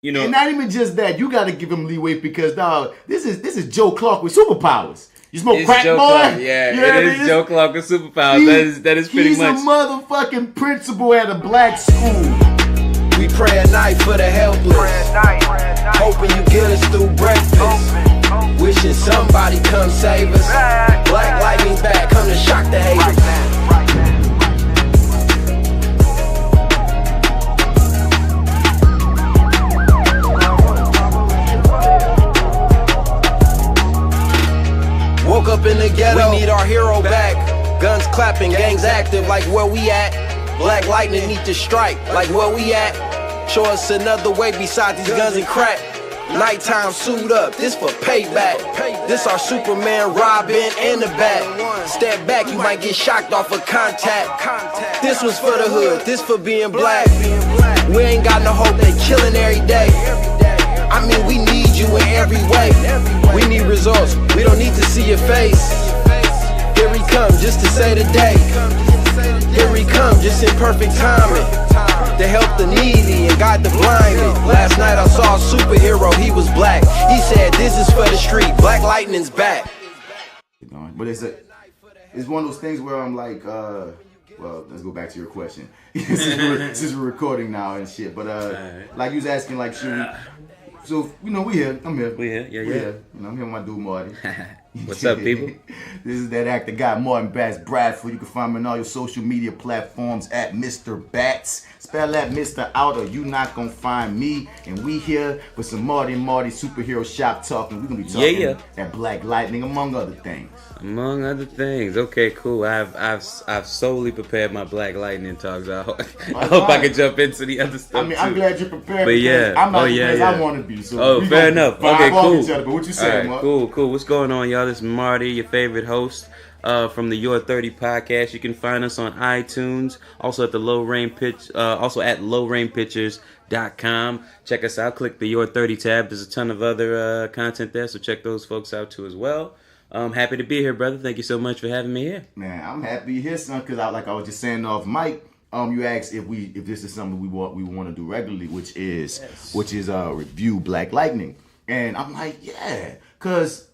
you know. And not even just that, you got to give him leeway because dog, this is Joe Clark with superpowers. You smoke crack, Joe boy? Clark. Yeah, you know it is Joe Clark with superpowers. That is pretty much. He's a motherfucking principal at a black school. We pray at night for the helpless, hoping you get us through breakfast. Wishing somebody come save us. Black lightning's back, come to shock the haters. Woke up in the ghetto, we need our hero back. Guns clapping, gangs active, like where we at. Black lightning need to strike, like where we at. Show us another way besides these guns and crack. Nighttime suit up, this for payback. This our Superman, Robin, and the Bat. Step back, you might get shocked off of contact. This was for the hood, this for being black. We ain't got no hope, they killing every day. I mean, we need you in every way. We need results, we don't need to see your face. Here he comes just to say the day. Here he comes just in perfect timing to help the needy and guide the blinded. Last night I saw a superhero, he was black. He said this is for the street, Black Lightning's back. But it's one of those things where I'm like, well, let's go back to your question. Since we're recording now and shit. But like you was asking, like, shoot. So, you know, we here. I'm here. We here, yeah. You know, I'm here with my dude, Marty. What's up, people? This is that actor guy, Martin Bradford. You can find me on all your social media platforms at Mr. Bats. Spell that Mr. out or you not gonna find me. And we here with some Marty Superhero Shop Talk. And we're gonna be talking that Black Lightning, among other things. Among other things. Okay, cool. I've solely prepared my Black Lightning talks. I hope I can jump into the other stuff. I mean, I'm glad you're prepared. But yeah, I'm not prepared as I want to be. So fair enough. Okay, cool. But what you saying, Mark? Cool. What's going on, y'all? This is Marty, your favorite host from the Your30 Podcast. You can find us on iTunes, also at the also at lowrainpictures.com. Check us out. Click the Your30 tab. There's a ton of other content there, so check those folks out too as well. I'm happy to be here, brother. Thank you so much for having me here. Man, I'm happy you're here, son, because I was just saying off mic. You asked if this is something we want to do regularly, which is review Black Lightning, and I'm like, yeah, because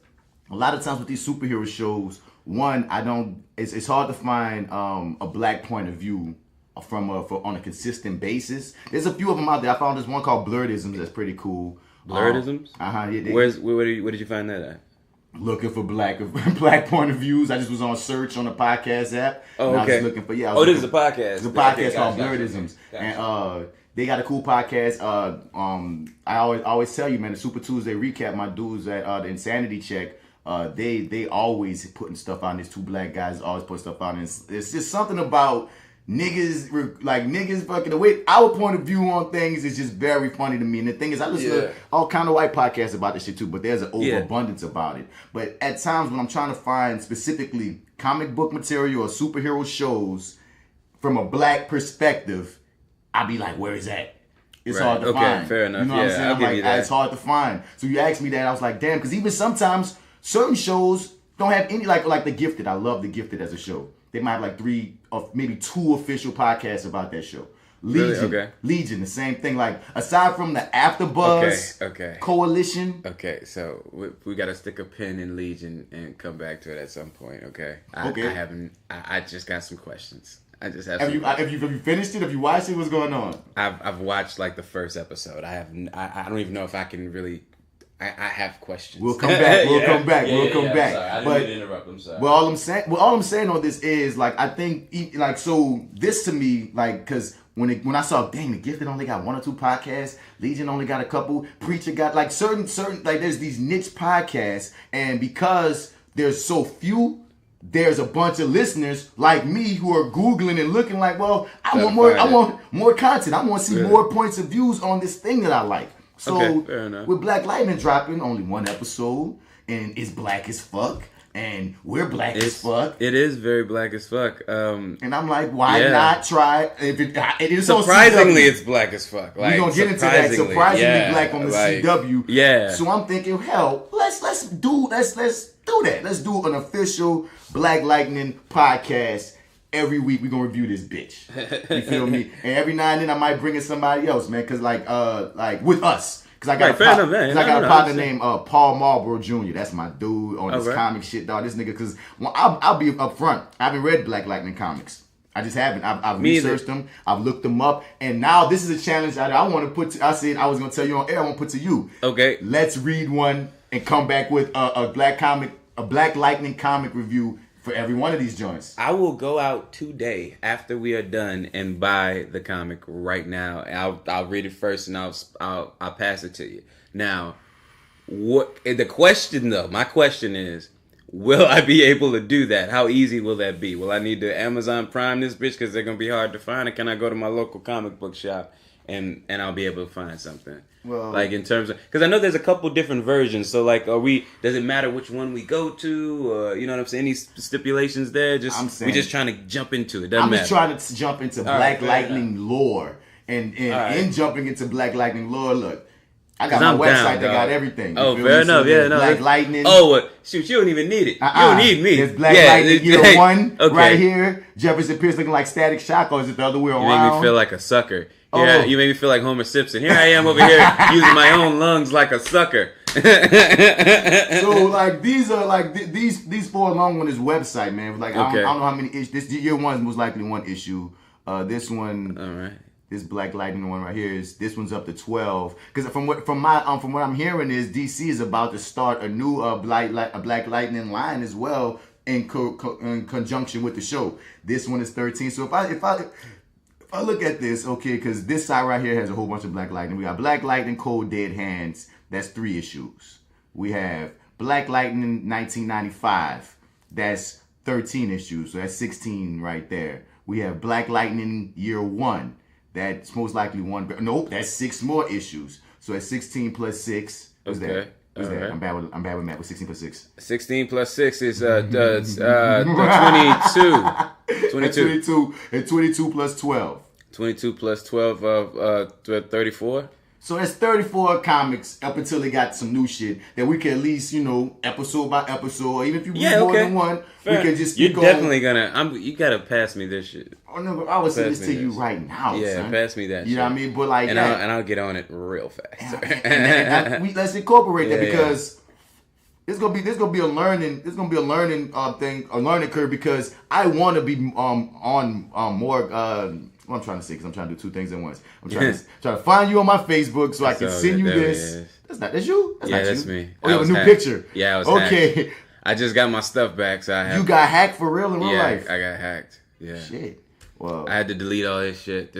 a lot of times with these superhero shows, it's hard to find a black point of view on a consistent basis. There's a few of them out there. I found this one called Blurredisms that's pretty cool. Blurredisms? Yeah. Where did you find that at? Looking for black point of views. I just was on search on the podcast app. Oh, okay. I was looking for this is a podcast. It's a podcast called Blurredisms, and they got a cool podcast. I always tell you, man, the Super Tuesday recap. My dudes at the Insanity Check. They always putting stuff out. And these two black guys always put stuff out. And it's just something about niggas fucking the way our point of view on things is just very funny to me. And the thing is, I listen to all kind of white podcasts about this shit too, but there's an overabundance about it. But at times when I'm trying to find specifically comic book material or superhero shows from a black perspective, I be like, where is that? It's hard to find. Okay, fair enough. You know what I'm saying? I'm like, it's hard to find. So you asked me that, I was like, damn, because even sometimes certain shows don't have any, like The Gifted. I love The Gifted as a show. They might have like 3 or maybe 2 official podcasts about that show. Legion, really? Okay. Legion, the same thing. Like, aside from the AfterBuzz Coalition. Okay, so we got to stick a pin in Legion and come back to it at some point, okay? I just got some questions. I just have Have you finished it? Have you watched it? What's going on? I've watched like the first episode. I don't even know if I can really... I have questions. We'll come back. We'll come back. I'm sorry. I didn't mean to interrupt. I'm sorry. But all I'm saying on this is, like, I think, like, so this to me, like, because when I saw, dang, The Gifted only got 1 or 2 podcasts, Legion only got a couple, Preacher got like certain like there's these niche podcasts, and because there's so few, there's a bunch of listeners like me who are Googling and looking like, well, I want more content. I want to see more points of views on this thing that I like. So with Black Lightning dropping only 1 episode, and it's black as fuck, and we're black as fuck. It is very black as fuck. And I'm like, why not try? If it is surprisingly, it's black as fuck. Like, we're gonna get into that. Surprisingly black on the CW. Yeah. So I'm thinking, hell, let's do that. Let's do an official Black Lightning podcast. every week we're gonna review this bitch. You feel me? And every now and then I might bring in somebody else, man, cause like with us. Cause I got a partner named Paul Marlboro Jr. That's my dude on this comic shit, dog. This nigga, cause I'll be up front. I haven't read Black Lightning comics. I just haven't. I've researched them. I've looked them up, and now this is a challenge that I want to put. I said I was gonna tell you on air. I want to put to you. Okay. Let's read one and come back with a Black Lightning comic review for every one of these joints. I will go out today after we are done and buy the comic right now. I'll read it first and I'll pass it to you. Now, my question is, will I be able to do that? How easy will that be? Will I need to Amazon Prime this bitch because they're gonna be hard to find, or can I go to my local comic book shop and I'll be able to find something? Well, like in terms of, because I know there's a couple different versions. So like, does it matter which one we go to? Or, you know what I'm saying? Any stipulations there? We just trying to jump into it. Doesn't matter. I'm just trying to jump into Black Lightning lore, and in jumping into Black Lightning lore, look. I got my website that got everything. Oh, fair enough. Yeah, no. Black Lightning. Oh, shoot, you don't even need it. You don't need me. There's Black Lightning Year 1 right here. Jefferson Pierce looking like Static Shock, or is it the other way around? You make me feel like a sucker. Yeah, you made me feel like Homer Simpson. Here I am over here using my own lungs like a sucker. So like these are like these four along on this website, man. Like I don't know how many issues. This year 1 is most likely 1 issue. This one, all right. This Black Lightning one right here this one's up to 12. Because from what I'm hearing is DC is about to start a new Black Lightning line as well in conjunction with the show. This one is 13. So if I look at this, okay, because this side right here has a whole bunch of Black Lightning. We got Black Lightning Cold Dead Hands. That's 3 issues. We have Black Lightning 1995. That's 13 issues. So that's 16 right there. We have Black Lightning Year 1. That's most likely 1. Nope, that's 6 more issues. So that's 16 plus 6. What's that? What's that? I'm bad with math. With 16 plus 6. 16 plus 6 is 22. 22. And 22 plus 12. 22 plus 12 of 34. So that's 34 comics up until they got some new shit that we can at least, episode by episode, or even if you read more than one, we can just You're definitely you gotta pass me this shit. Oh no, but I would send this to you right now, son. Pass me that shit. You know what I mean? But like I'll get on it real fast. Let's incorporate that because it's gonna be a learning thing, a learning curve, because I want to be on more what I'm trying to say, because I'm trying to do 2 things at once. I'm trying to find you on my Facebook so I can send you this. That's you? That's me. Oh, you have a new picture. Yeah, I was okay. Hacked. I just got my stuff back, so I have. You got hacked for real in real life? I got hacked. Yeah. Shit. Well, I had to delete all this shit.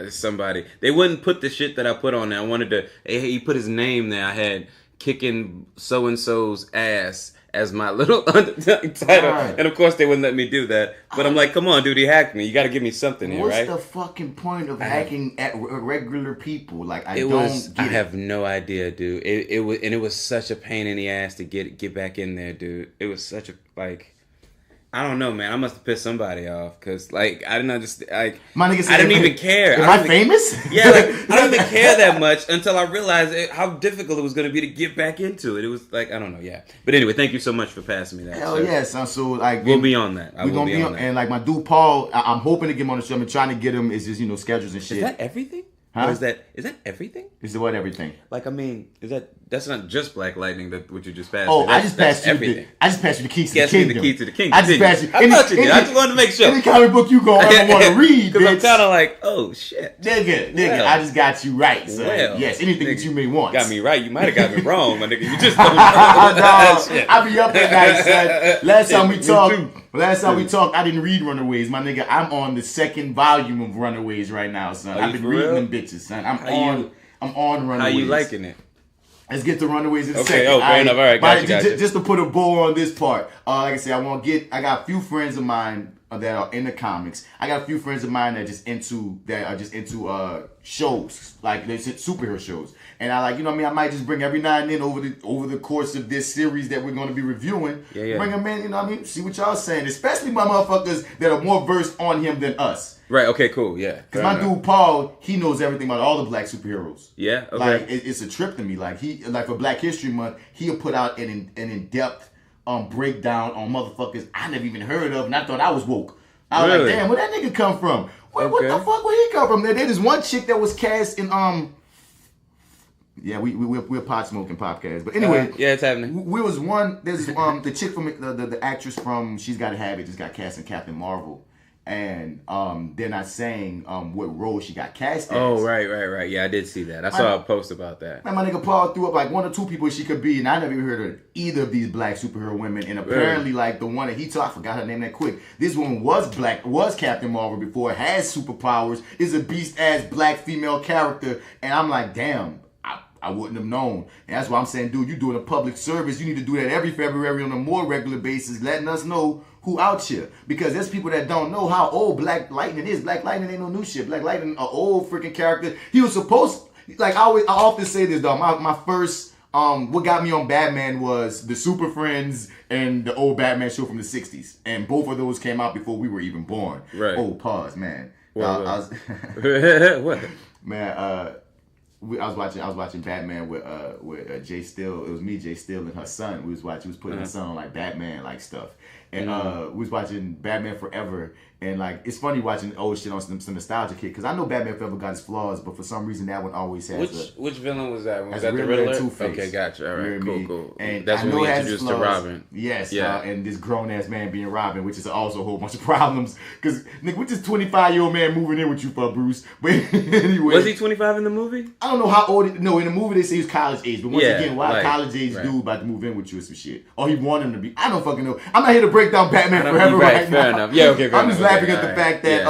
Somebody, they wouldn't put the shit that I put on there. I wanted to. He put his name there. I had kicking so and so's ass as my little title, and of course they wouldn't let me do that. But I'm like, come on, dude, he hacked me. You got to give me something here, right? What's the fucking point of hacking at regular people? Like, I have no idea, dude. It was such a pain in the ass to get back in there, dude. It was such a I don't know, man. I must have pissed somebody off because, I didn't understand. My nigga said, I didn't even care. Am I famous? Yeah, I didn't even care that much until I realized how difficult it was going to be to get back into it. It was I don't know, yeah. But anyway, thank you so much for passing me that. Hell yes. So we'll be on that. We're gonna be on that. And my dude Paul, I'm hoping to get him on the show. I'm trying to get him. Is just schedules and shit. Is that everything? Huh? Or is that everything? Is it what everything? That's not just Black Lightning what you just passed. Oh, I just passed you everything. I just passed you the keys to the kingdom. The key to the kingdom. I just passed you. I thought you did. I just wanted to make sure. Any comic book you go, I don't want to read, because I'm kind of like, oh shit, nigga, well, I just got you right, son. Well, yes, anything that you may want. Got me right. You might have got me wrong, my nigga. You just don't know. Shit. I be up at night, son. Last time we talked, I didn't read Runaways, my nigga. I'm on the 2nd volume of Runaways right now, son. I've been reading them bitches, son. I'm on Runaways. How you liking it? Let's get to Runaways in a second. Okay, fair enough. All right, gotcha. Just to put a bow on this part, like I said, I got a few friends of mine that are into comics. I got a few friends of mine that are just into shows, like they said, superhero shows. And I I might just bring every now and then over the course of this series that we're going to be reviewing, bring them in, see what y'all saying, especially my motherfuckers that are more versed on him than us. Right, okay, cool, yeah. Because my dude Paul, he knows everything about all the black superheroes. Yeah, okay. It's a trip to me. For Black History Month, he'll put out an in-depth breakdown on motherfuckers I never even heard of, and I thought I was woke. I was like, damn, where that nigga come from? What the fuck where he come from? There's one chick that was cast in yeah, we're pot smoking podcast. But anyway, yeah, it's happening. We was one. There's the chick from the actress from She's Gotta Have It just got cast in Captain Marvel, and they're not saying what role she got cast as. Oh, right. Yeah, I did see that. I saw a post about that. My nigga Paul threw up like 1 or 2 people she could be, and I never even heard of either of these black superhero women. And apparently, like the one that he told, I forgot her name that quick. This woman was black, was Captain Marvel before, has superpowers, is a beast ass black female character, and I'm like, damn. I wouldn't have known. And that's why I'm saying, dude, you're doing a public service. You need to do that every February on a more regular basis, letting us know who out here. Because there's people that don't know how old Black Lightning is. Black Lightning ain't no new shit. Black Lightning, an old freaking character. He was supposed, like I often say this, dog. My first, what got me on Batman was the Super Friends and the old Batman show from the 60s. And both of those came out before we were even born. Right. Oh, pause, man. What? What? Man, I was watching Batman with Jay Steele. It was me, Jay Steele, and her son. We was putting her son on like Batman like stuff. And we was watching Batman Forever. And like it's funny watching old shit on some nostalgia kick because I know Batman Forever got his flaws, but for some reason that one always has which villain was that? Was that the Riddler? Two-Face. Okay, gotcha. All right, cool. And that's when we introduced to Robin. Yes, yeah. And this grown ass man being Robin, which is also a whole bunch of problems because nigga, what this 25-year-old man moving in with you for, Bruce? But anyway, was he 25 in the movie? I don't know how old. No, in the movie they say he's college age, but once again, why college age dude about to move in with you or some shit? Or he want him to be? I don't fucking know. I'm not here to break down Batman Forever right now. Fair enough. Yeah, okay. I'm just laughing at the fact that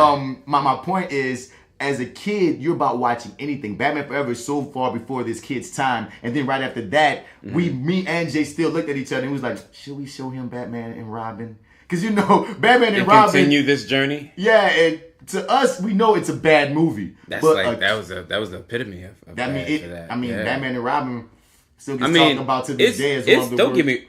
my point is, as a kid, you're about watching anything. Batman Forever is so far before this kid's time, and then right after that, me and Jay still looked at each other and was like, should we show him Batman and Robin? Because you know, Batman and Robin continue this journey. Yeah, and to us, we know it's a bad movie. That's but, that was the epitome of that. I mean, Batman and Robin still gets talked about to this day as one of the don't get me.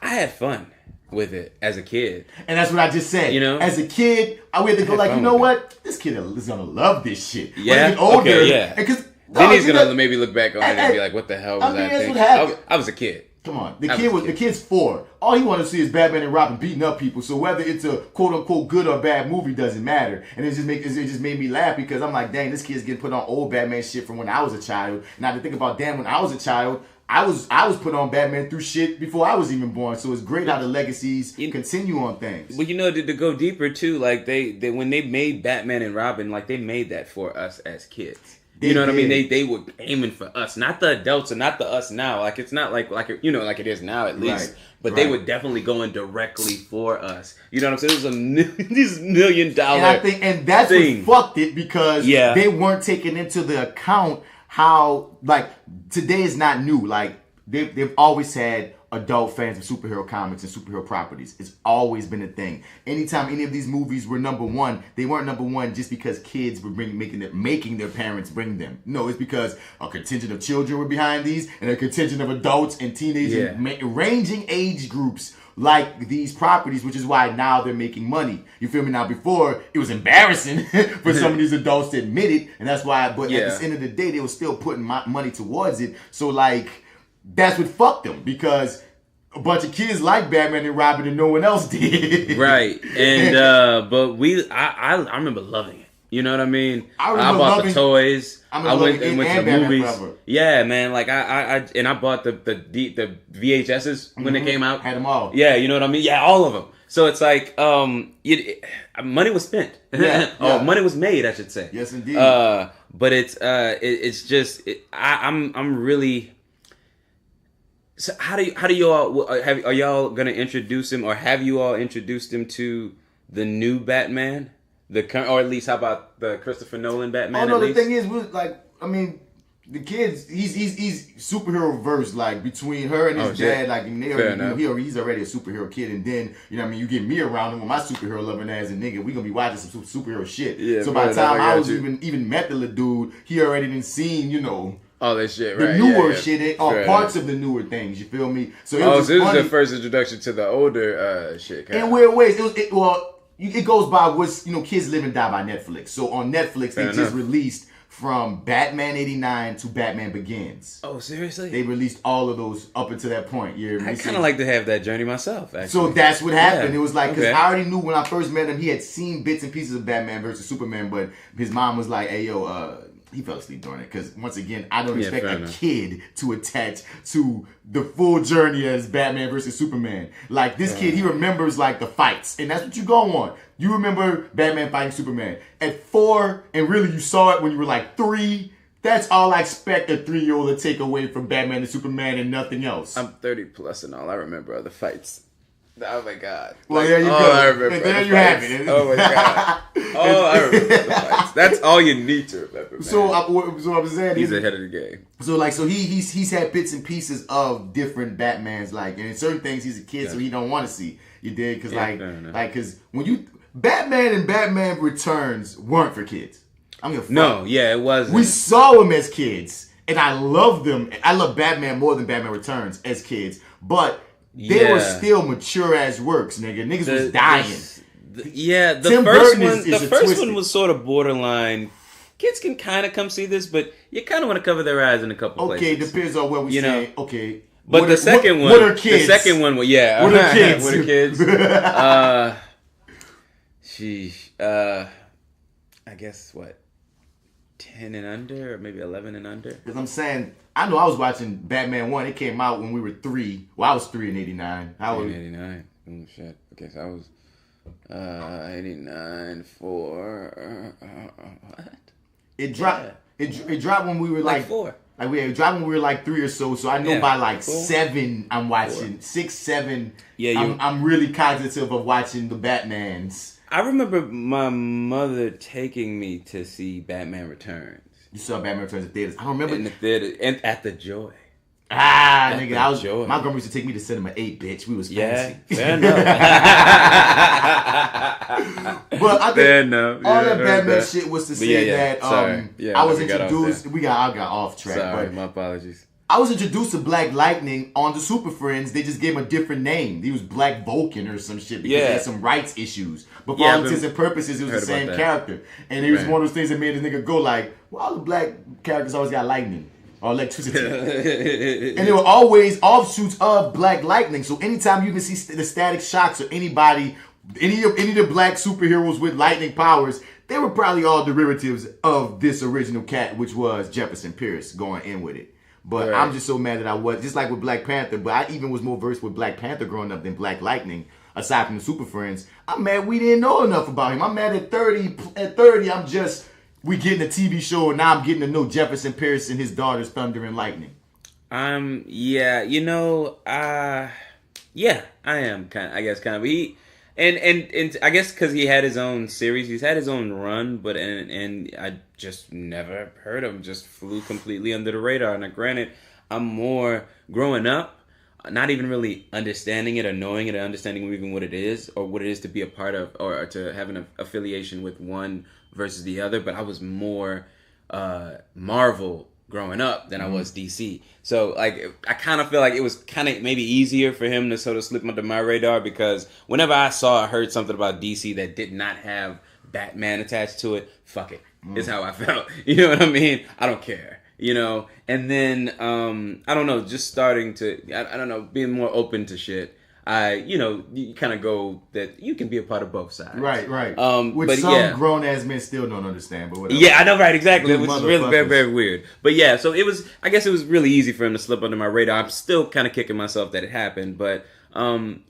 I had fun with it as a kid, and that's what I just said. You know, as a kid, I would have to go like, you know what, this kid is gonna love this shit. Yeah, when older, okay, yeah. Because then he's gonna maybe look back on it and be like, what the hell was that thing? I was a kid. Come on, the kid's 4. All he want to see is Batman and Robin beating up people. So whether it's a quote unquote good or bad movie doesn't matter. And it just made me laugh because I'm like, dang, this kid's getting put on old Batman shit from when I was a child. Now to think about, damn, when I was a child, I was put on Batman through shit before I was even born. So it's great how the legacies continue on things. Well, you know, to go deeper too, like they when they made Batman and Robin, like they made that for us as kids. You know what I mean? They were aiming for us, not the adults and not the us now. Like it's not like you know, like it is now at least. Right. But they were definitely going directly for us. You know what I'm saying? It was this $1 million. And that's what fucked it because they weren't taking into the account how like today is not new. Like they've always had adult fans of superhero comics and superhero properties. It's always been a thing. Anytime any of these movies were number one, they weren't number one just because kids were making their parents bring them. No, it's because a contingent of children were behind these and a contingent of adults and teenagers, ranging age groups like these properties, which is why now they're making money. You feel me? Now before, it was embarrassing for some of these adults to admit it, and that's why, but at the end of the day, they were still putting money towards it. So like, that's what fucked them because a bunch of kids like Batman and Robin and no one else did. Right. And but I remember loving it. You know what I mean? I bought the toys. I went to the movies. Yeah, man. Like I bought the VHSs when they came out. Had them all. Yeah, you know what I mean? Yeah, all of them. So it's like money was spent. Money was made, I should say. Yes, indeed. But it's just I'm really. So how do you all are y'all gonna introduce him, or have you all introduced him to the new Batman, or at least how about the Christopher Nolan Batman? Oh no, the thing is, the kids, he's superhero versed, like between her and his dad, like he's already a superhero kid, and then you know what I mean, you get me around him with my superhero loving ass, and nigga, we gonna be watching some superhero shit. Yeah, so by the time I was even met the little dude, he already done seen, you know. All that shit, right? The newer shit, or parts of the newer things. You feel me? So it was this was the first introduction to the older shit. In weird ways, it goes by what's kids live and die by Netflix. So on Netflix, they just released from Batman 89 to Batman Begins. Oh, seriously? They released all of those up until that point. I kind of like to have that journey myself, actually. So that's what happened. Yeah. It was like, because Okay. I already knew when I first met him, he had seen bits and pieces of Batman versus Superman, but his mom was like, hey, yo, he fell asleep during it. Because, once again, I don't expect fair a enough. kid to attach to the full journey as Batman versus Superman. Like, this kid, he remembers, like, the fights. And that's what you go on. You remember Batman fighting Superman. At 4, and really you saw it when you were, like, 3, that's all I expect a 3-year-old to take away from Batman and Superman and nothing else. I'm 30 plus and all. I remember other fights. Oh my god. Well, there you go. I remember There other you have fights. it. Oh my god. Oh, I remember the fights. That's all you need to remember, man. So I was saying, He's ahead of the game. So he's had bits and pieces of different Batmans, like, and in certain things he's a kid, so he don't want to see. You did, because Yeah, fair enough. because when you Batman and Batman Returns weren't for kids. I'm gonna No, yeah, it wasn't. We saw them as kids, and I love them. I love Batman more than Batman Returns as kids, but they were still mature as works, nigga. Niggas was dying. The Tim first Burton one, is the a first twisted. one was sort of borderline. Kids can kind of come see this, but you kind of want to cover their eyes in a couple Okay, places. depends on what we say. Okay. But What the are- second one, what are kids? The second one, well, yeah. What are kids? What are kids? Sheesh. I guess what? 10 and under, or maybe 11 and under. Because I'm saying, I know I was watching Batman 1. It came out when we were 3. Well, I was 3 in 89. I was 89. Oh, shit. Okay, so I was 89 for... what? It dropped. It dropped when we were Like like 4. Like it dropped when we were like 3 or so. So I know Yeah, by like 4. 7, I'm watching 6, 7. Yeah, I'm really cognitive of watching the Batmans. I remember my mother taking me to see Batman Returns. You saw Batman Returns in theaters. I don't remember. In the theater, and at the Joy. Nigga, I was. Joy. My grandma used to take me to Cinema 8, bitch. We was fancy. Yeah, fair enough. But I think Fair enough. all Yeah, that heard Batman that. shit was to But say yeah. that Sorry. Yeah, I was we got off introduced. there. I got off track. Sorry, but my apologies. I was introduced to Black Lightning on the Super Friends. They just gave him a different name. He was Black Vulcan or some shit because he had some rights issues. But for all intents and purposes, it was the same character. And it was one of those things that made this nigga go like, well, all the black characters always got lightning or electricity. And they were always offshoots of Black Lightning. So anytime you can see the Static Shocks or anybody, any of the black superheroes with lightning powers, they were probably all derivatives of this original cat, which was Jefferson Pierce going in with it. But I'm just so mad that I was, just like with Black Panther, but I even was more versed with Black Panther growing up than Black Lightning, aside from the Super Friends. I'm mad we didn't know enough about him. I'm mad at 30, we getting a TV show and now I'm getting to know Jefferson Pierce and his daughters Thunder and Lightning. Yeah, I am kind of. And I guess because he had his own series, he's had his own run, but and I just never heard of him. Just flew completely under the radar. Now, granted, I'm more growing up, not even really understanding it or knowing it or understanding even what it is or what it is to be a part of or to have an affiliation with one versus the other. But I was more Marvel growing up than I was DC. So like I kind of feel like it was kind of maybe easier for him to sort of slip under my radar because whenever I saw or heard something about DC that did not have Batman attached to it, fuck it. Is how I felt. You know what I mean? I don't care. You know? And then I don't know, just starting to I don't know, being more open to shit. You kind of go that you can be a part of both sides. Right. But Which some grown-ass men still don't understand, but whatever. Yeah, I know, right, exactly. Little Which is really very, very weird. But yeah, so I guess it was really easy for him to slip under my radar. I'm still kind of kicking myself that it happened, but I'm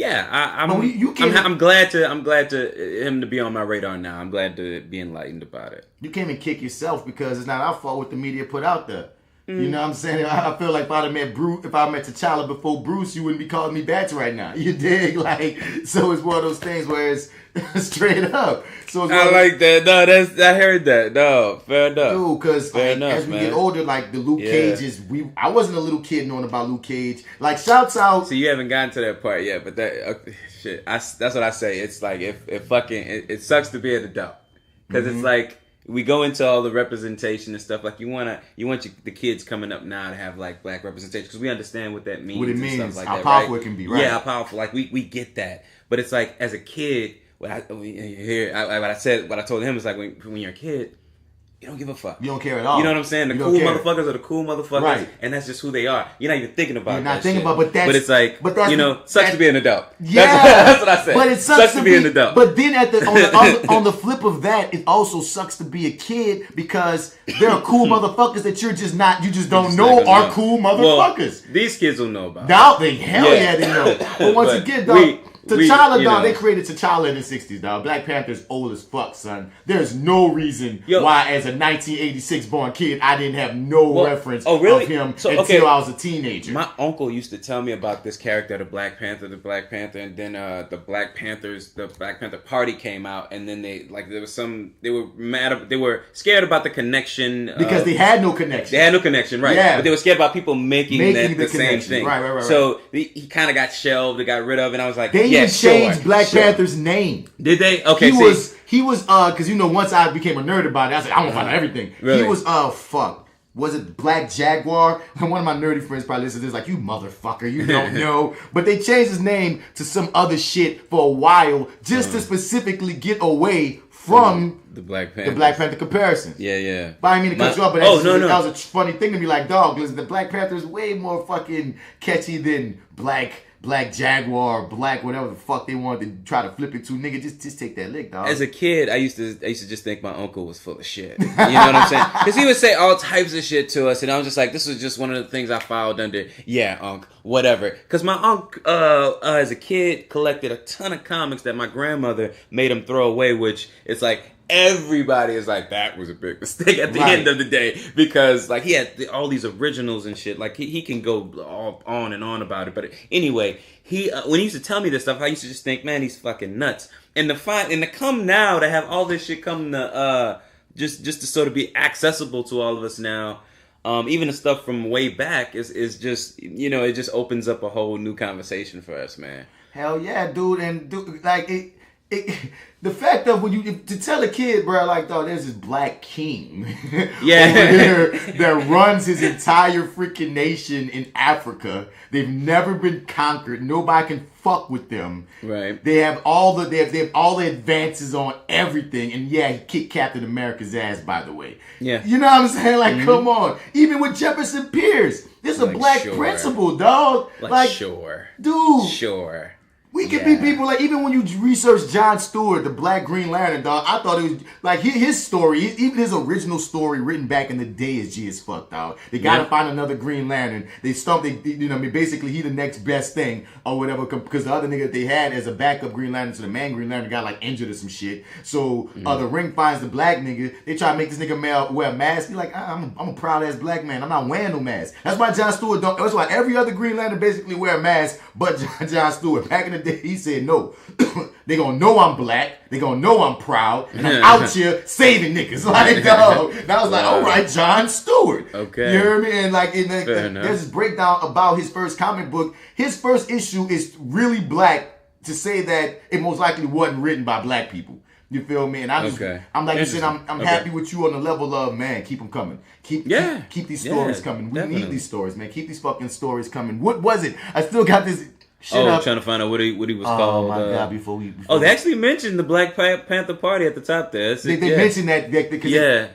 glad to him to be on my radar now. I'm glad to be enlightened about it. You can't even kick yourself because it's not our fault what the media put out there. You know what I'm saying? I feel like if I met T'Challa before Bruce, you wouldn't be calling me Bats right now. You dig? Like, so it's one of those things where it's straight up. So it's I like that. No, I heard that. No, fair enough. Dude, because as we get older, like the Luke Cages, I wasn't a little kid knowing about Luke Cage. Like, shouts out. So you haven't gotten to that part yet, but shit. That's what I say. It's like it sucks to be an adult because it's like. We go into all the representation and stuff. Like you want the kids coming up now to have like black representation because we understand what that means. What it means, stuff like how that, powerful right? it can be, right? Yeah, how powerful. Like we get that, but it's like as a kid, what I told him is like when you're a kid, you don't give a fuck. You don't care at all. You know what I'm saying? The cool motherfuckers are the cool motherfuckers, right. And that's just who they are. You're not even thinking about. You're not thinking about, but it's like, sucks to be an adult. Yeah, that's what I said. But it sucks to be an adult. But then on the flip of that, it also sucks to be a kid because there are cool motherfuckers that you just don't know are cool motherfuckers. Well, these kids will know about. Now they they know. But once again, dog. T'Challa, dog, they created T'Challa in the 60s, dog. Black Panther's old as fuck, son. There's no reason why, as a 1986 born kid, I didn't have reference of him until I was a teenager. My uncle used to tell me about this character, the Black Panther, and then the Black Panther Party came out, and then they were scared about the connection. Because they had no connection. They had no connection, right. Yeah. But they were scared about people making the same thing. Right. So he kind of got shelved, they got rid of, and I was like, They changed Black Panther's name. Did they? Okay, he was because once I became a nerd about it, I said I want to find out everything. Really? He was was it Black Jaguar? And one of my nerdy friends probably listens to this like, you motherfucker, you don't know. But they changed his name to some other shit for a while just to specifically get away from the Black Panther. The Black Panther comparison. Yeah. But I mean to cut you off, but that was a funny thing to be like, dog, listen, the Black Panther is way more fucking catchy than Black Jaguar, Black whatever the fuck they wanted to try to flip it to. Nigga, just take that lick, dog. As a kid, I used to just think my uncle was full of shit. You know what I'm saying? Because he would say all types of shit to us, and I was just like, this was just one of the things I filed under. Yeah, Unc, whatever. Because my uncle, as a kid, collected a ton of comics that my grandmother made him throw away, which it's like, everybody is like, that was a big mistake at the end of the day, because like he had all these originals and shit. Like he can go all on and on about it. But anyway, he when he used to tell me this stuff, I used to just think, man, he's fucking nuts. And to come now to have all this shit come to just to sort of be accessible to all of us now. Even the stuff from way back is just, it just opens up a whole new conversation for us, man. Hell yeah, dude. And like the fact that to tell a kid, bro, like, dog, there's this black king over there that runs his entire freaking nation in Africa. They've never been conquered. Nobody can fuck with them. Right. They have all the advances on everything. And yeah, he kicked Captain America's ass, by the way. Yeah. You know what I'm saying? Like, come on. Even with Jefferson Pierce, there's a black principle, dog. Dude. Sure. We can be people like, even when you research John Stewart, the Black Green Lantern, dog, I thought it was like his story, even his original story written back in the day is G as fuck, dog. They gotta find another Green Lantern. Basically he the next best thing or whatever, because the other nigga they had as a backup Green Lantern to the main Green Lantern got like injured or some shit. So the Ring finds the black nigga. They try to make this nigga wear a mask. He like, I'm a proud ass black man. I'm not wearing no mask. That's why John Stewart that's why every other Green Lantern basically wear a mask, but John Stewart. Back in the day, he said no. They gonna know I'm black. They gonna know I'm proud, and I'm out here saving niggas. Like, dog. And I was like, all right, John Stewart. Okay. You hear me? And like, there's this breakdown about his first comic book. His first issue is really black to say that it most likely wasn't written by black people. You feel me? And I'm like you said, I'm happy with you on the level of, man, keep them coming. Keep these stories coming. We need these stories, man. Keep these fucking stories coming. What was it? I still got this. Trying to find out what he was called. Oh my god! Before they actually mentioned the Black Panther Party at the top there. They mentioned that because it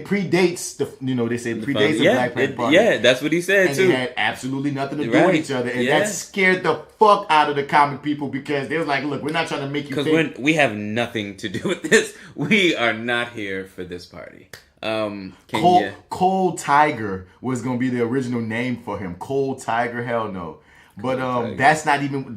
predates they say predates the Black Panther Party. Yeah, that's what he said too. And they had absolutely nothing to do with each other, and that scared the fuck out of the comic people because they was like, "Look, we're not trying to make you think we have nothing to do with this. We are not here for this party." Cold Tiger was gonna be the original name for him. Cold Tiger, hell no. But that's not even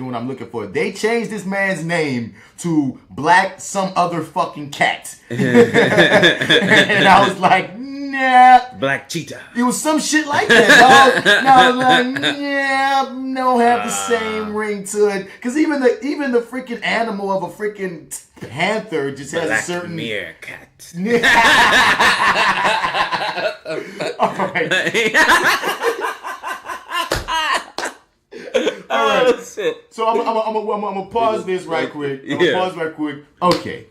what I'm looking for. They changed this man's name to Black some other fucking cat. And I was like, nah. Black Cheetah. It was some shit like that, dog. And I was like, yeah, don't have the same ring to it. Because even the freaking animal of a freaking panther just has a certain meerkat. All right. All right. So I'm gonna pause this right quick. Okay,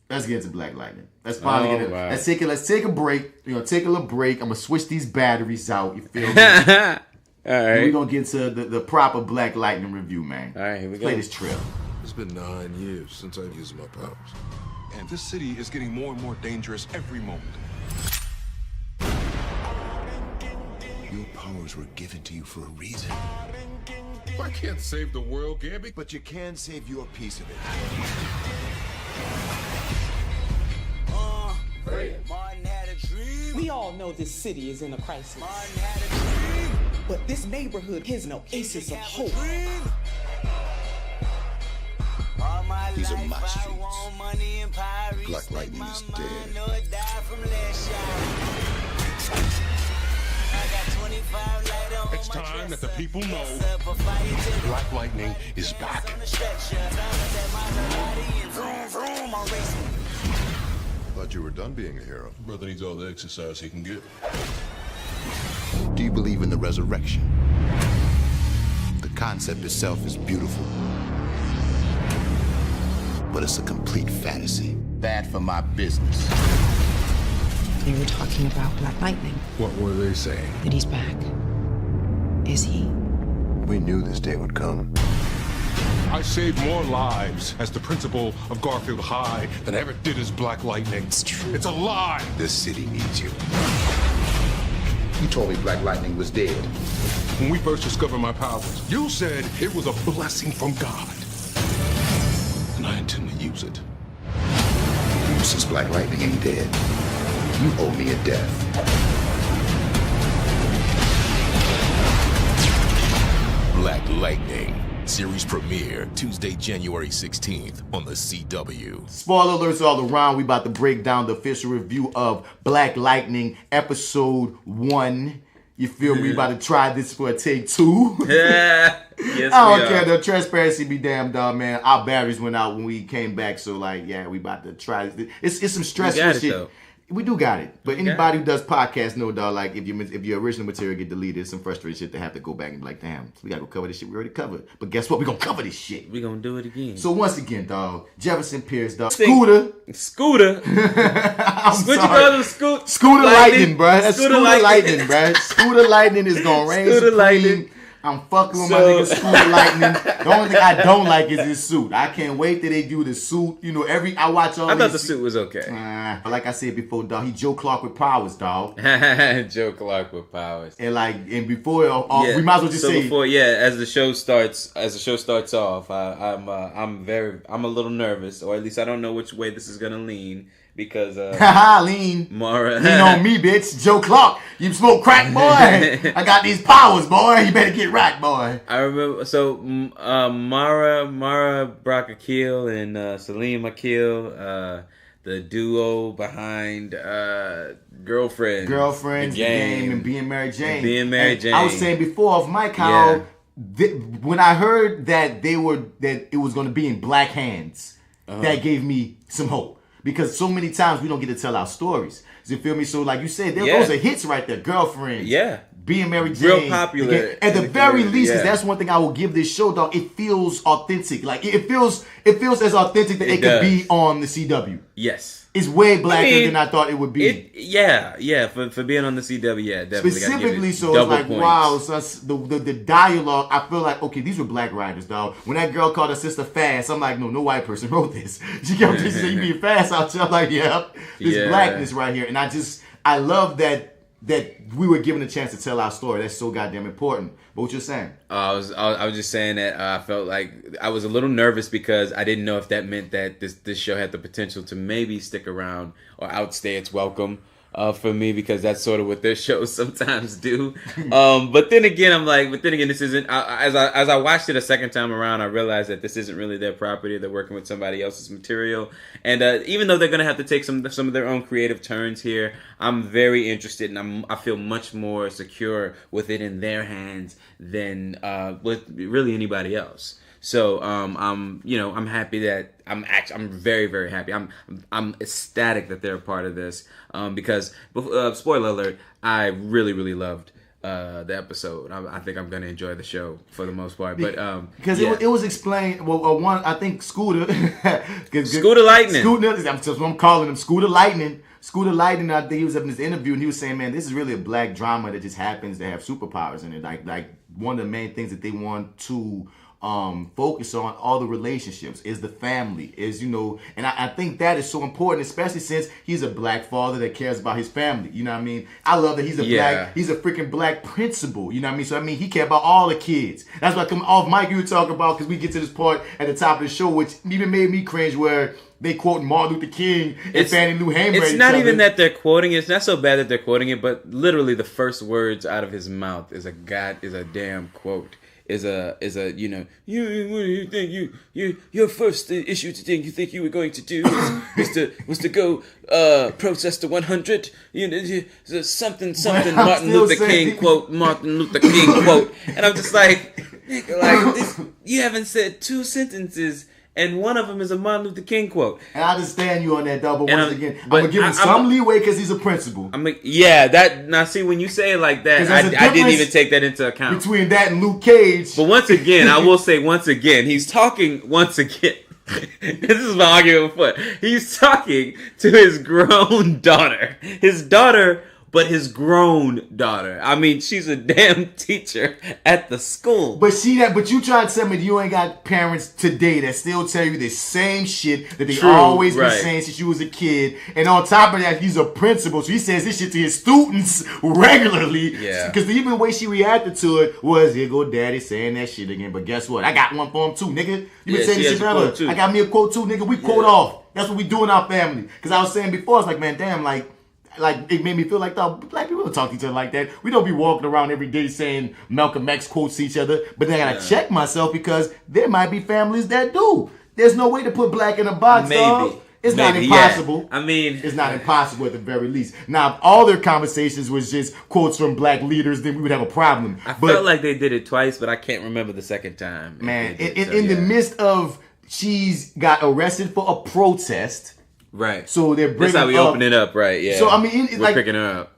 let's get to Black Lightning. Let's finally get it. Wow. Let's take a break. Take a little break. I'm gonna switch these batteries out. You feel me? All right. We're gonna get to the proper Black Lightning review, man. All right, here we go. Play this trail. It's been 9 years since I've used my powers. And this city is getting more and more dangerous every moment. Your powers were given to you for a reason. I can't save the world, Gabby. But you can save your piece of it. Martin had a dream. We all know this city is in a crisis. Martin had a dream. But this neighborhood is an oasis of hope. These are my streets. Black Lightning is dead. It's time that the people know Black Lightning is back. Thought you were done being a hero. Brother needs all the exercise he can get. Do you believe in the resurrection? The concept itself is beautiful, but it's a complete fantasy. Bad for my business. They were talking about Black Lightning, What were they saying? that he's back. Is he? We knew this day would come. I saved more lives as the principal of Garfield High than I ever did as Black Lightning. It's true. It's a lie. This city needs you. You told me Black Lightning was dead. When we first discovered my powers, you said it was a blessing from God. And I intend to use it. Since Black Lightning ain't dead, you owe me a death. Black Lightning. Series premiere Tuesday, January 16th on the CW. Spoiler alerts all around. We about to break down the official review of Black Lightning episode 1. You feel me? About to try this for a take 2. Yeah. Yes, I don't care. The transparency be damn, dog, man. Our batteries went out when we came back, so like, yeah, we about to try this. It's some stressful shit. Though. We do got it, but anybody who does podcasts know, dog. Like if your original material get deleted, it's some frustrating shit to have to go back and be like, damn, we gotta go cover this shit we already covered. But guess what? We gonna cover this shit. We gonna do it again. So once again, dog, Jefferson Pierce, dog, Scooter. What you call him? Scooter Lightning, bro. That's Scooter Lightning, bro. Scooter Lightning is gonna reign Scooter supreme. Lightning. I'm fucking with my nigga Scooter Lightning. The only thing I don't like is his suit. I can't wait till they do the suit. You know, I watch all. I thought the suit was okay. Like I said before, dog, he Joe Clark with powers, dog. Joe Clark with powers. And before we might as well just say before, as the show starts off, I'm a little nervous, or at least I don't know which way this is gonna lean. Because lean Mara lean on me, bitch. Joe Clark, you smoke crack, boy. I got these powers, boy. You better get right, boy. I remember. So Mara Brock Akil and Salim Akil, the duo behind Girlfriends, the game, and Being Mary Jane. I was saying before off mic how when I heard that it was going to be in black hands, that gave me some hope. Because so many times we don't get to tell our stories. You feel me? So like you said, those are hits right there. Girlfriends. Yeah. Being Mary Jane. Real popular. At the very least, because that's one thing I will give this show, dog. It feels authentic. Like it feels as authentic that it could be on the CW. Yes. It's way blacker than I thought it would be. For being on the CW, definitely. Specifically, so it's like, points. wow, so the dialogue, I feel like, okay, these were black writers, dog. When that girl called her sister fast, I'm like, no white person wrote this. She kept saying, you being fast out there. I'm like, this blackness right here. And I love that we were given a chance to tell our story. That's so goddamn important. But what you're saying? I was just saying that I felt like I was a little nervous because I didn't know if that meant that this show had the potential to maybe stick around or outstay its welcome for me, because that's sort of what their shows sometimes do. But then again, this isn't. As I watched it a second time around, I realized that this isn't really their property. They're working with somebody else's material, and even though they're going to have to take some of their own creative turns here, I'm very interested, and I feel much more secure with it in their hands than with really anybody else. So I'm happy that I'm very, very happy. I'm ecstatic that they're a part of this because spoiler alert, I really, really loved the episode. I think I'm gonna enjoy the show for the most part. But because it was explained. Well, one, I think Scooter Lightning. I'm calling him Scooter Lightning. Scooter Lightning, I think he was in this interview and he was saying, man, this is really a black drama that just happens to have superpowers in it. Like one of the main things that they want to focus on all the relationships, is the family, is, you know, and I think that is so important, especially since he's a black father that cares about his family. You know what I mean? I love that he's a freaking black principal. You know what I mean? So I mean, he cared about all the kids. That's what come off mic you were talking about, because we get to this part at the top of the show, which even made me cringe, where they quote Martin Luther King and Fannie Lou Hamer. It's not even that they're quoting it. It's not so bad that they're quoting it, but literally the first words out of his mouth is a damn quote. Is a you know, what do you think your first issue today you think you were going to do was to go protest the 100, you know, something Martin Luther King quote, and I'm just like this, you haven't said 2 sentences. And one of them is a Martin Luther King quote. And I understand you on that, though, but once again, I'm going to give him some leeway because he's a principal. Now see, when you say it like that, I didn't even take that into account. Between that and Luke Cage. But once again, I will say he's talking once again. This is my argument before. He's talking to his grown daughter. His daughter, but his grown daughter. I mean, she's a damn teacher at the school. But you tried to tell me you ain't got parents today that still tell you the same shit that they always been saying since you was a kid. And on top of that, he's a principal, so he says this shit to his students regularly. Yeah. Because even the way she reacted to it was, here go daddy saying that shit again. But guess what? I got one for him too, nigga. You been saying this shit forever. I got me a quote too, nigga. We quote off. That's what we do in our family. Because I was saying before, it's like, man, damn, like it made me feel like black people don't talk to each other like that. We don't be walking around every day saying Malcolm X quotes to each other. But then I gotta check myself, because there might be families that do. There's no way to put black in a box, dog. It's not impossible. Yeah. I mean, it's not impossible at the very least. Now, if all their conversations was just quotes from black leaders, then we would have a problem. I felt like they did it twice, but I can't remember the second time. Man, in the midst of she's got arrested for a protest. Right. So they're bringing. That's how we open it up, right? Yeah. So I mean, we're picking her up.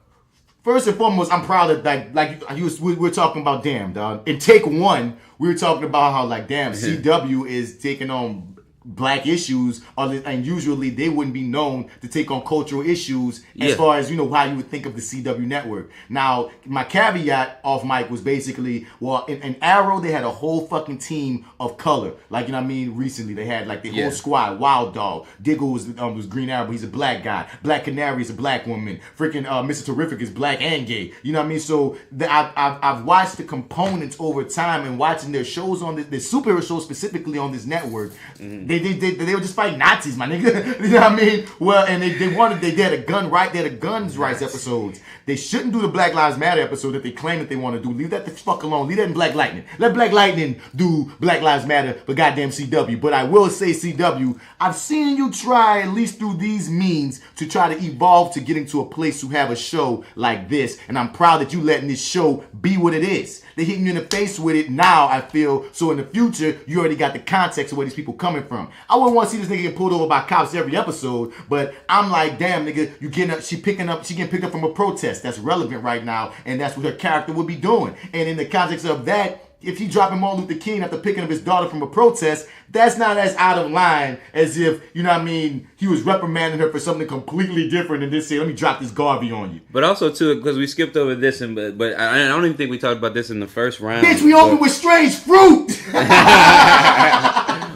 First and foremost, I'm proud of we're talking about damn dog. In take 1, we were talking about how like damn CW is taking on black issues, and usually they wouldn't be known to take on cultural issues as far as, you know, how you would think of the CW network. Now, my caveat off mic was basically, well, in Arrow, they had a whole fucking team of color. Like, you know what I mean? Recently, they had like the whole squad. Wild Dog. Diggle was Green Arrow, but he's a black guy. Black Canary is a black woman. Freaking Mr. Terrific is black and gay. You know what I mean? So I've watched the components over time, and watching their shows on the superhero shows specifically on this network. They were just fighting Nazis, my nigga. You know what I mean? Well, and they had a guns rights episodes. They shouldn't do the Black Lives Matter episode that they claim that they want to do. Leave that the fuck alone. Leave that in Black Lightning. Let Black Lightning do Black Lives Matter for goddamn CW. But I will say, CW, I've seen you try, at least through these means, to try to evolve to getting to a place to have a show like this. And I'm proud that you letting this show be what it is. They're hitting you in the face with it now, I feel. So in the future, you already got the context of where these people coming from. I wouldn't want to see this nigga get pulled over by cops every episode, but I'm like, damn, nigga, she getting picked up from a protest. That's relevant right now, and that's what her character would be doing. And in the context of that, if he dropping Martin Luther King after picking up his daughter from a protest, that's not as out of line as if, you know what I mean, he was reprimanding her for something completely different and then say, let me drop this Garvey on you. But also, too, because we skipped over this, but I don't even think we talked about this in the first round. Bitch, we opened with strange fruit!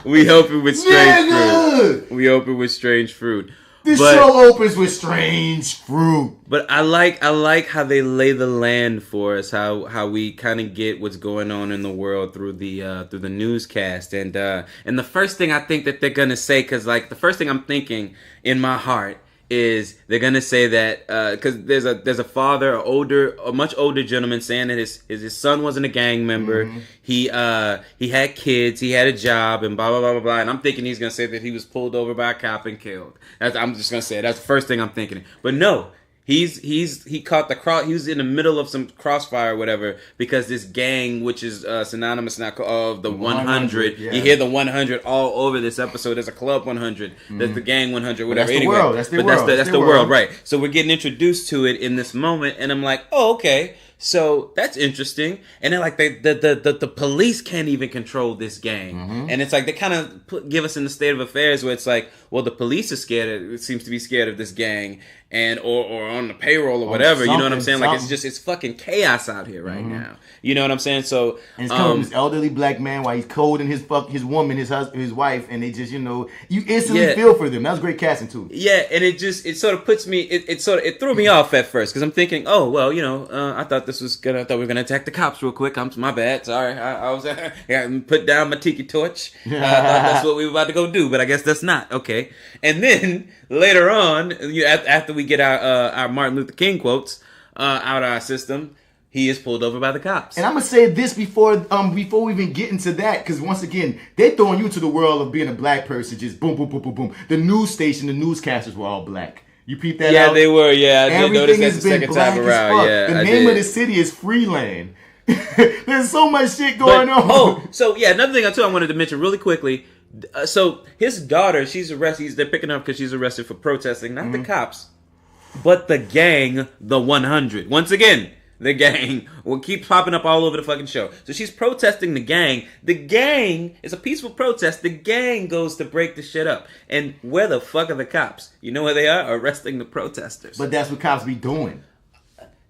We open with strange fruit. We open with strange fruit. This show opens with strange fruit. But I like how they lay the land for us, how we kind of get what's going on in the world through the newscast, and the first thing I think that they're gonna say, because like the first thing I'm thinking in my heart is they're gonna say that because there's a father, a much older gentleman, saying that his son wasn't a gang member. Mm-hmm. He had kids, he had a job, and blah blah blah blah blah. And I'm thinking he's gonna say that he was pulled over by a cop and killed. I'm just gonna say that's the first thing I'm thinking. But no. He caught he was in the middle of some crossfire or whatever, because this gang, which is synonymous now of the 100. You hear the 100 all over this episode. There's a club 100. There's the gang 100, whatever. That's the world. That's the world. That's the world, right? So we're getting introduced to it in this moment, and I'm like, oh, okay. So that's interesting. And then like the police can't even control this gang. And it's like they kind of give us in the state of affairs where it's like, well, the police is scared. It seems to be scared of this gang and or on the payroll or whatever. You know what I'm saying? Like it's fucking chaos out here right now. You know what I'm saying? So and it's coming from this elderly black man while he's colding his woman, his husband, his wife, and they just, you know, you instantly feel for them. That was great casting too. Yeah, and it sort of puts me. It threw me off at first because I'm thinking, oh well, you know, I thought we were gonna attack the cops real quick. My bad. Sorry, I was put down my tiki torch. I thought that's what we were about to go do, but I guess that's not okay. And then later on, after we get our Martin Luther King quotes out of our system, he is pulled over by the cops. And I'm gonna say this before we even get into that, because once again, they're throwing you into the world of being a black person, just boom, boom, boom, boom, boom. The news station, the newscasters were all black. You peeped that out? Yeah, they were. Yeah, I did notice that the has been second time black around. as fuck. Yeah, the name of the city is Freeland. There's so much shit going on. Oh, so yeah, another thing I wanted to mention really quickly. So his daughter, she's arrested. They're picking her up because she's arrested for protesting, not the cops, but the gang, the 100. Once again, the gang will keep popping up all over the fucking show. So she's protesting the gang. The gang is a peaceful protest. The gang goes to break the shit up. And where the fuck are the cops? You know where they are? Arresting the protesters. But that's what cops be doing.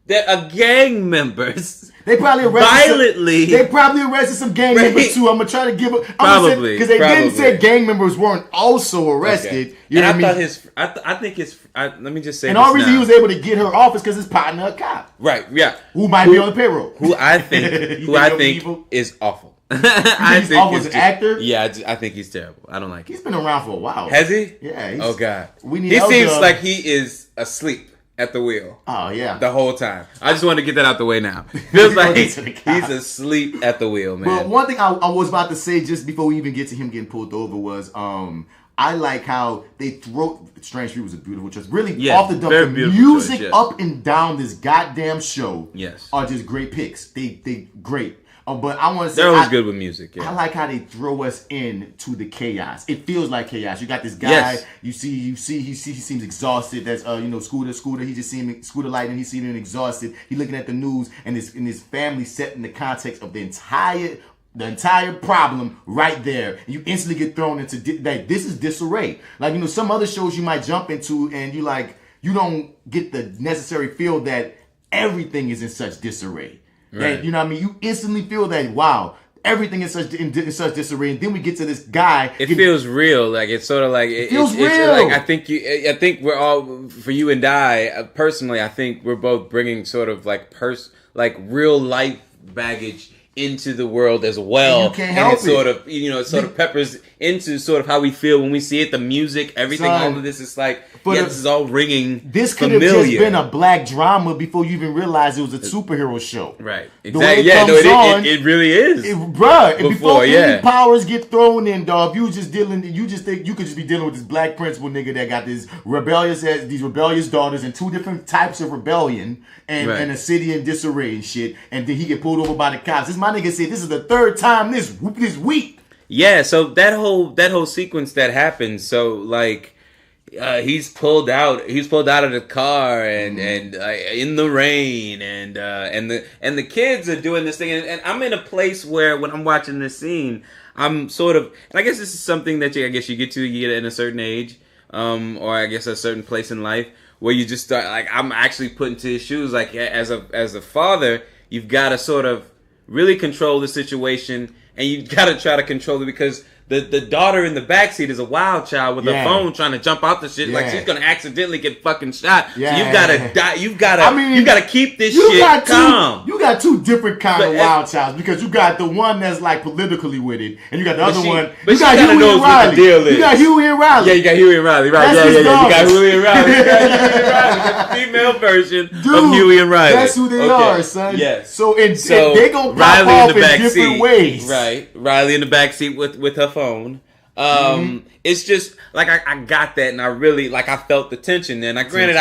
They're gang members. They probably arrested violently. They probably arrested some gang members too. I'm gonna try to give up. Probably because they didn't say gang members weren't also arrested. Okay. You know what I mean? I think let me just say. And the only reason he was able to get her off is because his partner a cop. Right. Yeah. Who might be on the payroll. Who I think is awful. I think awful as an actor. Yeah, I think he's terrible. I don't like him. He's been around for a while. Has he? Yeah. Oh God. He seems like he is asleep at the wheel. Oh yeah. The whole time. I just wanted to get that out the way now. Feels like he's asleep at the wheel, man. But one thing I was about to say just before we even get to him getting pulled over was I like how they throw Strange Street was a beautiful choice. Really off the dump. The music choice, up and down this goddamn show are just great picks. They great. But I want to say they're always good with music. Yeah. I like how they throw us into the chaos. It feels like chaos. You got this guy. You see. He seems exhausted. That's Scooter. He just seemed Scooter Lightning. He seemed exhausted. He looking at the news and his family set in the context of the entire problem right there. And you instantly get thrown into that. This is disarray. Like, you know, some other shows you might jump into and you don't get the necessary feel that everything is in such disarray. Right. That, you know what I mean? You instantly feel that, wow, everything is in such disarray. And then we get to this guy. It feels real. Like, it's sort of like... It feels real. Like, I think we're all... For you and I, personally, I think we're both bringing sort of like real life baggage into the world as well. And you can't help it. It sort of peppers into sort of how we feel when we see it, the music, everything, all of this is like, this is all ringing This could have just been a black drama before you even realized it was a superhero show. Right. Exactly. It really is. Before any powers get thrown in, dog, you just think you could just be dealing with this black principal nigga that got these rebellious daughters and two different types of rebellion and a city in disarray and shit, and then he get pulled over by the cops. This my nigga said this is the third time this week. Yeah, so that whole sequence that happens, so like he's pulled out of the car and in the rain and the kids are doing this thing and I'm in a place where when I'm watching this scene I'm sort of, and I guess this is something that you get in a certain age or I guess a certain place in life where you just start, like, I'm actually put into his shoes, like as a father you've got to sort of really control the situation, and you gotta try to control it because the daughter in the backseat is a wild child with a phone trying to jump out the shit. Like she's gonna accidentally get fucking shot. So you've gotta die. You gotta keep this shit calm. You got two different kind of wild childs because you got the one that's like politically with it, and you got the other one. But you got Huey and Riley. You got Huey and Riley. Yeah, you got Huey and Riley. Right? Yeah. You got Huey and Riley. You got the female version of Huey and Riley. That's who they are, son. Yes. So they gonna pop off in different ways. Right. Riley in the backseat with her phone. It's just like I got that, and I really I felt the tension. And I kind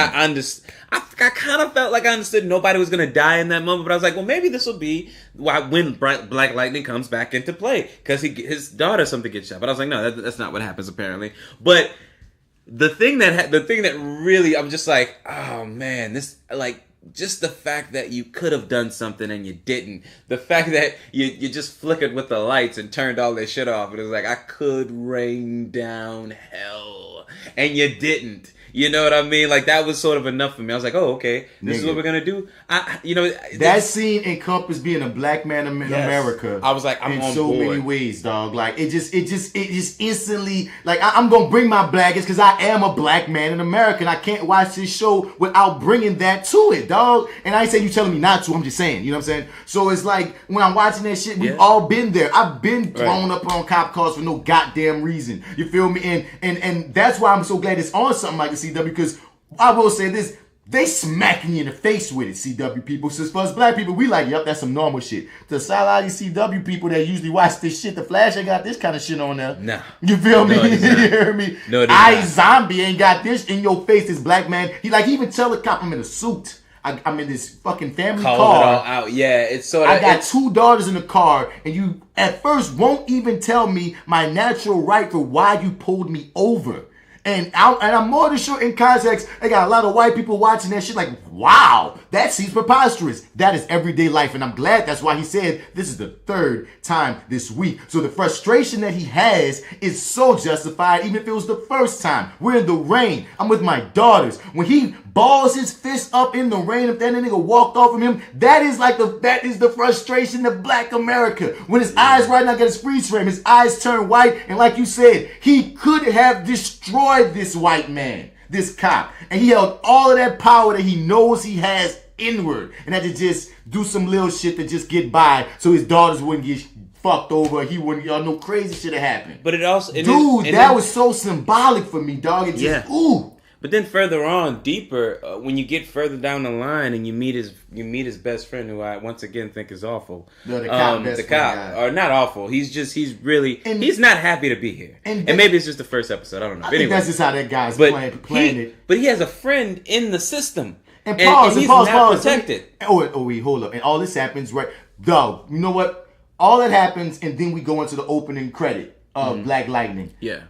of felt like I understood nobody was gonna die in that moment, but I was like, well, maybe this will be when Black Lightning comes back into play because his daughter something gets shot. But I was like, no, that's not what happens apparently. But the thing that really I'm just like, oh man, this just the fact that you could have done something and you didn't. The fact that you just flickered with the lights and turned all this shit off. It was like, I could rain down hell. And you didn't. You know what I mean? Like, that was sort of enough for me. I was like, oh, okay, this is what we're gonna do. That scene encompassed being a black man in America. I was like, I'm in on so board. many ways, dog. Like, it just instantly, like, I'm gonna bring my blackness because I am a black man in America, and I can't watch this show without bringing that to it, dog. And I ain't saying you telling me not to. I'm just saying, you know what I'm saying? So it's like when I'm watching that shit, we've all been there. I've been thrown up on cop cars for no goddamn reason. You feel me? And that's why I'm so glad it's on something like this. CW, because I will say this, they smacking you in the face with it, CW people. So for us black people, we like, yep, that's some normal shit. To a lot of these CW people that usually watch this shit, the Flash ain't got this kind of shit on there. Nah. You feel me? You hear me? No, I Zombie ain't got this in your face, this black man. He even tell the cop, I'm in a suit. I'm in this fucking family car. Call it all out. Yeah, it's sort of... I got 2 daughters in the car, and you at first won't even tell me my natural right for why you pulled me over. And I'm more than sure in context, they got a lot of white people watching that shit like, wow, that seems preposterous. That is everyday life. And I'm glad that's why he said this is the 3rd time this week. So the frustration that he has is so justified, even if it was the first time. We're in the rain. I'm with my daughters. When he balls his fist up in the rain, if that nigga walked off from him, that is the frustration of black America. When his eyes right now get his freeze frame, his eyes turn white, and like you said, he could have destroyed this white man, this cop, and he held all of that power that he knows he has inward, and had to just do some little shit to just get by, so his daughters wouldn't get fucked over. He wouldn't, no crazy shit have happened. But it also, that was so symbolic for me, dog. It just, ooh. But then further on, deeper, when you get further down the line and you meet his best friend, who I once again think is awful. The cop, or not awful. He's he's not happy to be here. And maybe it's just the first episode. I don't know. I think that's just how that guy's playing it. But he has a friend in the system, and he's not protected. Wait, hold up. And all this happens right, dog. You know what? All that happens, and then we go into the opening credit of Black Lightning. Yeah.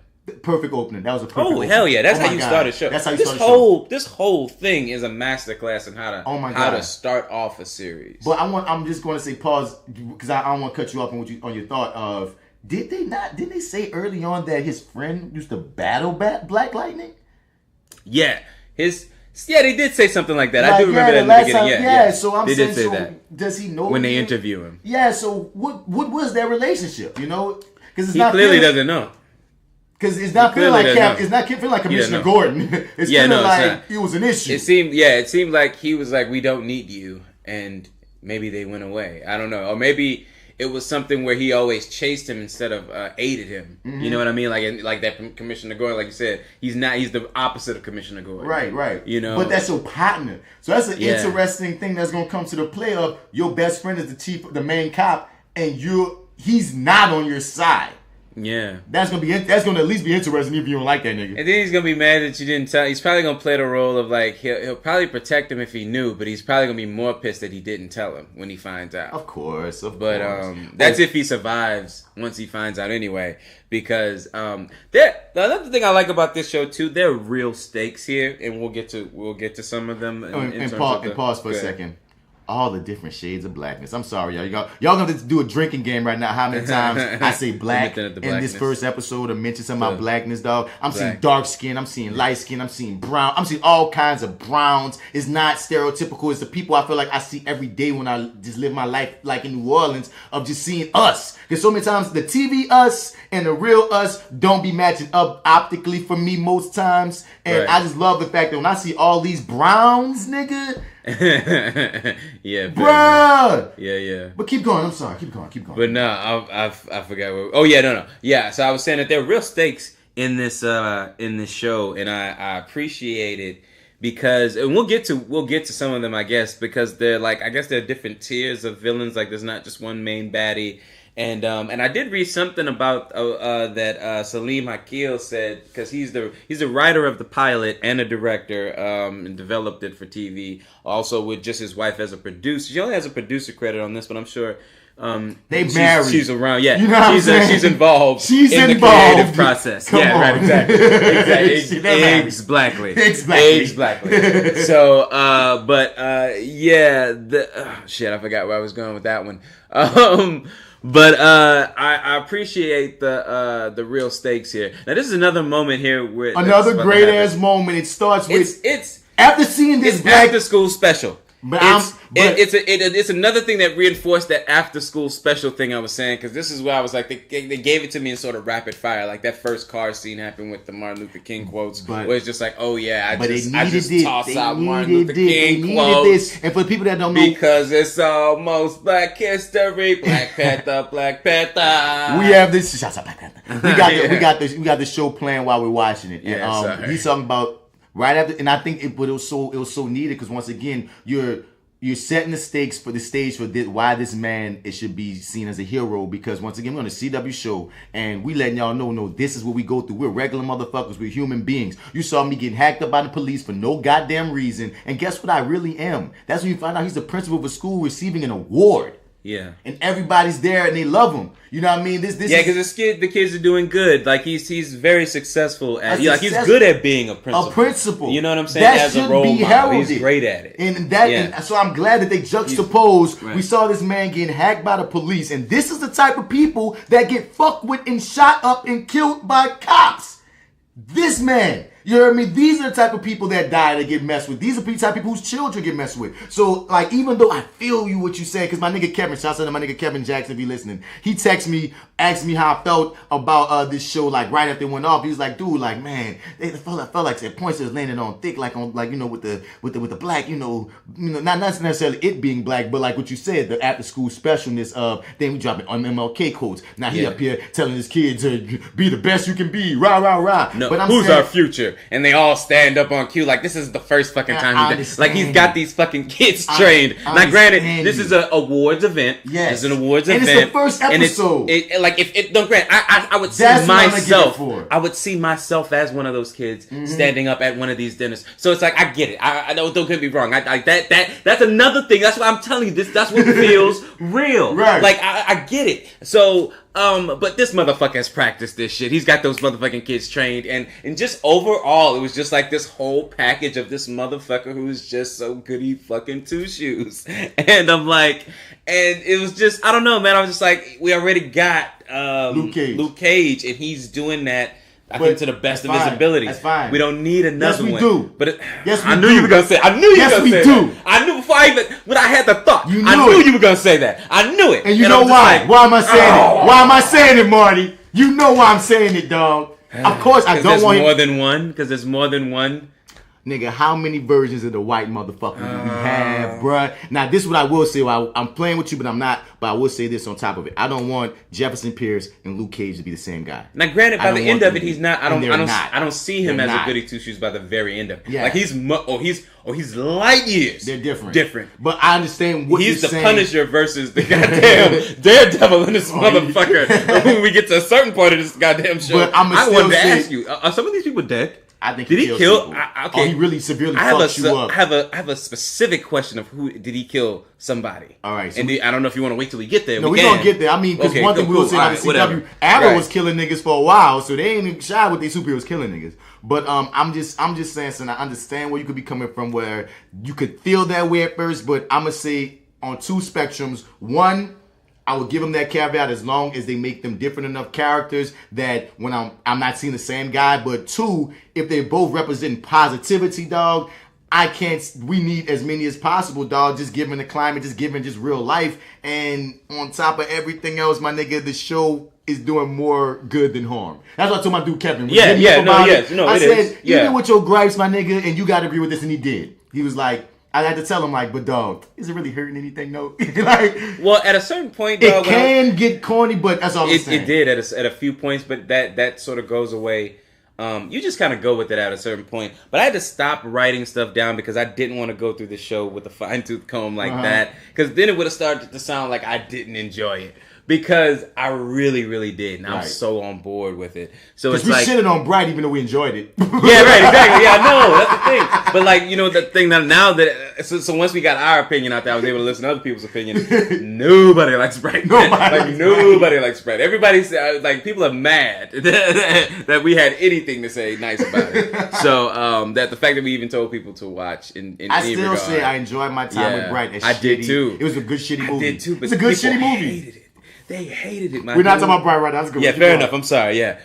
Perfect opening. That was a perfect opening. Hell yeah. That's how you start a show. That's how you start a show. This whole thing is a masterclass in how to start off a series. But I'm just going to say pause, because I don't want to cut you off on your thought of, didn't they say early on that his friend used to battle Black Lightning? Yeah. They did say something like that. I do remember that in the beginning. Yeah. So I'm saying, did say that. Does he know when they interview him? Yeah, so what was their relationship, you know? Because he clearly doesn't know. Because it's not feeling like Commissioner Gordon. It's feeling like it was an issue. It seemed like he was like, we don't need you, and maybe they went away. I don't know, or maybe it was something where he always chased him instead of aided him. Mm-hmm. You know what I mean? Like that Commissioner Gordon, like you said, he's the opposite of Commissioner Gordon. Right. You know, but that's your partner. So that's an interesting thing that's gonna come to the play of your best friend is the main cop, and he's not on your side. Yeah, that's gonna at least be interesting if you don't like that nigga. And then he's gonna be mad that you didn't tell. He's probably gonna play the role of like he'll probably protect him if he knew, but he's probably gonna be more pissed that he didn't tell him when he finds out. Of course. That's if he survives once he finds out anyway. Because another thing I like about this show too, there are real stakes here, and we'll get to some of them. Pause for a second. All the different shades of blackness. I'm sorry, y'all. Y'all gonna do a drinking game right now. How many times I say black in this first episode or mention some of my blackness, dog? I'm seeing dark skin. I'm seeing light skin. I'm seeing brown. I'm seeing all kinds of browns. It's not stereotypical. It's the people I feel like I see every day when I just live my life like in New Orleans of just seeing us. Because so many times the TV us and the real us don't be matching up optically for me most times. And I just love the fact that when I see all these browns, nigga. Yeah, bruh. Yeah. But keep going. I'm sorry. Keep going. But no, I forgot. Oh yeah, no. Yeah. So I was saying that there are real stakes in this show, and I appreciate it because, and we'll get to some of them, I guess, because they're like, I guess there are different tiers of villains. Like there's not just one main baddie, And I did read something about that Salim Hakil said, because he's the writer of the pilot and a director, and developed it for TV. Also with just his wife as a producer. She only has a producer credit on this, but I'm sure married. She's around. Yeah, you know she's involved. She's in involved. The creative process. Come on. Right, exactly. Eggs blackly. So, shit, I forgot where I was going with that one. But I appreciate the real stakes here. Now, this is another moment here where another great ass moment. It starts with it's after seeing this after school special. But it's another thing that reinforced that after school special thing I was saying, because this is where I was like, they gave it to me in sort of rapid fire, like that first car scene happened with the Martin Luther King quotes, where it's just like, oh yeah, I just toss out Martin Luther King quotes, and for the people that don't know, because it's almost Black History, Black Panther, Black Panther. We have this. Shout out Black Panther. We got the show playing while we're watching it. Yeah, and he's talking about. Right after, and I think it was so needed because once again you're setting the stakes for the stage for this, why this man should be seen as a hero, because once again we're on a CW show and we letting y'all know this is what we go through. We're regular motherfuckers. We're human beings. You saw me getting hacked up by the police for no goddamn reason, and guess what? I really am. That's when you find out he's the principal of a school receiving an award. Yeah, and everybody's there and they love him. You know what I mean? This because the kids are doing good. Like he's very successful at. He's good at being a principal. You know what I'm saying? That as should a role be model, heralded. He's great at it. And so I'm glad that they juxtaposed. Right. We saw this man getting hacked by the police, and this is the type of people that get fucked with and shot up and killed by cops. This man. You know what I mean? These are the type of people that die that get messed with. These are the type of people whose children get messed with. So, like, even though I feel you what you said, because my nigga Kevin, shout out to my nigga Kevin Jackson if you listening, he texted me, asked me how I felt about this show, like, right after it went off. He was like, dude, like, man, it felt like at points it was landing on thick, like, on, like, you know, with the black, you know, not necessarily it being black, but like what you said, the after school specialness of, then we dropping on MLK quotes. Now he up here telling his kids to be the best you can be, rah, rah, rah. No, but who's our future? And they all stand up on cue like this is the first fucking time he's got these fucking kids trained. Now, granted, this is an awards event. Yes, this is an awards and event. It's the first episode. I would see myself. I would see myself as one of those kids standing up at one of these dinners. So it's like I get it. I don't get me wrong. That's another thing. That's why I'm telling you this. That's what feels real. Right. Like I get it. So. But this motherfucker has practiced this shit. He's got those motherfucking kids trained, and just overall, it was just like this whole package of this motherfucker who's just so goody fucking two shoes. And I'm like, and it was just, I don't know, man. I was just like, we already got Luke Cage, and he's doing that. I think to the best of his ability. That's fine. We don't need another one. Yes, we do. But I knew you were gonna say. I knew you were gonna say that. I knew before when I had the thought. I knew you were gonna say that. I knew it. And you know why? Like, why am I saying it? Why am I saying it, Marty? You know why I'm saying it, dog. Of course, I don't want more than one. Because there's more than one. Nigga, how many versions of the white motherfucker do we have, bruh? Now, this is what I will say. I'm playing with you, but I'm not. But I will say this on top of it. I don't want Jefferson Pierce and Luke Cage to be the same guy. Now, granted, by the end of it, he's not. I don't see him as a goody two shoes by the very end of it. Yeah. Like he's light years. They're different. But I understand what he's you're the saying. Punisher versus the goddamn Daredevil in this motherfucker. When we get to a certain point of this goddamn show, but I wanted to ask you: are some of these people dead? I think did he kill? Okay. Oh, he really severely fucks you up. I have a specific question of who did he kill somebody. All right, so and I don't know if you want to wait till we get there. No, we're gonna get there. I mean, because one thing we will say about the CW, Arrow was killing niggas for a while, so they ain't even shy with these superheroes killing niggas. But I'm just saying, son, I understand where you could be coming from, where you could feel that way at first, but I'm gonna say on two spectrums. One, I would give them that caveat as long as they make them different enough characters that when I'm not seeing the same guy. But two, if they both represent positivity, dog, we need as many as possible, dog. Just given the climate, just given just real life. And on top of everything else, my nigga, the show is doing more good than harm. That's what I told my dude Kevin. I said, even with your gripes, my nigga, and you got to agree with this, and he did. He was like, I had to tell him, like, but dog, is it really hurting anything, though? Like, well, at a certain point, dog, it can get corny, but that's all I'm saying. It did at a few points, but that sort of goes away. You just kind of go with it at a certain point. But I had to stop writing stuff down because I didn't want to go through the show with a fine-tooth comb like that. Because then it would have started to sound like I didn't enjoy it. because I really, really did, and I'm Right. so on board with it. So Because it's we like, shitted on Bright even though we enjoyed it. yeah, right, exactly. Yeah, no, that's the thing. But like, you know, the thing that now that so once we got our opinion out there, I was able to listen to other people's opinions. Nobody likes Bright. Nobody likes Bright. Everybody's like, people are mad that we had anything to say nice about it. So that the fact that we even told people to watch in I any still regard, say I enjoyed my time with Bright. That I did shitty- too. It was a good shitty movie. I did too. But it's a good people shitty movie. hated it. They hated it. We're not talking about Bright right now. That's good. Yeah, fair enough. I'm sorry. Yeah.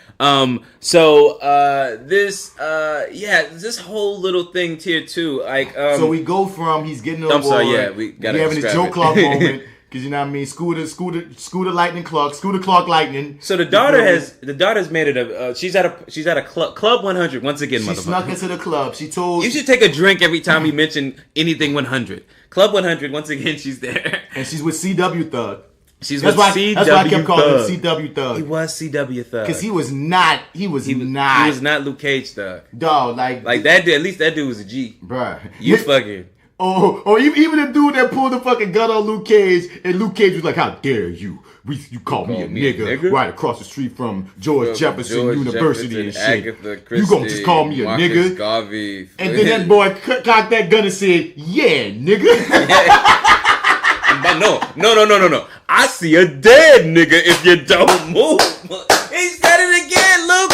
This whole little thing tier 2, like so we go from he's getting on board. I'm sorry. Yeah, we got having a Joe Clark moment. Because you know what I mean, Scooter Lightning Clark, Scooter Clark Lightning. So the daughter's made it she's at a club 100 once again. She motherfucker. snuck into the club. She told you should take a drink every time you mention anything 100. Club 100 once again. She's there, and she's with CW Thug. That's why I kept calling him CW Thug. He was CW Thug because he was not Luke Cage Thug. Dog, like that dude. At least that dude was a G. Bruh. You fucking. Or even the dude that pulled the fucking gun on Luke Cage, and Luke Cage was like, "How dare you? You called me a nigga right across the street from George Jefferson University and shit. You gonna just call me a Marcus nigga?" Garvey. And then that boy cocked that gun and said, "Yeah, nigga." But no. I see a dead nigga if you don't move. He said it again, Luke.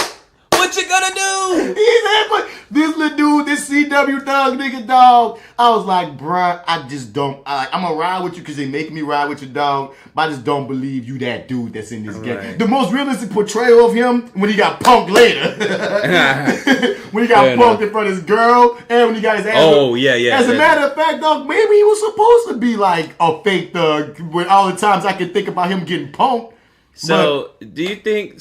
What you gonna do? He said, but this little dude, this CW Thug nigga, dog. I was like, bruh, I just don't. I'm gonna ride with you because they make me ride with your dog, but I just don't believe you that dude that's in this game. The most realistic portrayal of him when he got punked later. When he got punked in front of his girl and when he got his ass. Oh, yeah. As a matter of fact, dog, maybe he was supposed to be like a fake thug with all the times I could think about him getting punked. So do you think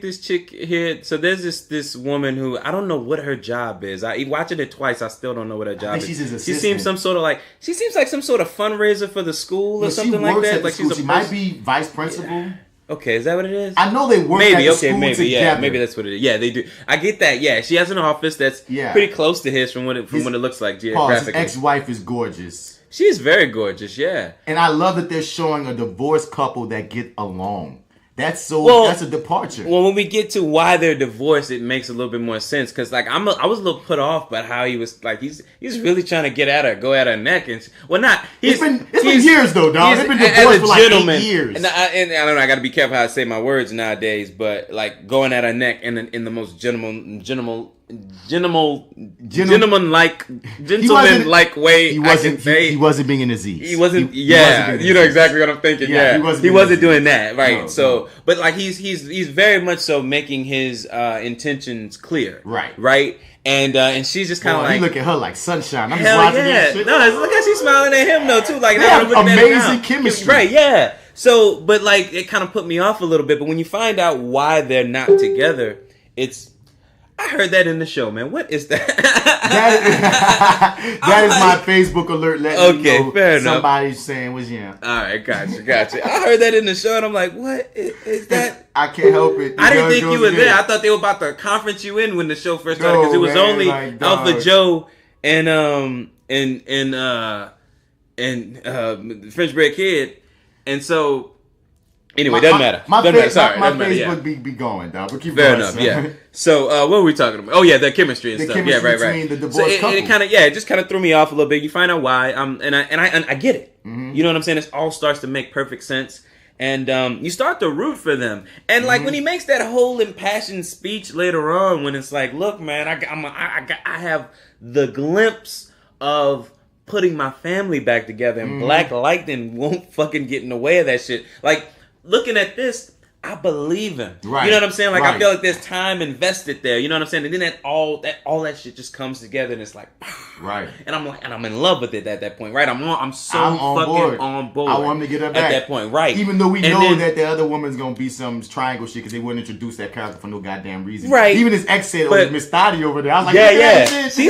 this chick here? So there's this woman who I don't know what her job is. I watching it twice. I still don't know what her job is. She's his She assistant. seems like some sort of fundraiser for the school or something like that. Like she might be vice principal. Okay, is that what it is? I know they work at the school together. Yeah, maybe that's what it is. Yeah, they do. I get that. Yeah, she has an office that's pretty close to his from what it looks like geographically. His ex-wife is gorgeous. She is very gorgeous, yeah. And I love that they're showing a divorced couple that get along. That's a departure. Well, when we get to why they're divorced, it makes a little bit more sense. Because like I was a little put off by how he was like he's really trying to go at her neck and It's been years though, dog. They've been divorced for like 8 years. And I don't know. I got to be careful how I say my words nowadays. But like going at her neck in the most gentleman-like way I can say. He wasn't being an Aziz. He wasn't. You know exactly what I'm thinking. Yeah, he wasn't doing that, right? No. But like he's very much so making his intentions clear, right. And she's just kind of like, he look at her like sunshine. I'm hell just watching yeah. shit. No, look how she's smiling at him though too. Like they have amazing chemistry, right? Yeah. So, but like it kind of put me off a little bit. But when you find out why they're not together, I heard that in the show, man. What is that? That is my Facebook alert letting me know fair enough. Somebody's saying was yeah. All right, gotcha. I heard that in the show, and I'm like, what is that? I can't help it. I didn't think you were there. I thought they were about to conference you in when the show first started because it was only Alpha Joe and French Bread Kid, and so. Anyway, doesn't matter. My Facebook yeah. be going, dog. But keep fair going, enough, son. yeah. So, what were we talking about? Oh, yeah, the chemistry and stuff. Chemistry yeah, right. between the divorced couple. And it just kind of threw me off a little bit. You find out why, and I get it. Mm-hmm. You know what I'm saying? It all starts to make perfect sense, and you start to root for them. And like when he makes that whole impassioned speech later on, when it's like, look, man, I have the glimpse of putting my family back together, and Black Lightning won't fucking get in the way of that shit. Like. Looking at this, I believe him. Right. You know what I'm saying? Like I feel like there's time invested there. You know what I'm saying? And then all that shit just comes together and it's like, right. And I'm in love with it at that point. Right. I'm on board. I want him to get her back at that point. Right. Even though we know that the other woman's gonna be some triangle shit because they wouldn't introduce that character for no goddamn reason. Right. Even his ex said, "Oh, Miss Thotty over there." I was like, yeah. She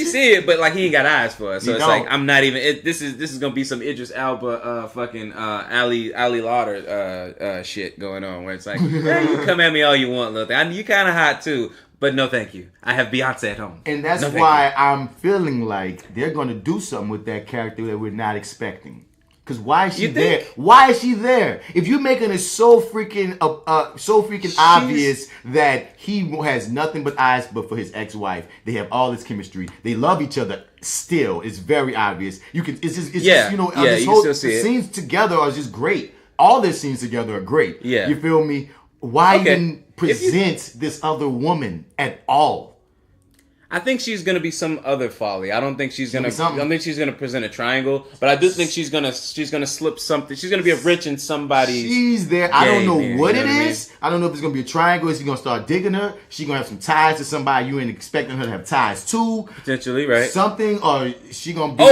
see it, but like he ain't got eyes for her. So it's like I'm not even. This is gonna be some Idris Elba, fucking Ali Lauder shit going on where it's like. Yeah, you can come at me all you want, little thing. You kind of hot too, but no, thank you. I have Beyonce at home, and that's why I'm feeling like they're going to do something with that character that we're not expecting. Because why is she You there? think? Why is she there? If you're making it so freaking obvious that he has nothing but eyes but for his ex-wife, they have all this chemistry. They love each other still. It's very obvious. You can. It's just you know. Yeah, this you whole, still see the it. scenes together are just great. All their scenes together are great. Yeah. You feel me? Why Okay. even present this other woman at all? I think she's gonna be some other folly. I don't think she's gonna. Be something. I don't think she's gonna present a triangle, but I do think she's gonna slip something. She's gonna be a wrench in somebody's. She's there. I don't know game, what you it know what I mean? is. I don't know if it's gonna be a triangle. Is he gonna start digging her? She gonna have some ties to somebody you ain't expecting her to have ties to. Potentially, right? Something, or she gonna be.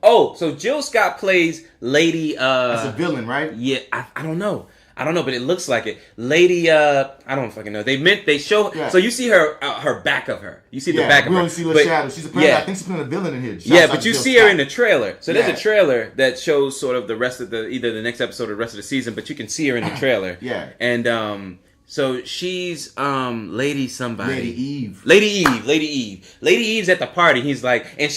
Oh. So Jill Scott plays Lady. That's a villain, right? Yeah, I don't know. I don't know, but it looks like it. Lady, I don't fucking know. They show. Yeah. So you see her back of her. You see the back of her. we only see her shadow. She's I think she's playing a villain in here. Yeah, but you see her in the trailer. So there's Yeah. a trailer that shows sort of the rest of either the next episode or the rest of the season, but you can see her in the trailer. Yeah. And so she's Lady somebody. Lady Eve. Lady Eve's at the party. He's like, and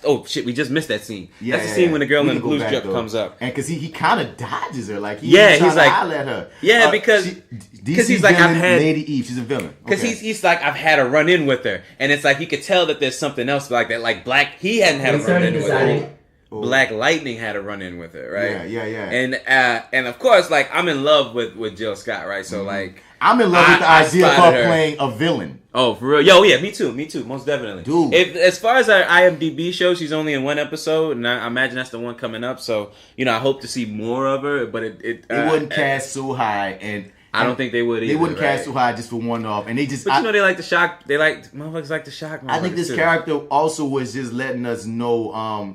oh shit, we just missed that scene. Yeah, that's the scene when the girl We in the can go blues back, jump though. comes up. And because he kind of dodges her, like Yeah, he's he's like, holler at her. Yeah, because he's like, villain, I've had Lady Eve. She's a villain. Because he's like, I've had a run in with her, and it's like you could tell that there's something else like that. Like he hadn't had a run in with her. Black Lightning had a run in with her, right? Yeah. And of course, like I'm in love with Jill Scott, right? So like I'm in love with the idea of spotted her her playing a villain. Oh, for real? Yo, yeah, me too, most definitely. Dude. As far as our IMDb show, she's only in one episode, and I imagine that's the one coming up. So, you know, I hope to see more of her, but it wouldn't cast so high, and I don't think they would either. They wouldn't right? cast so high just for one off, and they just. But you know, they like to shock. Motherfuckers like to shock. I think this character also was just letting us know.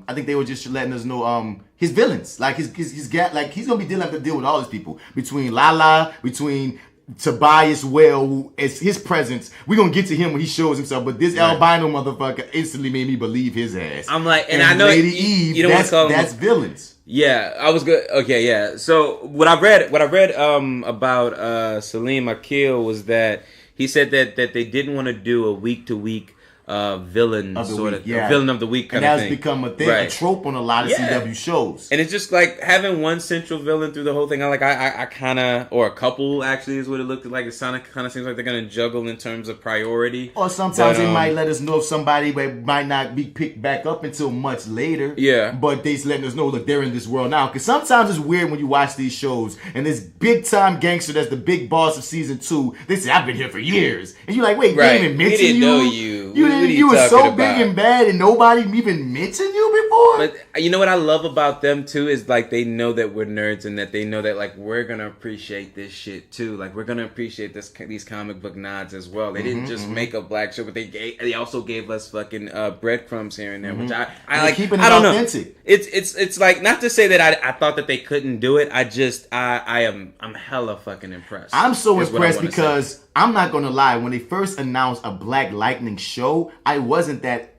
I think they were just letting us know. His villains, like he's got, like he's gonna be have to deal with all these people between Lala, between Tobias who as his presence. We're gonna get to him when he shows himself, but this albino motherfucker instantly made me believe his ass. I'm like, and I I know Lady Eve. You don't want to call that's villains. Yeah, I was good. Okay, yeah. So what I read about Salim Akil was that he said that they didn't want to do a week to week villain sort of villain of the week kind of thing. And that's become a thing, a trope on a lot of CW shows. And it's just like having one central villain through the whole thing. I kind of, or a couple actually is what it looked like. It kind of seems like they're gonna juggle in terms of priority. Or sometimes they might let us know if somebody might not be picked back up until much later. Yeah. But they's letting us know, look, they're in this world now. Because sometimes it's weird when you watch these shows and this big time gangster that's the big boss of season 2. They say, I've been here for years, and you're like, wait, they didn't even mention you. We didn't know you. You were so big and bad and nobody even mentioned you before? But you know what I love about them too is like they know that we're nerds and that they know that like we're gonna appreciate this shit too. Like we're gonna appreciate these comic book nods as well. They didn't just make a black show, but they also gave us fucking breadcrumbs here and there, which I like. Keeping it I don't authentic. know. It's like, not to say that I thought that they couldn't do it. I'm hella fucking impressed. I'm so impressed because I'm not gonna lie. When they first announced a Black Lightning show, I wasn't that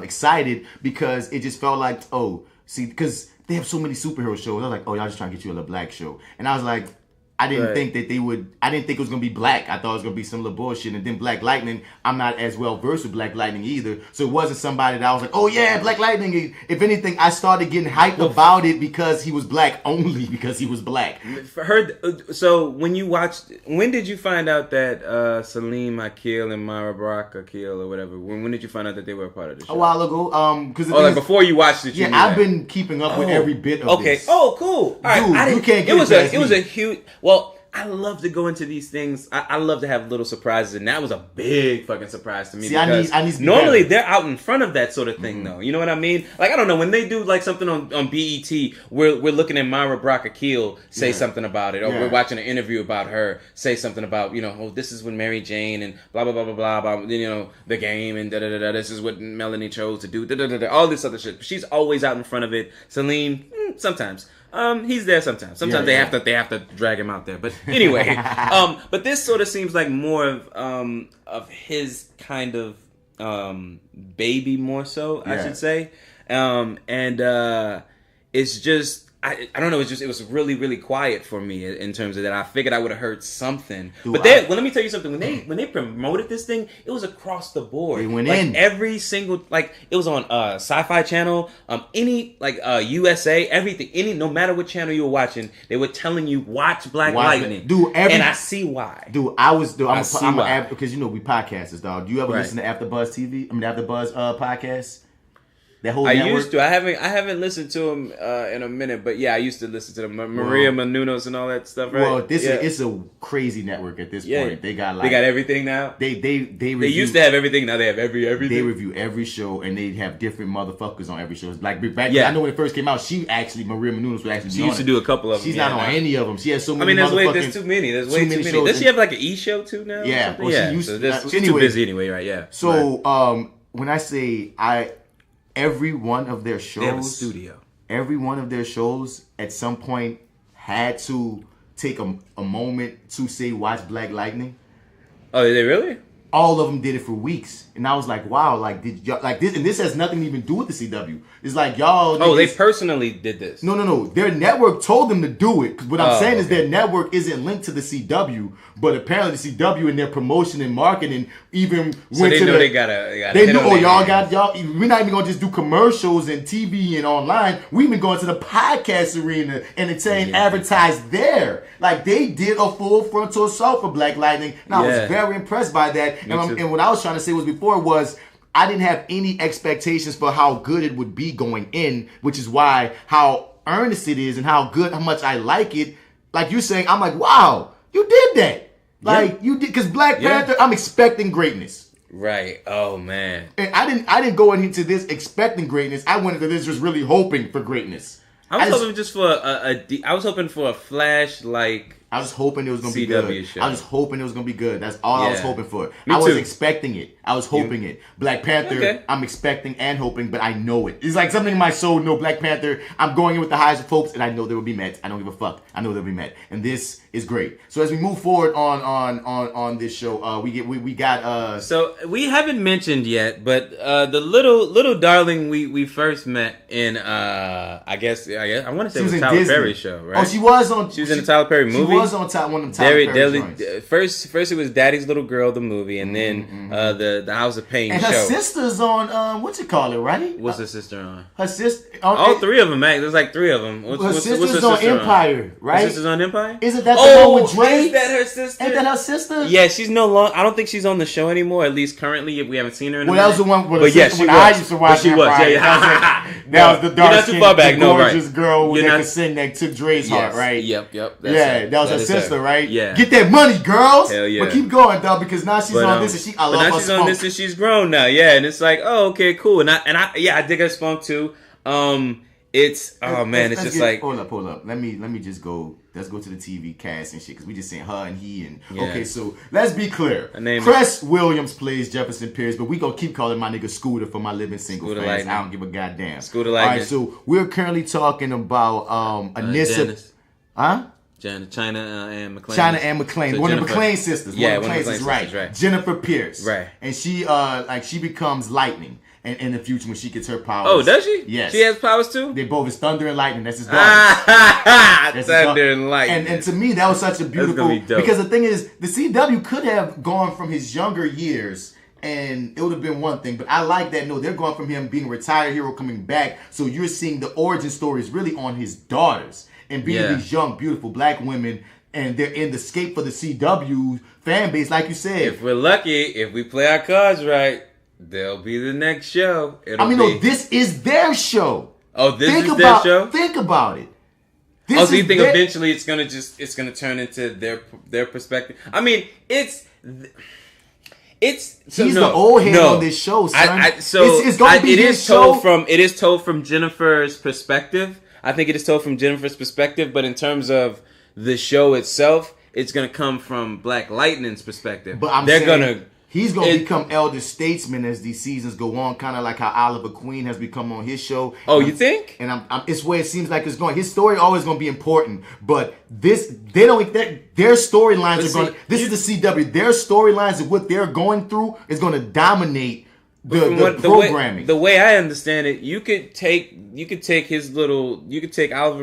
excited because it just felt like, because they have so many superhero shows. I was like, y'all just trying to get you a black show, and I was like, I didn't think that they would. I didn't think it was gonna be black. I thought it was gonna be some little bullshit. And then Black Lightning, I'm not as well versed with Black Lightning either, so it wasn't somebody that I was like, oh yeah, Black Lightning. If anything, I started getting hyped about it because he was black, only because he was black. So when did you find out that Salim Akil and Mara Brock Akil or whatever? When did you find out that they were a part of the show? A while ago. Because like before you watched it. I've been keeping up with every bit of this. Okay. Oh, cool. All right. Dude, you can't get it was a huge. Well, I love to go into these things. I love to have little surprises, and that was a big fucking surprise to me. See, because I need normally they're out in front of that sort of thing, though. You know what I mean? Like, I don't know, when they do like something on BET, we're looking at Myra Brock Akil say something about it, or we're watching an interview about her say something about, this is when Mary Jane and blah blah blah blah blah about the game and da da da da. This is what Melanie chose to do. Da da da da. All this other shit. She's always out in front of it. Salim, sometimes. He's there sometimes. Sometimes they have to drag him out there. But anyway, but this sort of seems like more of his kind of baby, more so, I should say. And it's just, I don't know. It was really, really quiet for me in terms of that. I figured I would have heard something. Dude, But then, let me tell you something. When they promoted this thing, it was across the board. They went in. Every single, it was on Sci-Fi Channel, any, USA, everything. No matter what channel you were watching, they were telling you, watch Black Lightning. Dude, and I see why. Dude, I'm because we podcasters, dog. Do you ever listen to AfterBuzz TV? AfterBuzz podcast? That whole network? Used to. I haven't listened to them in a minute, but yeah, I used to listen to them. Maria Menounos and all that stuff, right? Well, it's a crazy network at this point. They got everything now. They used to have everything. Now they have everything. They review every show, and they have different motherfuckers on every show. It's like back I know when it first came out, Maria Menounos would actually. She used to do a couple of them. She's not on any of them. She has so many. There's too many. There's way too many. Does she have like an E show too now? Yeah. She's too busy anyway, right? Yeah. So when I say every one of their shows, they have a studio. Every one of their shows at some point had to take a moment to say watch Black Lightning. Oh, did they really? All of them did it for weeks, and I was like, "Wow!" Did y'all this? And this has nothing to even do with the CW. It's like y'all. Oh, they personally did this. No. Their network told them to do it. Because what I'm saying is their network isn't linked to the CW, but apparently the CW in their promotion and marketing even went to they gotta. They knew. Oh, y'all. We're not even gonna just do commercials and TV and online. We even going to the podcast arena and advertise there. Like they did a full frontal assault for Black Lightning, and I was very impressed by that. And what I was trying to say was I didn't have any expectations for how good it would be going in, which is why how earnest it is and how much I like it. Like you're saying, I'm like, wow, you did that. Like you did, because Black Panther, I'm expecting greatness. Right. Oh man. And I didn't go into this expecting greatness. I went into this just really hoping for greatness. I was hoping just for I was hoping for a Flash I was hoping it was going to be good. Show. I was hoping it was going to be good. That's all I was hoping for. Me I was too. expecting it. I was hoping it. Black Panther, I'm expecting and hoping, but I know it. It's like something in my soul. No, Black Panther, I'm going in with the highest of hopes, and I know they will be met. I don't give a fuck. I know they'll be met. And this is great. So as we move forward on this show, we got So we haven't mentioned yet, but the little darling we first met in I guess I want to say it was a Tyler Perry show, right? Oh, she was in the Tyler Perry movie. She was on one of them Tyler Perry joints. First it was Daddy's Little Girl, the movie, and then the House of Pain and show. And her sister's on what you call it, right? What's her sister on? Her sister. All three of them, Max. There's like three of them. Her sister's on Empire, right? Her sister's on Empire? Isn't that the one with Drake? Is that her sister? Ain't that her sister? Yeah, she's no longer. I don't think she's on the show anymore. At least currently, if we haven't seen her in a minute. That was the one. But yeah, she was. I used to watch. She was. Yeah. That was the dark skinned, gorgeous girl with that cassette that took Dre's heart, right? Yep. That was her sister, right? Yeah. Get that money, girls. Hell yeah. But keep going, though, because now she's on this, and I love her spunk. She's on this, and she's grown now. Yeah, and it's like, oh, okay, cool. And I dig her spunk too. It's just like hold up. Let me just go. Let's go to the TV cast and shit because we just saying her and he and okay. So let's be clear. Cress Williams plays Jefferson Pierce, but we gonna keep calling my nigga Scooter for my living single Scooter fans. Lightning. I don't give a goddamn. Scooter Lightning. All right, so we're currently talking about Anissa. China and McClain. China and McClain. So one Jennifer, of McClain's sisters. Yeah, one of McClain's sisters, right. Jennifer Pierce. Right. And she becomes Lightning. And in the future, when she gets her powers. Oh, does she? Yes. She has powers too? They both is Thunder and Lightning. That's his daughter. Thunder and Lightning. And to me, that was such a beautiful. Because the thing is, the CW could have gone from his younger years, and it would have been one thing. But I like that. No, they're going from him being a retired hero coming back. So you're seeing the origin stories really on his daughters and being these young, beautiful black women. And they're in the escape for the CW fan base, like you said. If we're lucky, if we play our cards right, they'll be the next show. No, this is their show. Oh, this is their show? Think about it. So you think eventually it's gonna turn into their perspective? I mean, he's the old head on this show, son. It's going to be his show. It is told from Jennifer's perspective. I think it is told from Jennifer's perspective, but in terms of the show itself, it's gonna come from Black Lightning's perspective. But he's going to become elder statesman as these seasons go on, kind of like how Oliver Queen has become on his show. Oh, you think? And it's where it seems like it's going. His story always going to be important, but their storylines are going. This is the CW. Their storylines and what they're going through is going to dominate the programming. The way I understand it, you could take Oliver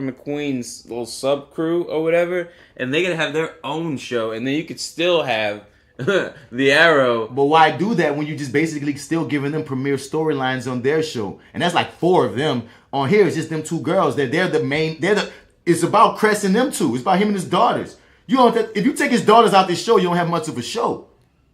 McQueen's little sub crew or whatever, and they could have their own show, and then you could still have the Arrow. But why do that when you just basically still giving them premiere storylines on their show? And that's like 4 of them. On here, it's just them 2 girls. They're the main. It's about Crest and them 2. It's about him and his daughters. You don't. If you take his daughters out this show, you don't have much of a show.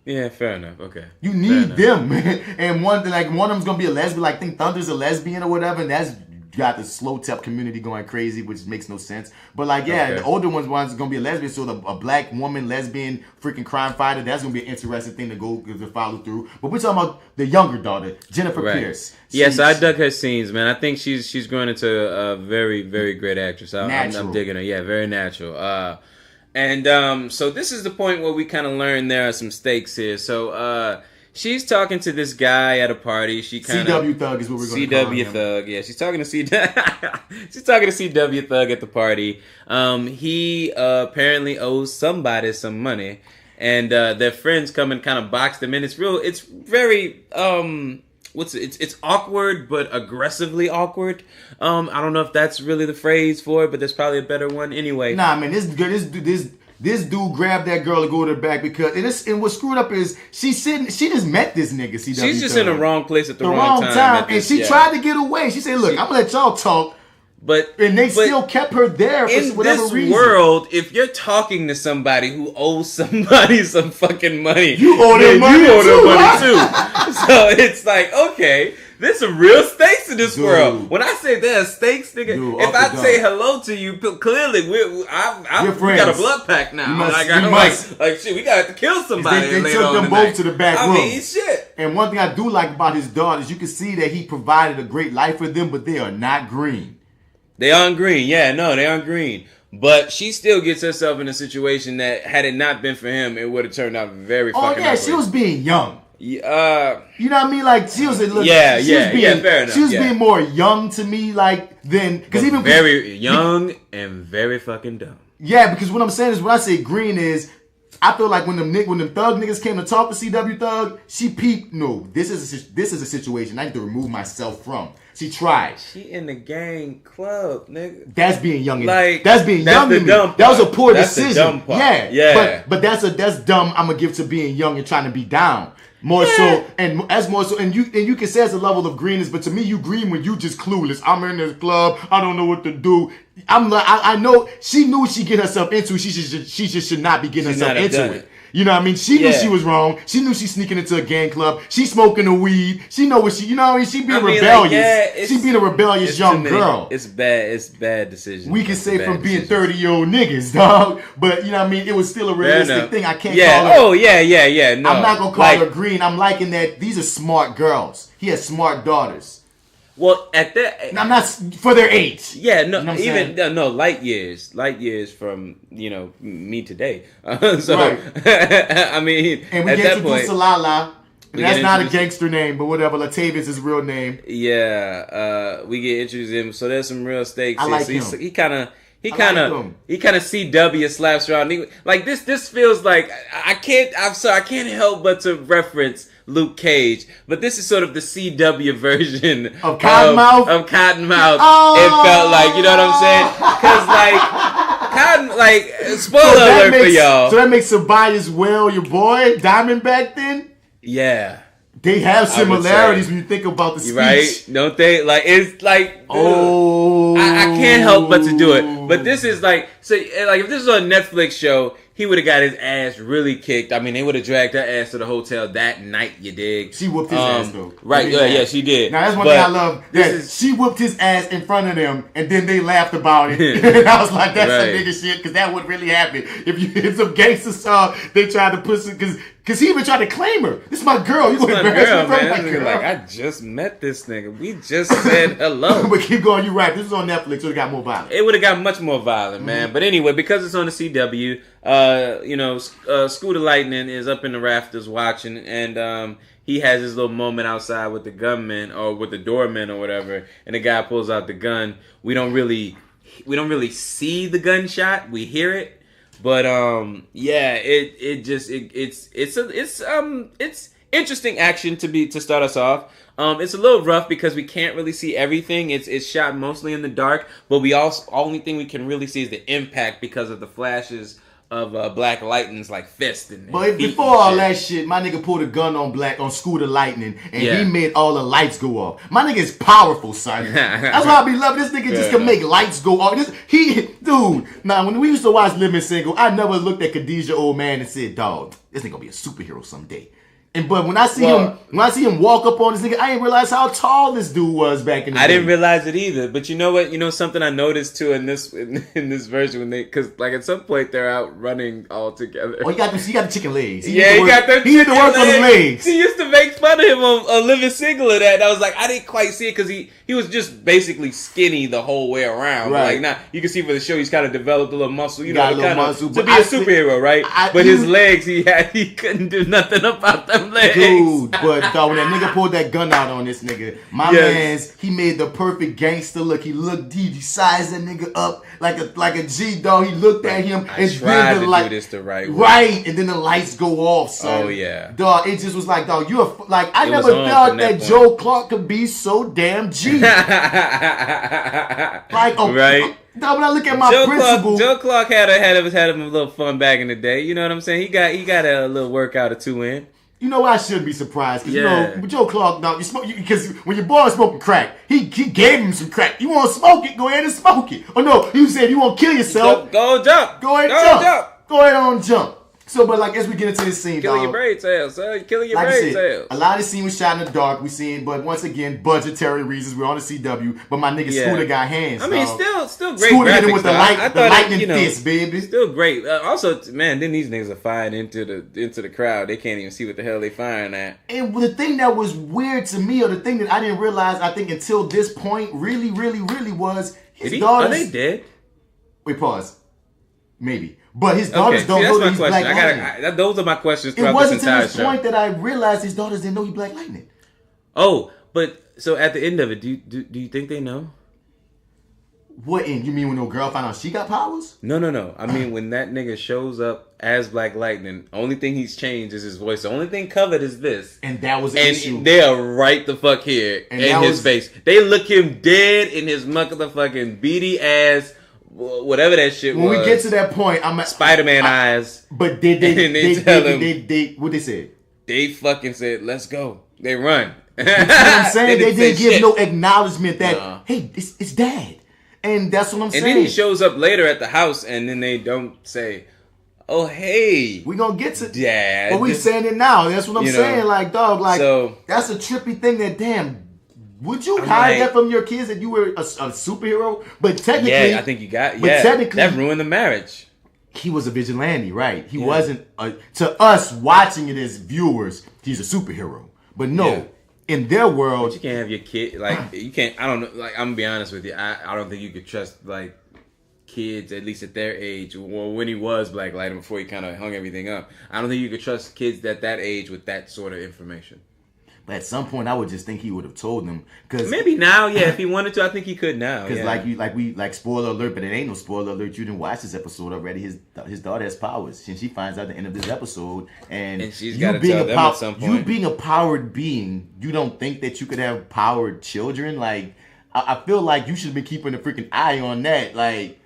Yeah, fair enough. Okay. You need them, and one of them's gonna be a lesbian. Like, I think Thunder's a lesbian or whatever, and that's got the slow tap community going crazy, which makes no sense. But like, yeah, the older one's gonna be a lesbian, so a black woman lesbian freaking crime fighter. That's gonna be an interesting thing to follow through. But we're talking about the younger daughter, Jennifer Pierce. Yes, I dug her scenes, man. I think she's growing into a very, very great actress. I'm digging her. Yeah, very natural. So this is the point where we kind of learn there are some stakes here. So she's talking to this guy at a party. She kind of CW Thug is what we're going to call him. CW Thug, yeah. She's talking to CW Thug at the party. He apparently owes somebody some money, and their friends come and kind of box them in. It's very it's awkward, but aggressively awkward. I don't know if that's really the phrase for it, but there's probably a better one anyway. Nah, man, this dude grabbed that girl to go to the back because and what's screwed up is she just met this nigga. CW She's just in the wrong place at the wrong time. And she tried to get away. She said, "Look, I'm gonna let y'all talk." And they still kept her there for whatever reason. In this world, if you're talking to somebody who owes somebody some fucking money, you owe them money too. So it's like, okay, there's some real stakes in this world. When I say there's stakes, nigga, if I say hello to you, clearly we got a blood pact now. Shit, we got to kill somebody. They took them both to the back room. I mean, shit. And one thing I do like about his daughters, you can see that he provided a great life for them, but they are not green. They aren't green. Yeah, no, they aren't green. But she still gets herself in a situation that, had it not been for him, it would have turned out very fucking ugly. She was being young. You know what I mean? Like, she was fair enough. She was being more young to me, like, than... Very young and very fucking dumb. Yeah, because what I'm saying is, when I say green is, I feel like when them thug niggas came to talk to CW Thug, she peeped, no, this is a situation I need to remove myself from. She tried. She in the gang club, nigga. That's being young. That's being young to me. That was a poor decision. The dumb part. Yeah. But that's dumb. I'm gonna give to being young and trying to be down. And you can say it's a level of greenness, but to me, you green when you just clueless. I'm in this club. I don't know what to do. I know she knew she get herself into. She just should not be getting herself into it. You know what I mean? She knew she was wrong. She knew she's sneaking into a gang club. She smoking the weed. She know what you know what I mean? She being rebellious. She being a rebellious young girl. It's bad decision. We can say from being 30-year-old niggas, dog. But you know what I mean? It was still a realistic thing. I can't call her. Oh, yeah. No. I'm not going to call her green. I'm liking that these are smart girls. He has smart daughters. Well, at that, I'm not for their age. Yeah, no, you know light years from me today. Right. I mean, and we get introduced to Lala. And that's not a gangster name, but whatever. Latavius is his real name. Yeah, we get introduced to him, so there's some real stakes. I like him. He kind of CW slaps around. Like this feels like I can't help but to reference Luke Cage, but this is sort of the CW version of Cottonmouth. Oh! It felt like, you know what I'm saying? Because spoiler alert for y'all. So that makes Tobias Well your boy Diamondback then? Yeah. They have similarities when you think about the speech. Right? Don't they? Like, it's like, I can't help but to do it. But this is like, if this was a Netflix show, he would have got his ass really kicked. I mean, they would have dragged her ass to the hotel that night, you dig? She whooped his ass, though. Right, yeah, she did. Now, that's one thing I love. She whooped his ass in front of them, and then they laughed about it. And I was like, that's some nigga shit, because that would really happen. If you hit some gangster song, they tried to put some, because he even tried to claim her. This is my girl. You going to embarrass me in front of my girl. Like, I just met this nigga. We just said hello. But keep going. You're right. This is on Netflix, so it got more violent. It would have got much more violent, man. But anyway, because it's on the CW, Scooter Lightning is up in the rafters watching, and he has his little moment outside with the gunman or with the doorman or whatever, and the guy pulls out the gun. We don't really see the gunshot. We hear it, but it's interesting action to start us off. It's a little rough because we can't really see everything. It's shot mostly in the dark, but only thing we can really see is the impact because of the flashes of Black Lightning's like fist and But before all that shit, my nigga pulled a gun on Scooter Lightning and he made all the lights go off. My nigga is powerful, son. That's why I be loving this nigga. Just can make lights go off. Now when we used to watch Living Single, I never looked at Khadijah old man and said, dog, this nigga gonna be a superhero someday. But when I see him walk up on this nigga, I didn't realize how tall this dude was back in the day. I didn't realize it either. But you know what? You know something I noticed too in this version because like at some point they're out running all together. Oh, he got the chicken legs. He got them. He had to work on the legs. He used to make fun of him on Living Single of that. And I was like, I didn't quite see it because he was just basically skinny the whole way around. Right. Like now you can see for the show he's kind of developed a little muscle. You got know, a little muscle, to be a superhero, right? But his legs, he couldn't do nothing about them legs. Dude, but when that nigga pulled that gun out on this nigga, my man's, he made the perfect gangster look. He sized that nigga up like a G dog. He looked at him and tried then to do this the right way. Right, and then the lights go off, son. Oh yeah, dog. It just was like, dog, I never thought that Joe Clark could be so damn G. Right. Now when I look at my principal, Joe Clark had him a little fun back in the day. You know what I'm saying? He got a little workout or two in. You know, I shouldn't be surprised because you know Joe Clark. Now because when your boy was smoking crack, he gave him some crack. You want to smoke it? Go ahead and smoke it. Oh no, you said you want to kill yourself? Go jump. Go ahead and jump. Go ahead on jump. So, but like as we get into this scene, killing your brain cells, son. Killing your brain cells. A lot of the scene was shot in the dark. We seen, but once again, budgetary reasons. We're on the CW, but my nigga Scooter got hands. I mean, dog. still great. Scooter hit him with the I thought lightning fist, baby. Still great. Also, man, then these niggas are firing into the crowd. They can't even see what the hell they firing at. And the thing that was weird to me, or the thing that I didn't realize, I think until this point, really was his daughters. Are they dead? Wait, pause. Maybe. But his daughters don't know that he's Black Lightning. Those are my questions throughout this entire show. It wasn't this to this point that I realized his daughters didn't know he's Black Lightning. Oh, but so at the end of it, do you think they know? What end? You mean when no girl found out she got powers? No. I mean when that nigga shows up as Black Lightning, only thing he's changed is his voice. The only thing covered is this. And that was an issue. They are right the fuck here in his face. They look him dead in his motherfucking beady ass. Whatever that shit was. When we get to that point, I'm at Spider-Man eyes. But they what they said? They fucking said, "Let's go." They run. You know what I'm saying? they didn't give no acknowledgement that hey, it's dad, and that's what I'm saying. And then he shows up later at the house, and then they don't say, "Oh hey, we gonna get to dad." But we saying it now. That's what I'm saying. Like dog, like so, that's a trippy thing. That damn. Would you hide that from your kids that you were a superhero? But technically, I think you got. But technically, that ruined the marriage. He was a vigilante, right? He wasn't. To us watching it as viewers, he's a superhero. But no, in their world, but you can't have your kid like you can't. I don't know. Like I'm gonna be honest with you, I don't think you could trust like kids at least at their age. Well, when he was Black Lightning before he kind of hung everything up, I don't think you could trust kids at that age with that sort of information. But at some point, I would just think he would have told them. Cause maybe now, if he wanted to, I think he could now. Because like spoiler alert, but it ain't no spoiler alert. You didn't watch this episode already. His daughter has powers, and she finds out at the end of this episode. And she's got to tell them at some point. You being a powered being, you don't think that you could have powered children? Like I feel like you should be keeping a freaking eye on that. Like.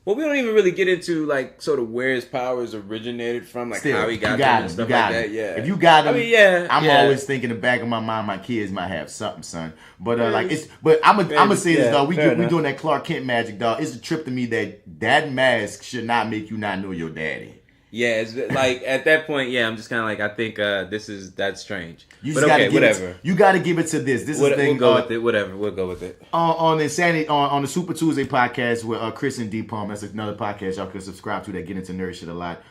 Well, we don't even really get into like sort of where his powers originated from, like how he got them and stuff like that. Yeah, if you got them, I mean, I'm always thinking in the back of my mind, my kids might have something, son. But I'm gonna say this, dog. We doing that Clark Kent magic, dog. It's a trip to me that mask should not make you not know your daddy. Yeah, it's like at that point, I'm just kind of like, I think that's strange. Whatever. You got to give it to this. This is the thing. We'll go with it. Whatever. We'll go with it. On Insanity, on the Super Tuesday podcast with Chris and D Palm. That's another podcast y'all can subscribe to that get into nerd shit a lot.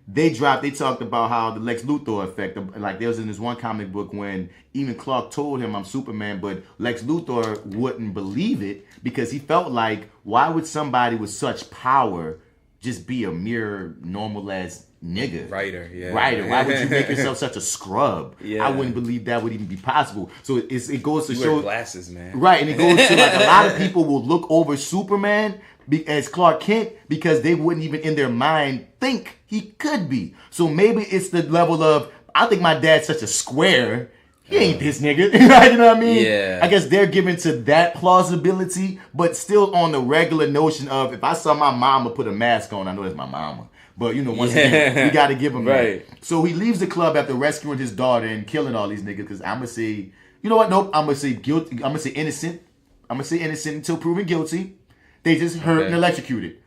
They talked about how the Lex Luthor effect, like there was in this one comic book when even Clark told him I'm Superman, but Lex Luthor wouldn't believe it because he felt like, why would somebody with such power just be a mere normal ass nigga? Writer. Why would you make yourself such a scrub? Yeah. I wouldn't believe that would even be possible. So it goes to show. Wear glasses, man. Right, and it goes to like a lot of people will look over Superman as Clark Kent because they wouldn't even in their mind think he could be. So maybe it's the level of I think my dad's such a square. He ain't this nigga. You know what I mean? Yeah. I guess they're given to that plausibility, but still on the regular notion of if I saw my mama put a mask on, I know that's my mama. But, you know, once again, we got to give him right. that. So he leaves the club after rescuing his daughter and killing all these niggas because I'm going to say, you know what? Nope. I'm going to say guilty. I'm going to say innocent. I'm going to say innocent until proven guilty. They just hurt and electrocuted.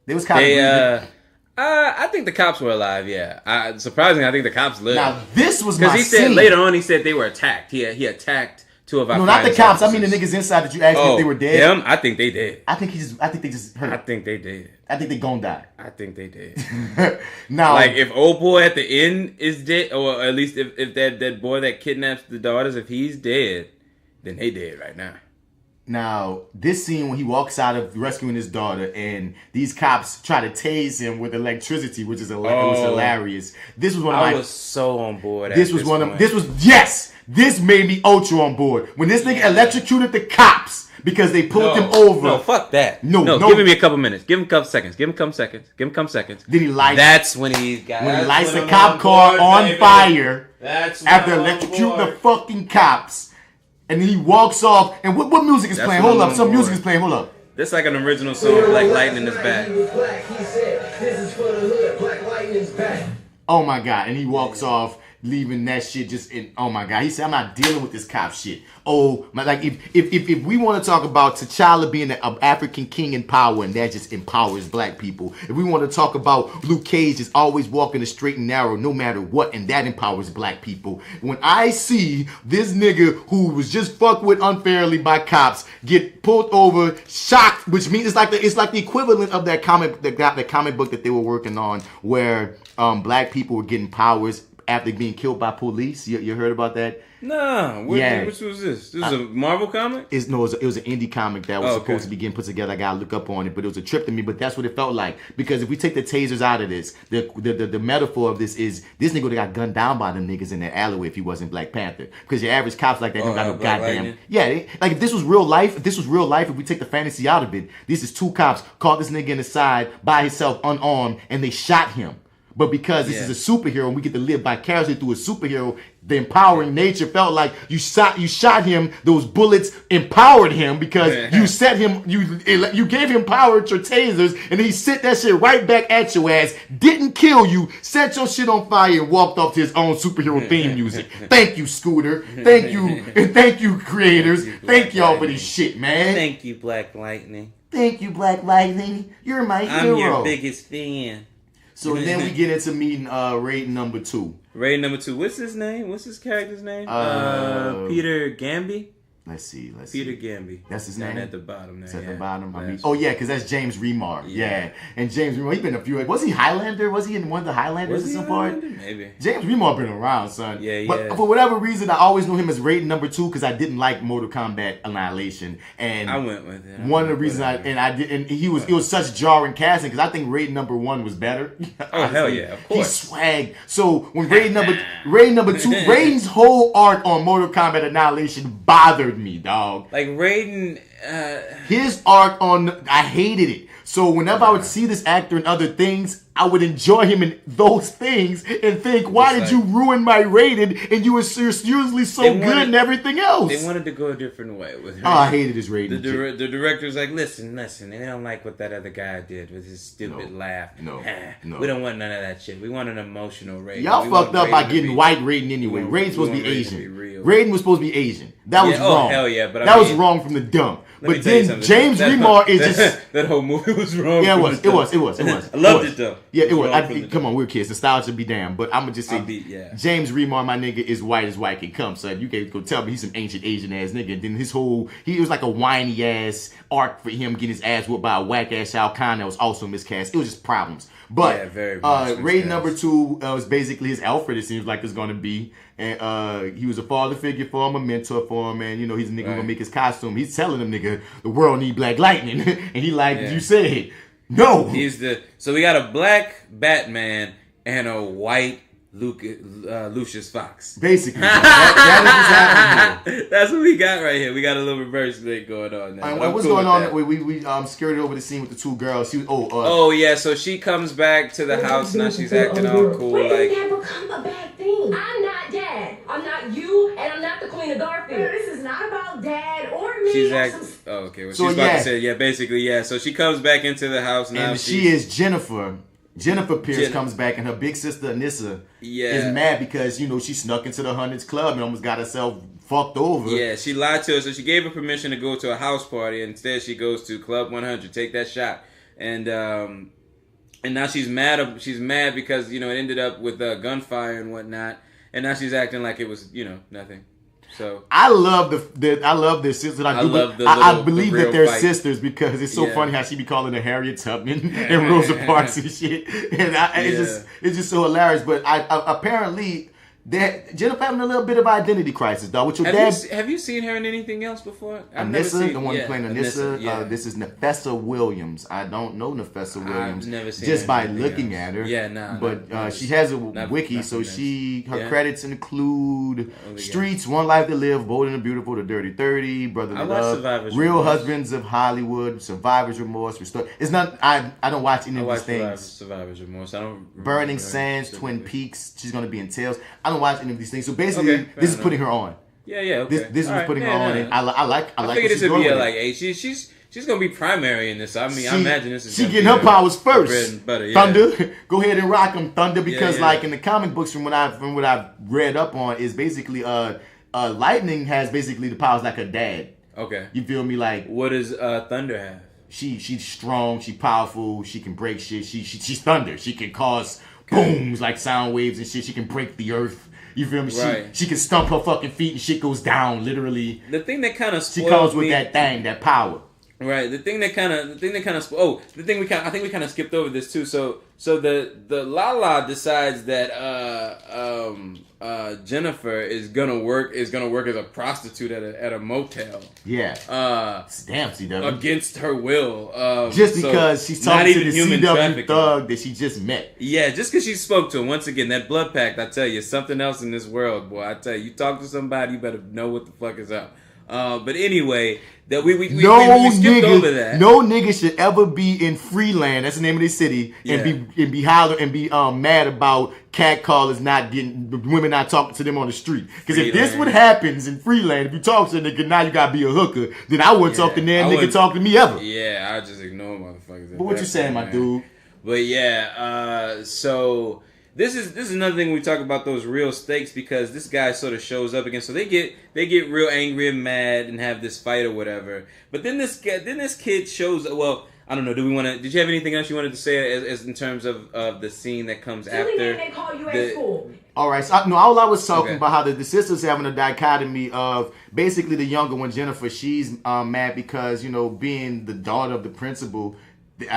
They was kind of I think the cops were alive, yeah. Surprisingly, I think the cops lived. Now, this was my Because he said later on, he said they were attacked. He attacked two of our No, not the cops. officers. I mean the niggas inside that you asked me if they were dead. Them? I think they did. I think they just hurt. I think they did. I think they gonna die. I think they did. Now, like, if old boy at the end is dead, or at least if that boy that kidnaps the daughters, if he's dead, then they dead right now. Now, this scene when he walks out of rescuing his daughter and these cops try to tase him with electricity, which is was hilarious. This was one of I was so on board. This made me ultra on board. When this nigga electrocuted the cops because they pulled him over. No, fuck that. No. Give me a couple minutes. Give him a couple seconds. Give him a couple seconds. Then he lights. That's when he lights the cop car on fire. That's after electrocuting the fucking cops. And then he walks off. And what music is playing? Hold up. Some music is playing. Hold up. That's like an original song, Black Lightning is back. Oh my God. And he walks off, leaving that shit just in. Oh my God. He said, I'm not dealing with this cop shit. Oh, my, like if we want to talk about T'Challa being an African king in power, and that just empowers black people. If we want to talk about Luke Cage just always walking the straight and narrow no matter what, and that empowers black people. When I see this nigga who was just fucked with unfairly by cops get pulled over, shocked, which means it's like the equivalent of that comic book that they were working on where black people were getting powers after being killed by police. You heard about that? No. Which was this? This was a Marvel comic? It was an indie comic that was supposed to be getting put together. I gotta look up on it, but it was a trip to me. But that's what it felt like. Because if we take the tasers out of this, the metaphor of this is this nigga would have got gunned down by them niggas in that alleyway if he wasn't Black Panther. Because your average cops like that don't got no goddamn. Lightning. Yeah, like if this was real life, if we take the fantasy out of it, this is two cops caught this nigga in the side by himself unarmed and they shot him. But because this is a superhero and we get to live vicariously through a superhero, the empowering nature felt like you shot him. Those bullets empowered him because you set him. You gave him power to tasers, and then he sent that shit right back at your ass. Didn't kill you. Set your shit on fire and walked off to his own superhero theme music. Thank you, Scooter. Thank you, and thank you, creators. Thank y'all for this shit, man. Thank you, Black Lightning. Thank you, Black Lightning. You're my hero. I'm your biggest fan. So then we get into meeting raid number 2. Raid number 2. What's his name? What's his character's name? Peter Gamby? Let's see. Peter Gamby. That's his name? At the bottom there. It's at the bottom. Because that's James Remar. Yeah. And James Remar, he's been a few. Was he Highlander? Was he in one of the Highlanders at some point? Maybe. James Remar been around, son. Yeah. But for whatever reason, I always knew him as raid number 2 because I didn't like Mortal Kombat Annihilation. And I went with it. One of the reasons it was such jarring casting because I think raid number 1 was better. Oh, hell yeah. Of course. He swagged. So when raid number 2, Raiden's whole arc on Mortal Kombat Annihilation bothered me, dog. Like Raiden, his arc I hated it. So whenever I would see this actor in other things, I would enjoy him in those things and think, why did you ruin my Raiden? And you were usually so good in everything else. They wanted to go a different way with Raiden. Oh, I hated his Raiden. The director's like, listen, and they don't like what that other guy did with his stupid laugh. No. We don't want none of that shit. We want an emotional Raiden. Y'all fucked up by getting white Raiden anyway. Raiden's supposed to be Asian. Raiden was supposed to be Asian. That was wrong. Oh, hell yeah. But that was wrong from the dump. But then James Remar is just... That whole movie was wrong. Yeah, it was. I loved it, though. Yeah, it was. Come on, we're kids. Nostalgia be damned. But I'm going to just say, James Remar, my nigga, is white as white can come, son. You can't go tell me he's some ancient Asian-ass nigga. And then he was like a whiny-ass arc for him getting his ass whooped by a whack-ass Shao Kahn that was also miscast. It was just problems. But raid number 2 was basically his Alfred, it seems like it's going to be. And he was a father figure for him, a mentor for him, and he's a nigga who gonna make his costume. He's telling him, nigga, the world need Black Lightning. And he you said, no. So we got a black Batman and a white Lucius Fox. Basically. that is what's happening here. That's what we got right here. We got a little reverse thing going on now. What's going on? We skirted over the scene with the 2 girls. So she comes back to the house now. She's acting all cool, like. Never come back there. mean? I'm not dad. I'm not you, and I'm not the Queen of Garfield. This is not about dad or me. She's okay. Well, she's about to say, basically, So she comes back into the house now. And she is Jennifer. Jennifer Pierce comes back, and her big sister Anissa is mad because she snuck into the Hundreds Club and almost got herself fucked over. Yeah, she lied to her, so she gave her permission to go to a house party. Instead, she goes to Club 100. Take that shot, and now she's mad. She's mad because it ended up with gunfire and whatnot, and now she's acting like it was nothing. So I love their sisters. I believe that they're sisters because it's so funny how she be calling her Harriet Tubman and Rosa Parks and shit, and it's just so hilarious. But apparently Jennifer having a little bit of identity crisis, dog. With your dad. Have you seen her in anything else before? Anissa, the one playing Anissa. This is Nefessa Williams. I don't know Nefessa Williams. I've never seen just her by looking at her. Yeah, no. But she has a wiki, so her credits include Streets, One Life to Live, Bold and the Beautiful, The Dirty 30, Brotherly Love, Real Husbands of Hollywood, Survivor's Remorse, Restore. It's not. I don't watch any of these things. Survivor's Remorse. I don't. Burning Sands, Twin Peaks. She's gonna be in Tales. I don't watch any of these things. So basically, this is putting her on. Yeah. Okay. This is putting her on, and I like. I figured this would be like, hey, she's gonna be primary in this. I mean, I imagine this is. She getting her powers first. Bread and butter, Thunder, go ahead and rock them, Thunder, because like in the comic books, from what I've read up on, is basically Lightning has basically the powers like her dad. Okay. You feel me? Like, what does Thunder have? She's strong. She's powerful. She can break shit. She's Thunder. She can cause booms like sound waves and shit. She can break the earth. You feel me? Right. She can stump her fucking feet and shit goes down literally. The thing that kind of she comes with that power. Right. I think we kind of skipped over this too. So the Lala decides that Jennifer is gonna work as a prostitute at a motel. Yeah. Damn, CW. Against her will. Just because she's talking to the CW thug that she just met. Yeah, just because she spoke to him. Once again, that blood pact, I tell you, something else in this world, boy. I tell you, talk to somebody, you better know what the fuck is up. But anyway, that we skipped over that. No nigga should ever be in Freeland, that's the name of this city, and be hollering and be mad about catcallers not getting women not talking to them on the street. Because if this what happens in Freeland, if you talk to a nigga, now you gotta be a hooker, then I wouldn't talk to that nigga talk to me ever. Yeah, I just ignore motherfuckers. But what you saying, my dude? But yeah, so This is another thing we talk about, those real stakes, because this guy sort of shows up again. So they get real angry and mad and have this fight or whatever. But then this kid shows. Well, I don't know. Did you have anything else you wanted to say as in terms of the scene that comes after? They call you at school. All right. So all I was talking about how the sisters having a dichotomy of basically the younger one, Jennifer. She's mad because being the daughter of the principal.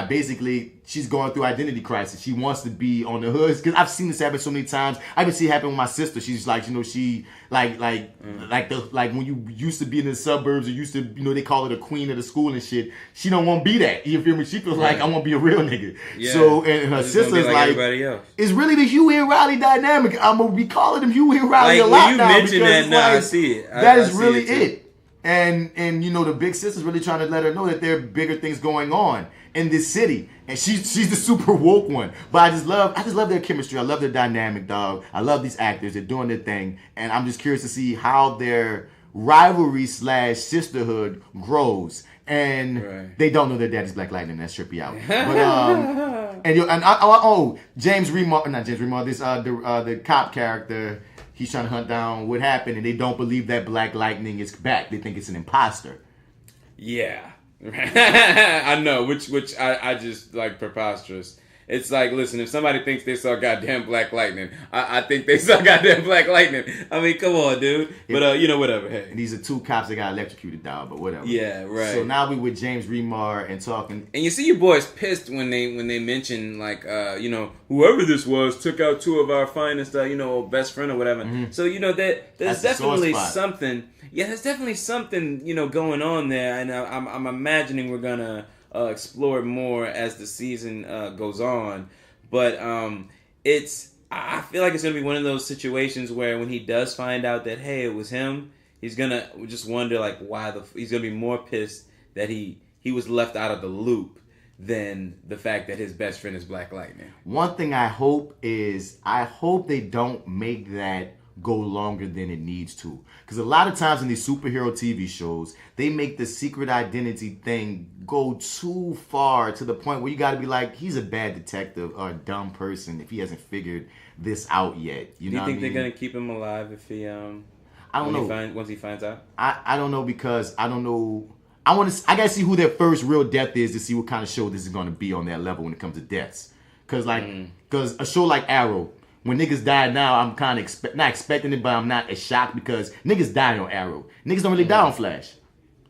Basically, she's going through identity crisis. She wants to be on the hoods because I've seen this happen so many times. I even see it happen with my sister. She's like, she like when you used to be in the suburbs or used to, they call her the queen of the school and shit. She don't want to be that. You feel me? She feels like I want to be a real nigga. Yeah. So and her sister's like everybody else. It's really the Huey and Riley dynamic. I'm gonna be calling them Huey and Riley a lot now because that now, I see it. That is really it. And the big sister's really trying to let her know that there are bigger things going on in this city, and she's the super woke one. But I just love their chemistry. I love their dynamic, dog. I love these actors. They're doing their thing, and I'm just curious to see how their rivalry / sisterhood grows. And they don't know their daddy's Black Lightning. That's trippy out. But James Remar, this the cop character. He's trying to hunt down what happened, and they don't believe that Black Lightning is back. They think it's an imposter. Yeah. I know, which I just like preposterous. It's like, listen, if somebody thinks they saw goddamn Black Lightning, I think they saw goddamn Black Lightning. I mean, come on, dude. But whatever. Hey, and these are two cops that got electrocuted down, but whatever. Yeah, right. So now we with James Remar and talking. And you see your boys pissed when they mention like whoever this was took out two of our finest best friend or whatever. Mm-hmm. So there's definitely something. Yeah, there's definitely something going on there, and I'm imagining we're gonna explore it more as the season goes on. But I feel like it's gonna be one of those situations where when he does find out that hey it was him, he's gonna just wonder like why he's gonna be more pissed that he was left out of the loop than the fact that his best friend is Black Lightning. One thing I hope they don't make that go longer than it needs to. Because a lot of times in these superhero TV shows, they make the secret identity thing go too far to the point where you got to be like, he's a bad detective or a dumb person if he hasn't figured this out yet. Do you think they're going to keep him alive if he... I don't know. Once he finds out? I don't know, because I don't know... I gotta see who their first real death is to see what kind of show this is gonna be on that level when it comes to deaths. Cause a show like Arrow, when niggas die now, I'm kind of not expecting it, but I'm not as shocked because niggas die on Arrow. Niggas don't really die on Flash.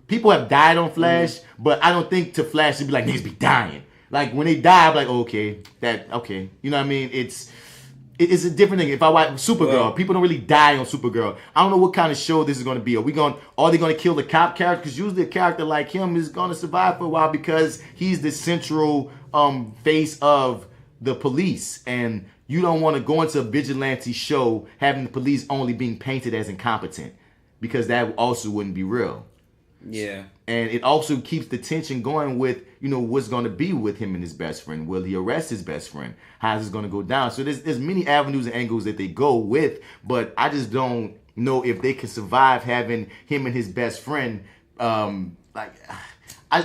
People have died on Flash, but I don't think to Flash it'd be like niggas be dying. Like when they die, I'm like, okay. You know what I mean? It's a different thing. If I watch Supergirl, people don't really die on Supergirl. I don't know what kind of show this is going to be. Are they going to kill the cop character? Because usually a character like him is going to survive for a while because he's the central face of the police. And you don't want to go into a vigilante show having the police only being painted as incompetent, because that also wouldn't be real. Yeah. And it also keeps the tension going with, what's going to be with him and his best friend. Will he arrest his best friend? How's this going to go down? So there's many avenues and angles that they go with, but I just don't know if they can survive having him and his best friend. I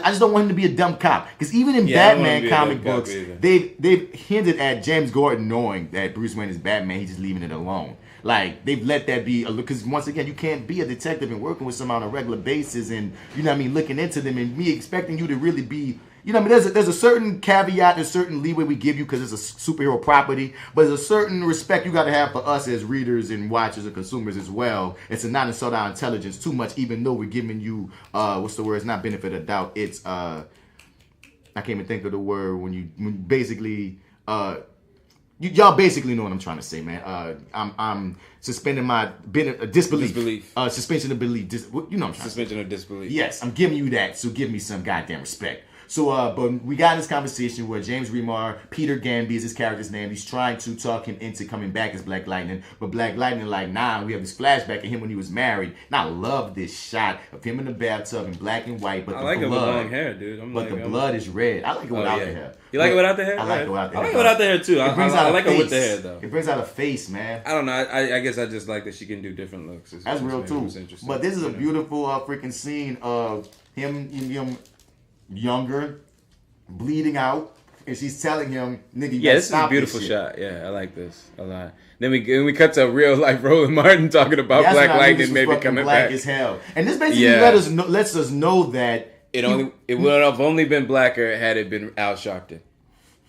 just don't want him to be a dumb cop. Because even in Batman comic books, they've hinted at James Gordon knowing that Bruce Wayne is Batman. He's just leaving it alone. Like, they've let that be, because once again, you can't be a detective and working with someone on a regular basis and, looking into them and me expecting you to really be, there's a certain caveat, a certain leeway we give you because it's a superhero property, but there's a certain respect you got to have for us as readers and watchers and consumers as well. It's to not insult our intelligence too much, even though we're giving you, it's not benefit of doubt. It's, I can't even think of the word when basically, y'all basically know what I'm trying to say, man. I'm suspending my disbelief. Suspension of belief. What I'm trying Suspension of disbelief. Yes, I'm giving you that, so give me some goddamn respect. So, but we got this conversation where James Remar, Peter Gamby is his character's name. He's trying to talk him into coming back as Black Lightning. But Black Lightning like, nah, we have this flashback of him when he was married. And I love this shot of him in the bathtub in black and white. But I like it with long hair, dude. Blood is red. I like it without the hair. You like it without the hair? I like it without the hair. I like it without the hair, too. I like it with the hair, though. It brings out a face, man. I don't know. I guess I just like that she can do different looks. That's real, too. But this is a beautiful freaking scene of him younger, bleeding out, and she's telling him, "Nigga, you gotta stop this shit." This is a beautiful shot. Yeah, I like this a lot. Then we cut to real life Roland Martin talking about Black Lightning maybe coming black back as hell, and this basically lets us know that it would have only been blacker had it been Al Sharpton.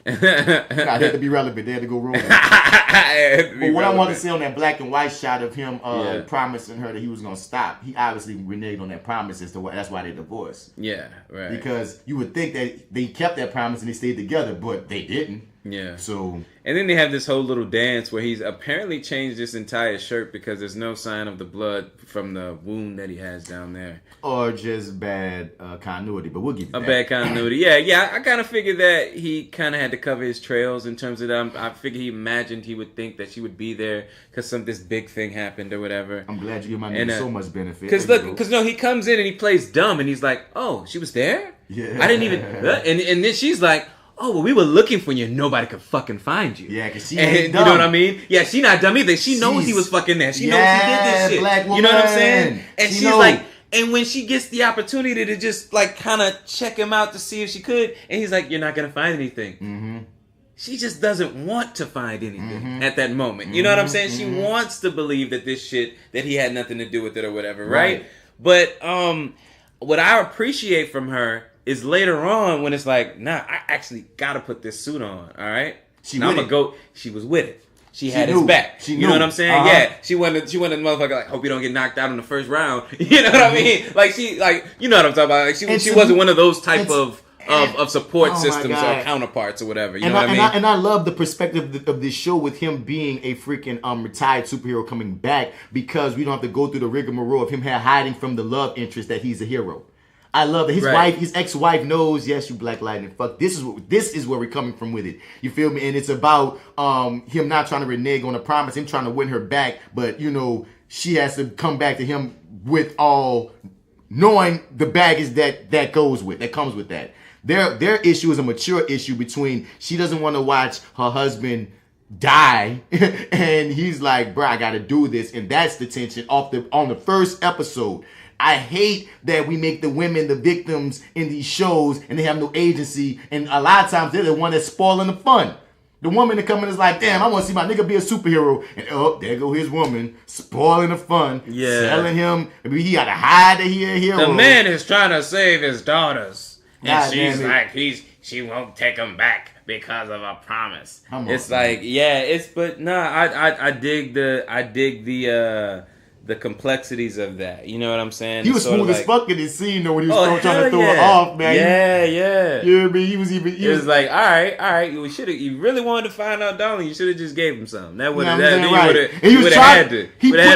Nah, they had to be relevant. They had to go rolling. But what I want to say on that black and white shot of him promising her that he was gonna stop, he obviously reneged on that promise as to that's why they divorced. Yeah, right. Because you would think that they kept that promise and they stayed together, but they didn't. Yeah. So. And then they have this whole little dance where he's apparently changed his entire shirt because there's no sign of the blood from the wound that he has down there. Or just bad continuity, but we'll give you that. Bad continuity. Yeah. I kind of figured that he kind of had to cover his trails in terms of that. I figured he imagined he would think that she would be there because this big thing happened or whatever. I'm glad you give my name so much benefit. Because he comes in and he plays dumb and he's like, oh, she was there? Yeah. I didn't even... And then she's like, oh, well, we were looking for you and nobody could fucking find you. Yeah, because she ain't dumb. You know what I mean? Yeah, she not dumb either. She knows he was fucking there. She knows he did this shit. Black woman. You know what I'm saying? And she's knows. like... And when she gets the opportunity to just like kind of check him out to see if she could, and he's like, you're not going to find anything. Mm-hmm. She just doesn't want to find anything at that moment. You know what I'm saying? She wants to believe that this shit, that he had nothing to do with it or whatever, right? But what I appreciate from her is later on when it's like, nah, I actually got to put this suit on, all right? She was with it. She had his back. You know what I'm saying? Yeah. She wanted the motherfucker like, hope you don't get knocked out in the first round. You know what I mean? Like you know what I'm talking about. Like she wasn't one of those type of support systems or counterparts or whatever. You know what I mean? And I love the perspective of this show with him being a freaking retired superhero coming back, because we don't have to go through the rigmarole of him hiding from the love interest that he's a hero. I love that his ex-wife knows, yes, you Black Lightning. Fuck, this is where we're coming from with it. You feel me? And it's about him not trying to renege on a promise, him trying to win her back, but she has to come back to him with all knowing the baggage that comes with that. Their issue is a mature issue between she doesn't want to watch her husband die and he's like, bro, I gotta do this, and that's the tension on the first episode. I hate that we make the women the victims in these shows and they have no agency, and a lot of times they're the one that's spoiling the fun. The woman that come in is like, damn, I want to see my nigga be a superhero, and there go his woman spoiling the fun, selling him. I mean, he got to hide that he a hero. The man is trying to save his daughters, and she's like, she won't take him back because of a promise. It's like, I dig the complexities of that. You know what I'm saying? He was smooth as fuck in his scene though when he was trying to throw her off, man. Yeah. You know what I mean? He was like, all right. You really wanted to find out, darling. You should have just gave him something. That would have had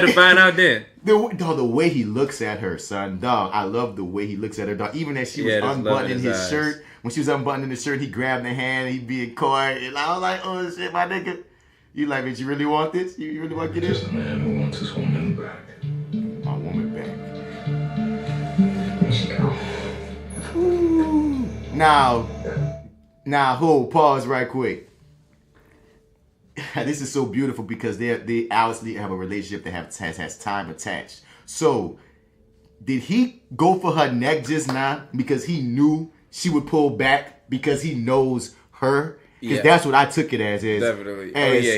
to find out then. The way he looks at her, son, dog. I love the way he looks at her, dog. Even as she was unbuttoning his shirt, when she was unbuttoning his shirt, he grabbed her hand and he being coy. And I was like, oh shit, my nigga. You like, bitch, you really want this? You really want to get this? Just a man who wants his woman back. My woman back. There she go. Now, pause right quick. This is so beautiful because they obviously have a relationship that has time attached. So, did he go for her neck just now because he knew she would pull back because he knows her? Because that's what I took it as. Definitely.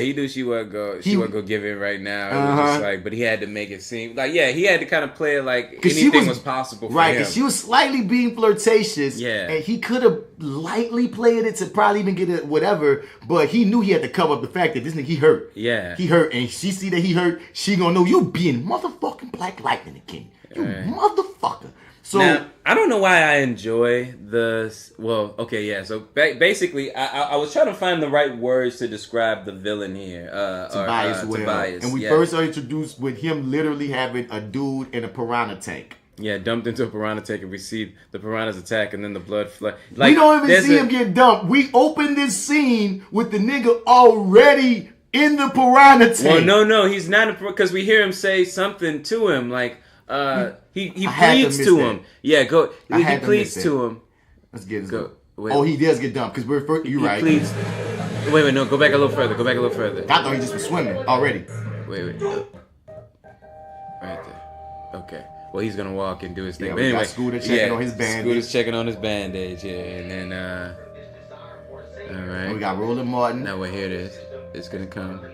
He knew she wasn't go give in right now. It was just like, but he had to make it seem like, he had to kind of play it like anything was possible for him. Right, because she was slightly being flirtatious. Yeah. And he could have lightly played it to probably even get it whatever, but he knew he had to cover up the fact that this nigga, he hurt. Yeah. He hurt, and she see that he hurt, she gonna know you being motherfucking Black Lightning again. You motherfucker. So now, I don't know why I enjoy this. Well, okay, yeah. So basically, I was trying to find the right words to describe the villain here. Tobias. And we first are introduced with him literally having a dude in a piranha tank. Yeah, dumped into a piranha tank and received the piranha's attack, and then the blood flood. Like, we don't even see him get dumped. We open this scene with the nigga already in the piranha tank. Well, no, he's not, because we hear him say something to him like. He pleads to him. Yeah, go. He pleads to him. Let's get this. He does get dumped because you're right. Pleads. Wait, no. Go back a little further. I thought he just was swimming already. Wait. Right there. Okay. Well, he's gonna walk and do his thing. Yeah, but anyway, got Scooter checking on his bandage. Scooter's checking on his bandage. Yeah, and then all right. We got Roland Martin. Now here it is. It's gonna come.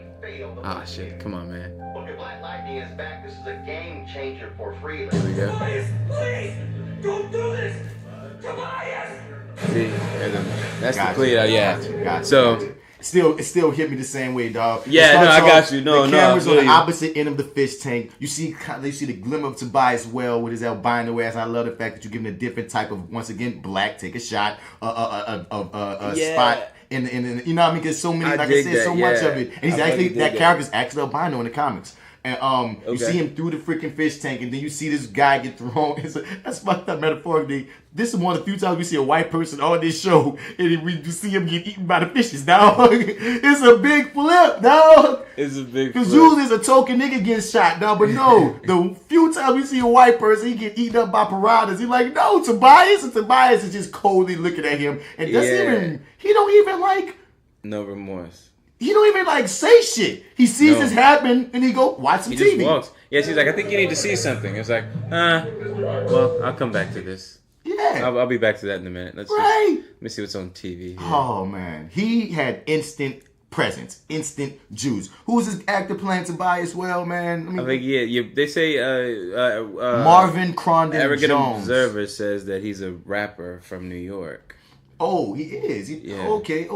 Ah, shit. Come on, man. Black Lightning is back. This is a game changer for Freeland. Here we go. Please, don't do this, Tobias. See, that's the plea. Yeah. So. It still hit me the same way, dog. Yeah, I got you. The camera's on the opposite end of the fish tank. You see the glimmer of Tobias well with his albino ass. I love the fact that you're giving a different type of, once again, black. Take a shot, spot in the, you know what I mean? Because so many, like I said, so much of it. And he's actually that character's actually albino in the comics. And you see him through the freaking fish tank, and then you see this guy get thrown. That's fucked up metaphorically. This is one of the few times we see a white person on this show, and we see him get eaten by the fishes, dog. It's a big flip, dog. It's a big flip. Because usually it's a token nigga getting shot, dog. But no, the few times we see a white person, he get eaten up by piranhas. He's like, no, Tobias. And Tobias is just coldly looking at him, and he don't even like. No remorse. He don't even like say shit. He sees this happen and he go watch some TV. Just walks. Yeah, she's like, I think you need to see something. It's like, well, I'll come back to this. Yeah, I'll be back to that in a minute. Let me see what's on TV here. Oh man, he had instant presence, instant juice. Who's this actor playing Tobias well, man? I think they say Marvin Crondon Arrogant Jones. Observer says that he's a rapper from New York. Oh, he is. Okay.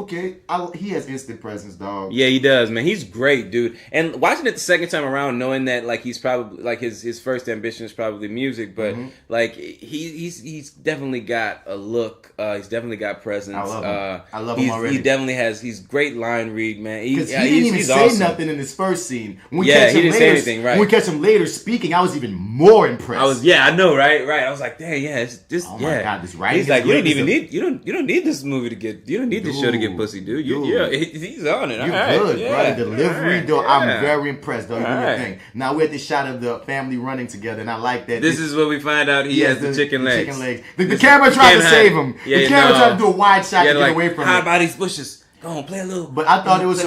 He has instant presence, dog. Yeah, he does, man. He's great, dude. And watching it the second time around, knowing that like he's probably like his first ambition is probably music, but like he's definitely got a look. He's definitely got presence. I love him already. He definitely has. He's great line read, man. Because he didn't even say nothing in his first scene. When we he didn't say anything. Right. When we catch him later speaking, I was even more impressed. I know, right. I was like, dang, yeah, it's just oh my God, this writing. He's like, you don't need need this movie to get. You don't need this show to get pussy, dude. He's on it. You good, bro. The delivery, though. I'm very impressed, though. You do your thing. Now we're at the shot of the family running together, and I like that. This is where we find out he has the chicken legs. The camera tried to save him. The camera tried to do a wide shot to get away from him. How about these bushes? Go on, play a little. But I thought it was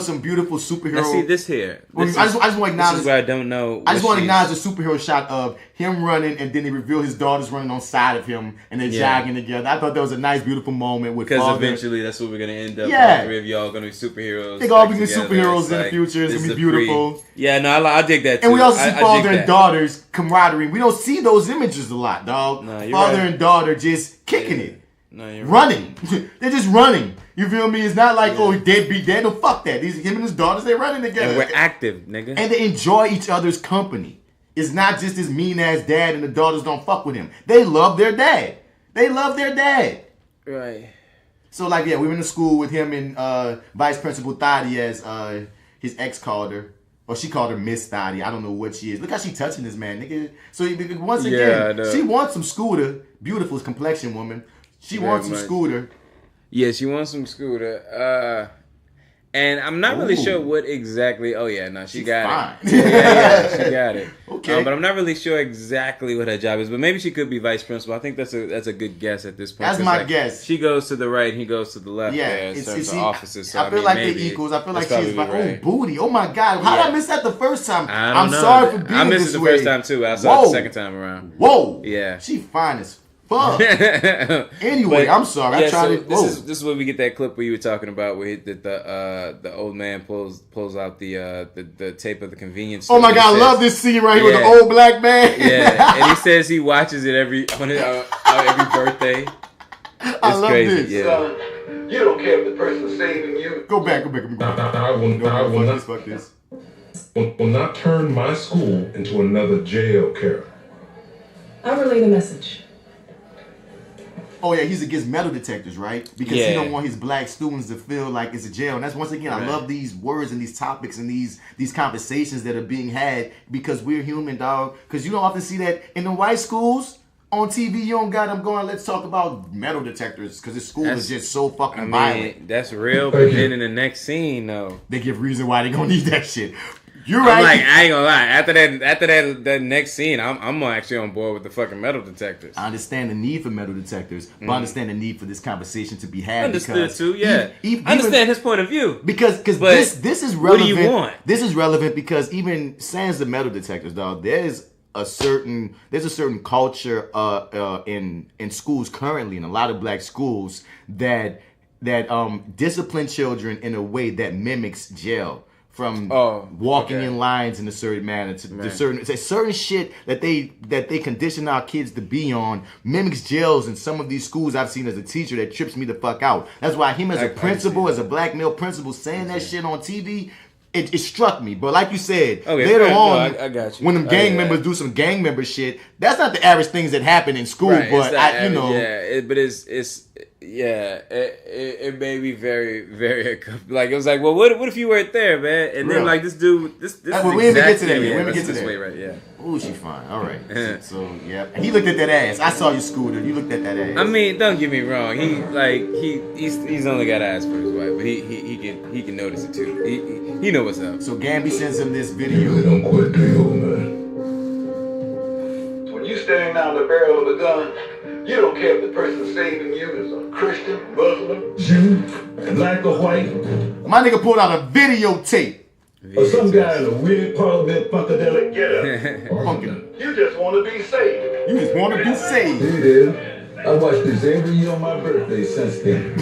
some beautiful superhero. Let's see this here. I just want to acknowledge. This is where I don't know. I just want to acknowledge the superhero shot of him running, and then they reveal his daughter's running on side of him, and they're jogging together. I thought that was a nice, beautiful moment with because father. Eventually that's what we're gonna end up. Yeah, all three of y'all gonna be superheroes. They're all gonna be superheroes in the future. It's gonna be beautiful. I dig that too. And we also see father and daughter's camaraderie. We don't see those images a lot, dog. Father and daughter just kicking it. Running. They're just running. You feel me? It's not like, deadbeat dad. No, fuck that. Him and his daughters, they're running together. And we're active, nigga. And they enjoy each other's company. It's not just this mean-ass dad and the daughters don't fuck with him. They love their dad. Right. So, we were in the school with him and Vice Principal Thotty, as his ex called her. Or she called her Miss Thotty. I don't know what she is. Look how she touching this man, nigga. So, once again, she wants some Scooter. Beautiful complexion woman. She wants some Scooter. Yeah, she wants some Scooter. And I'm not really sure what exactly. Oh yeah, no, she got it. Yeah, she got it. Okay, but I'm not really sure exactly what her job is. But maybe she could be vice principal. I think that's a good guess at this point. That's my guess. She goes to the right, he goes to the left. Yeah, it's offices. So I feel like they're equals. I feel like she's like, oh booty. Oh my god, how did I miss that the first time? I'm sorry for being this way. I missed it the first time too. I saw it the second time around. Whoa. Yeah. She fine as fuck. Anyway, I'm sorry. I tried it. This is where we get that clip where you were talking about where the old man pulls out the tape of the convenience store. Oh my god, I love this scene right here with the old black man. Yeah, and he says he watches it every birthday. I love crazy. this. Yeah. You don't care if the person's saving you. Go back. I will not turn my school into another jail, Kara. I'll relay the message. Oh yeah, he's against metal detectors, right? Because he don't want his black students to feel like it's a jail. And that's once again, I love these words and these topics and these conversations that are being had because we're human, dog. Because you don't often see that in the white schools on TV. You don't got them going, let's talk about metal detectors because the school is just so fucking violent. That's real. But then in the next scene, though, they give reason why they're gonna need that shit. You're right. I ain't gonna lie. After that next scene, I'm actually on board with the fucking metal detectors. I understand the need for metal detectors, but I understand the need for this conversation to be had. Understood too. Yeah, I understand his point of view because this is relevant. What do you want? This is relevant because even sans the metal detectors, dog, there's a certain culture in schools currently in a lot of black schools that discipline children in a way that mimics jail. From walking in lines in a certain manner to certain shit that they condition our kids to be on mimics jails in some of these schools I've seen as a teacher that trips me the fuck out. That's why him as a principal, as a black male principal, saying that shit on TV, it struck me. But like you said, later on, I got you. when them gang members do some gang member shit, that's not the average things that happen in school. Right, but it made me very, very like it was like, well, what if you weren't there, man? And then like this dude, this we didn't get to that. We didn't get to that. Way, right? Yeah. Oh, she fine. All right. So yeah, he looked at that ass. I saw you, Scooter. You looked at that ass. I mean, don't get me wrong. He's only got eyes for his wife, but he can notice it too. He know what's up. So Gamby sends him this video. They don't quit, do you, man? When you staring down the barrel of a gun, you don't care if the person saving you is a Christian, Muslim, Jew, black or white. My nigga pulled out a videotape. Or some guy in a weird parliament funkadelic getup. You just want to be saved. You just want to be saved. It is. I watched this every year on my birthday since then.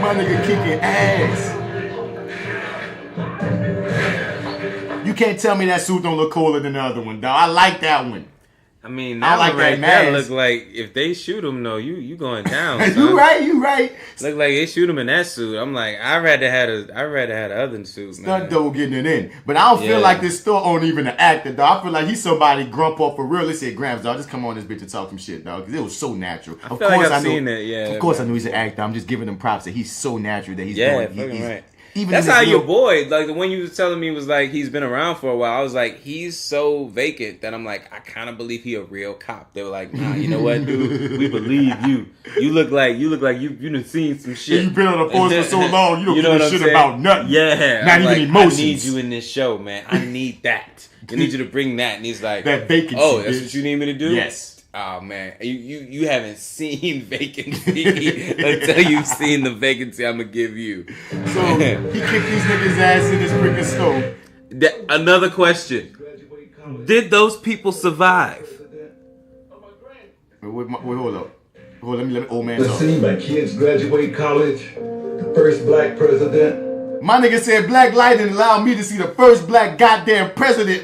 My nigga kicking ass. You can't tell me that suit don't look cooler than the other one, dog. I like that one. I mean, that like right there look like if they shoot him, though, you going down. You right. Look like they shoot him in that suit. I'm like, I'd rather had a other suit. Stunt double getting it in, but I don't feel like this still on even an actor, dog. I feel like he's somebody grump off for real. Let's say Grams, dog. Just come on this bitch and talk some shit, dog, because it was so natural. I've seen it. Yeah. Of course, I knew he's an actor. I'm just giving him props that he's so natural that he's doing. Right. even that's how your boy, like the one you was telling me was like he's been around for a while. I was like, he's so vacant that I'm like, I kind of believe he a real cop. They were like, nah, you know what, dude, we believe you. You look like you done seen some shit. You've been on the force for so long, you don't give a shit about nothing. Yeah, not even emotions. I need you in this show, man. I need that. I need you to bring that. And he's like, that vacancy. Oh, that's what you need me to do? Yes. Oh man, you haven't seen vacancy until you've seen the vacancy I'm gonna give you. So he kicked these niggas' ass in his freaking stove. Another question: did those people survive? Wait, hold up. Let me old man Let's talk. see, my kids graduate college. The first black president. My nigga said Black Lightning allowed me to see the first black goddamn president.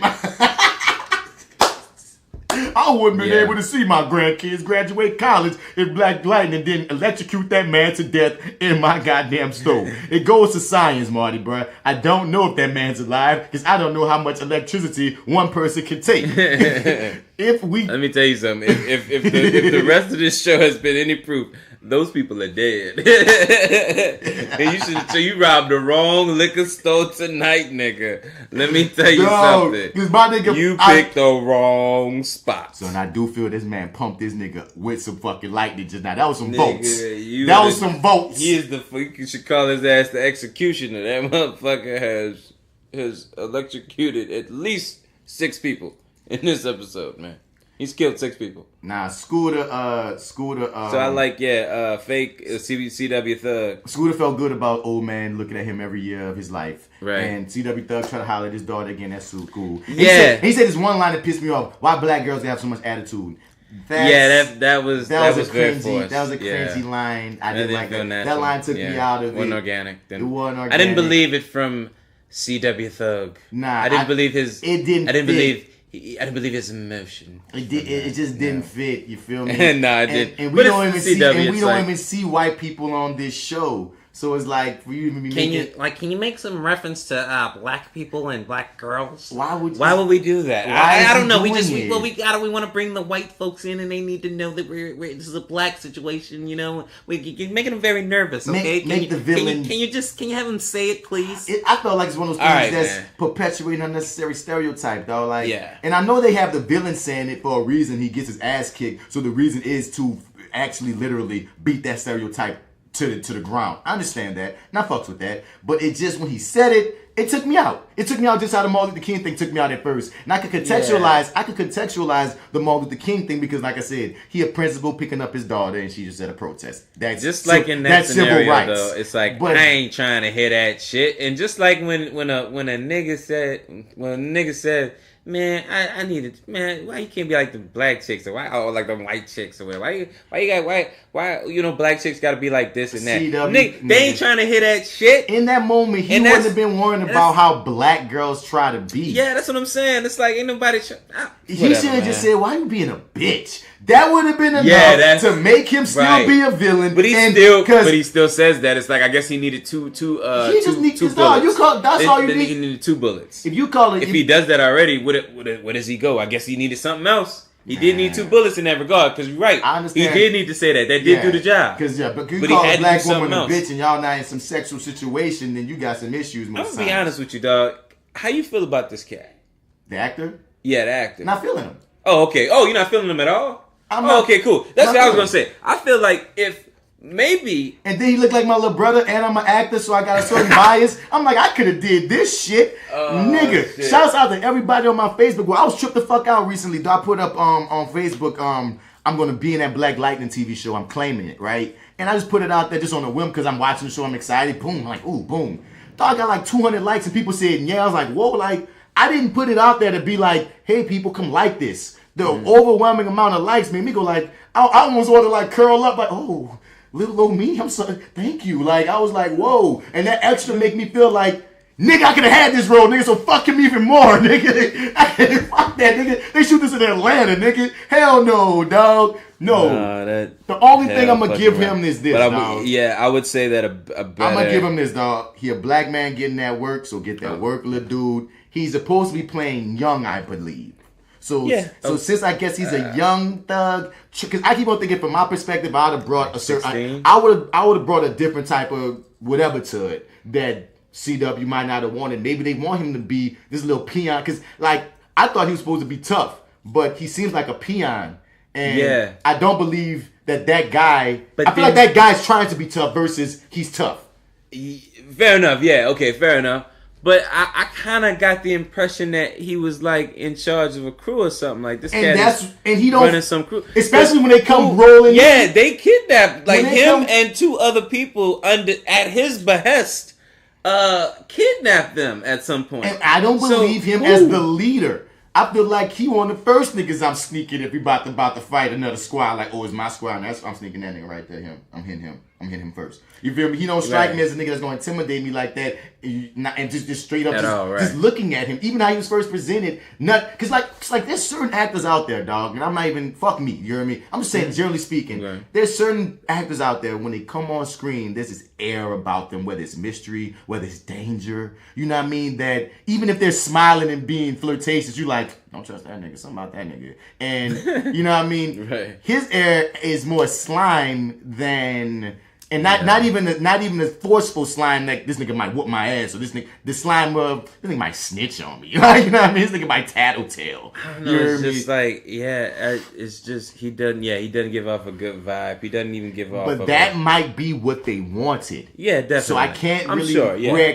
I wouldn't been able to see my grandkids graduate college if Black Lightning didn't electrocute that man to death in my goddamn stove. It goes to science, Marty, bruh. I don't know if that man's alive because I don't know how much electricity one person can take. Let me tell you something. If the rest of this show has been any proof, those people are dead. And you robbed the wrong liquor store tonight, nigga. Let me tell you something. You picked the wrong spot. So, and I do feel this man pumped this nigga with some fucking lightning just now. That was some votes. That was some votes. You should call his ass the executioner. That motherfucker has electrocuted at least 6 people in this episode, man. He's killed 6 people. Nah, Scooter. So I like, fake CW Thug. Scooter felt good about old man looking at him every year of his life. Right. And CW Thug tried to holler at his daughter again. That's so cool. Yeah. He said this one line that pissed me off. Why black girls have so much attitude? That was very forced. That was a cringy line. I didn't like that. That line took me out of it. It wasn't organic. It wasn't organic. I didn't believe it from CW Thug. Nah. I didn't believe his... It didn't I didn't fit. I didn't believe his emotion. It just didn't fit. You feel me? Nah, it did. And we don't even see white people on this show. So it's like for you to be can you make some reference to black people and black girls? Why would we do that? I don't know. We want to bring the white folks in, and they need to know that this is a black situation. You know, you're making them very nervous. Okay, make the villain. Can you have him say it, please? I felt like it's one of those things that's perpetuating unnecessary stereotype, though. Like, and I know they have the villain saying it for a reason. He gets his ass kicked, so the reason is to actually literally beat that stereotype to the ground. I understand that. And I fucks with that. But it just, when he said it, it took me out. It took me out just how the Martin Luther King thing took me out at first. And I could contextualize the Martin Luther King thing because, like I said, he a principal picking up his daughter and she just at a protest. That's just like in that scenario, though. It's like, I ain't trying to hear that shit. And just like when a nigga said, man, I need it. Man, why you can't be like the black chicks or like the white chicks or whatever? Why black chicks got to be like this and that? They ain't trying to hear that shit. In that moment, he wouldn't have been worrying about how black girls try to be. Yeah, that's what I'm saying. It's like ain't nobody. He should have just said, "Why you being a bitch?" That would have been enough to make him still be a villain. But he still says that. It's like, I guess he needed two bullets. That's all you need. He needed 2 bullets. If you call it, if he does that already, where does he go? I guess he needed something else. He did need 2 bullets in that regard, because you're right. I understand. He did need to say that. That did do the job. But you call a black woman a bitch and y'all not in some sexual situation, then you got some issues. I'm gonna be honest with you, dog. How you feel about this cat? The actor? Yeah, the actor. Not feeling him. Oh, okay. Oh, you're not feeling him at all? Okay, cool. That's what I was gonna say. I feel like if maybe, and then he looked like my little brother, and I'm an actor, so I got a certain bias. I'm like, I could have did this shit, nigga. Shit. Shouts out to everybody on my Facebook. Well, I was tripped the fuck out recently. I put up on Facebook, I'm gonna be in that Black Lightning TV show. I'm claiming it, right? And I just put it out there just on a whim because I'm watching the show. I'm excited. Boom, I'm like, ooh, boom. Thought I got like 200 likes, and people said, yeah. I was like, whoa, like I didn't put it out there to be like, hey, people, come like this. The overwhelming amount of likes made me go like, I almost want to like curl up like, oh, little old me, I'm sorry, thank you. Like, I was like, whoa. And that extra make me feel like, nigga, I could have had this role, nigga, so fuck him even more, nigga. Fuck that, nigga. They shoot this in Atlanta, nigga. Hell no, dog. No. The only thing I'm going to give him is this, dog. Yeah, I would say that a better... I'm going to give him this, dog. He a black man getting that work, so get that work, little dude. He's supposed to be playing young, I believe. So since I guess he's a young thug, because I keep on thinking from my perspective, I would have brought a certain, I would have brought a different type of whatever to it that CW might not have wanted. Maybe they want him to be this little peon. Because, like, I thought he was supposed to be tough, but he seems like a peon. And I don't believe that guy... But I feel like that guy's trying to be tough versus he's tough. Fair enough. Yeah, okay, fair enough. But I kind of got the impression that he was like in charge of a crew or something. Like this guy and he don't running some crew, especially when they come rolling. Yeah, they kidnapped like him and 2 other people at his behest. Kidnapped them at some point. And I don't believe him as the leader. I feel like he one of the first niggas I'm sneaking if we about to fight another squad. Like, oh, it's my squad. And I'm sneaking that nigga right there. I'm hitting him first. You feel me? He don't strike me as a nigga that's going to intimidate me like that. And just straight up just looking at him. Even how he was first presented. Because like there's certain actors out there, dog. And I'm not even, fuck me. You know what I mean? I'm just saying, generally speaking, there's certain actors out there, when they come on screen, there's this air about them, whether it's mystery, whether it's danger. You know what I mean? That even if they're smiling and being flirtatious, you like, don't trust that nigga. Something about that nigga. And you know what I mean? His air is more slime than... And not even a forceful slime like this nigga might whoop my ass, or this nigga might snitch on me. Like, you know what I mean? This nigga might tattletale. I don't know. It's just like, it's just he doesn't give off a good vibe. He doesn't even give off. But that might be what they wanted. Yeah, definitely. So I can't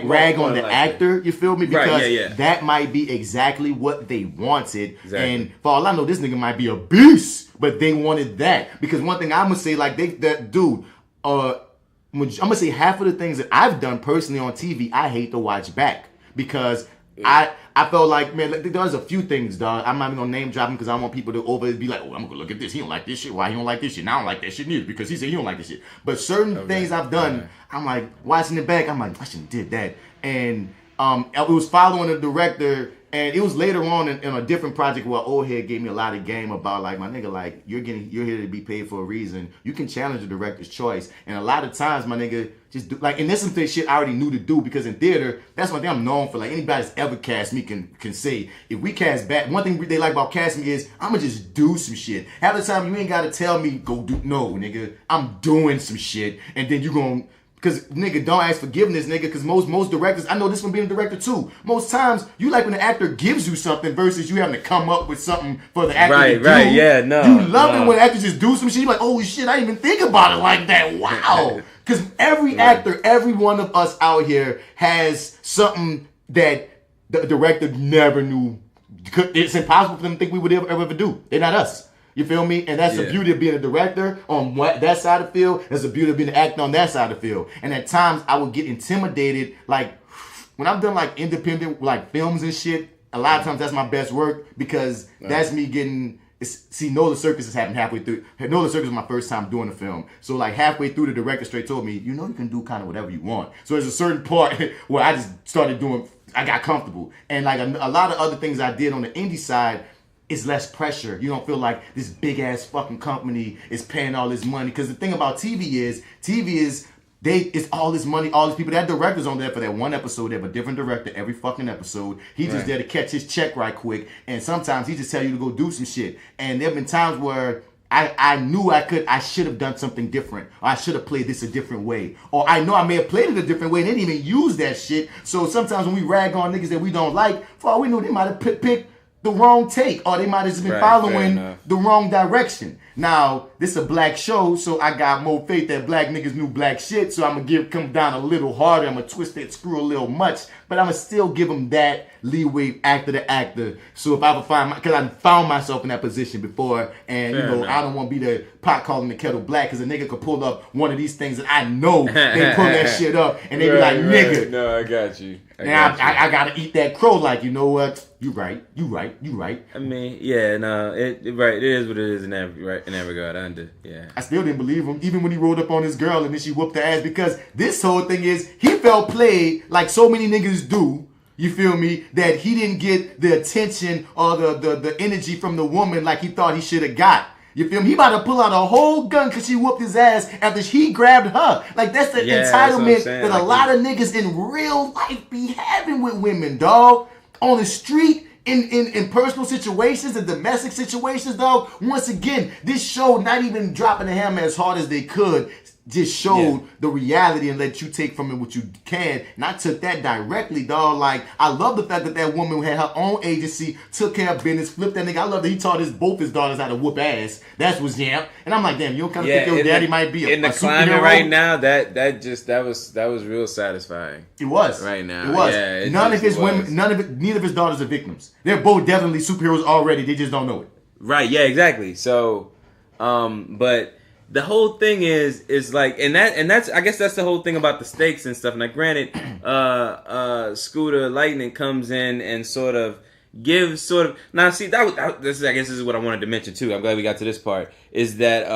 rag on the actor. You feel me? Because that might be exactly what they wanted. Exactly. And for all I know, this nigga might be a beast, but they wanted that. Because one thing I'm gonna say, like I'm gonna say half of the things that I've done personally on TV, I hate to watch back because I felt like, man, there's a few things, dog. I'm not even gonna name drop them because I don't want people to be like, oh, I'm gonna look at this. He don't like this shit. Why he don't like this shit? Now I don't like that shit neither because he said he don't like this shit. But certain things I've done, I'm like watching it back. I'm like, I shouldn't have did that. And it was following the director. And it was later on in a different project where old head gave me a lot of game about like, my nigga, like you're here to be paid for a reason. You can challenge the director's choice. And a lot of times, my nigga, just do, like, and this is some shit I already knew to do because in theater, that's one thing I'm known for. Like anybody that's ever cast me can say, if we cast back, one thing they like about casting me is I'm gonna just do some shit. Half the time you ain't gotta tell me go do no, nigga. I'm doing some shit, and then you gonna. Because, nigga, don't ask forgiveness, nigga, because most directors, I know this from being a director, too. Most times, you like when the actor gives you something versus you having to come up with something for the actor to do. Right, yeah, no. You love it when actors just do some shit. You're like, oh, shit, I didn't even think about it like that. Wow. Because every actor, every one of us out here has something that the director never knew. It's impossible for them to think we would ever do. They're not us. You feel me? And that's the beauty of being a director on that side of the field. That's the beauty of being an actor on that side of the field. And at times, I would get intimidated. Like, when I've done, like, independent, like, films and shit, a lot of times that's my best work because that's me getting... See, Know the Circus has happened halfway through. Know the Circus was my first time doing a film. So, like, halfway through, the director straight told me, you know you can do kind of whatever you want. So, there's a certain part where I just started doing... I got comfortable. And, like, a lot of other things I did on the indie side... It's less pressure. You don't feel like this big ass fucking company is paying all this money. Because the thing about TV is it's all this money, all these people. That director's on there for that one episode. They have a different director every fucking episode. He's just there to catch his check right quick. And sometimes he just tell you to go do some shit. And there have been times where I knew I should have done something different. Or I should have played this a different way. Or I know I may have played it a different way and they didn't even use that shit. So sometimes when we rag on niggas that we don't like, for all we know, they might have picked the wrong take, or they might have just been following the wrong direction. Now, this is a black show, so I got more faith that black niggas knew black shit, so I'm going to come down a little harder. I'm going to twist that screw a little much, but I'm going to still give them that leeway actor to actor. So if I ever find, because I found myself in that position before, and you know, I don't want to be the pot calling the kettle black, because a nigga could pull up one of these things that I know they pull that shit up, and they be like, nigga. No, I got you. I got to eat that crow like, you know what? You right. I mean, yeah, no, it is what it is in that regard. I still didn't believe him, even when he rolled up on his girl and then she whooped her ass, because this whole thing is, he felt played like so many niggas do, you feel me, that he didn't get the attention or the energy from the woman like he thought he should have got. You feel me? He about to pull out a whole gun because she whooped his ass after he grabbed her. Like, that's the entitlement that a lot of niggas in real life be having with women, dog. On the street, in personal situations and domestic situations, dog. Once again, this show not even dropping the hammer as hard as they could. just showed the reality and let you take from it what you can. And I took that directly, dog. Like, I love the fact that that woman had her own agency, took care of business, flipped that nigga. I love that he taught both his daughters how to whoop ass. That's what's Yamp. And I'm like, damn, you don't kind of think your daddy might be in the climate right now. That was real satisfying. It was right now. It was. Yeah, neither of his daughters are victims. They're both definitely superheroes already. They just don't know it. Right. Yeah. Exactly. So, but. The whole thing is like, and that's I guess that's the whole thing about the stakes and stuff. Now, granted, Scooter Lightning comes in and gives now. See, this is what I wanted to mention too. I'm glad we got to this part. Is that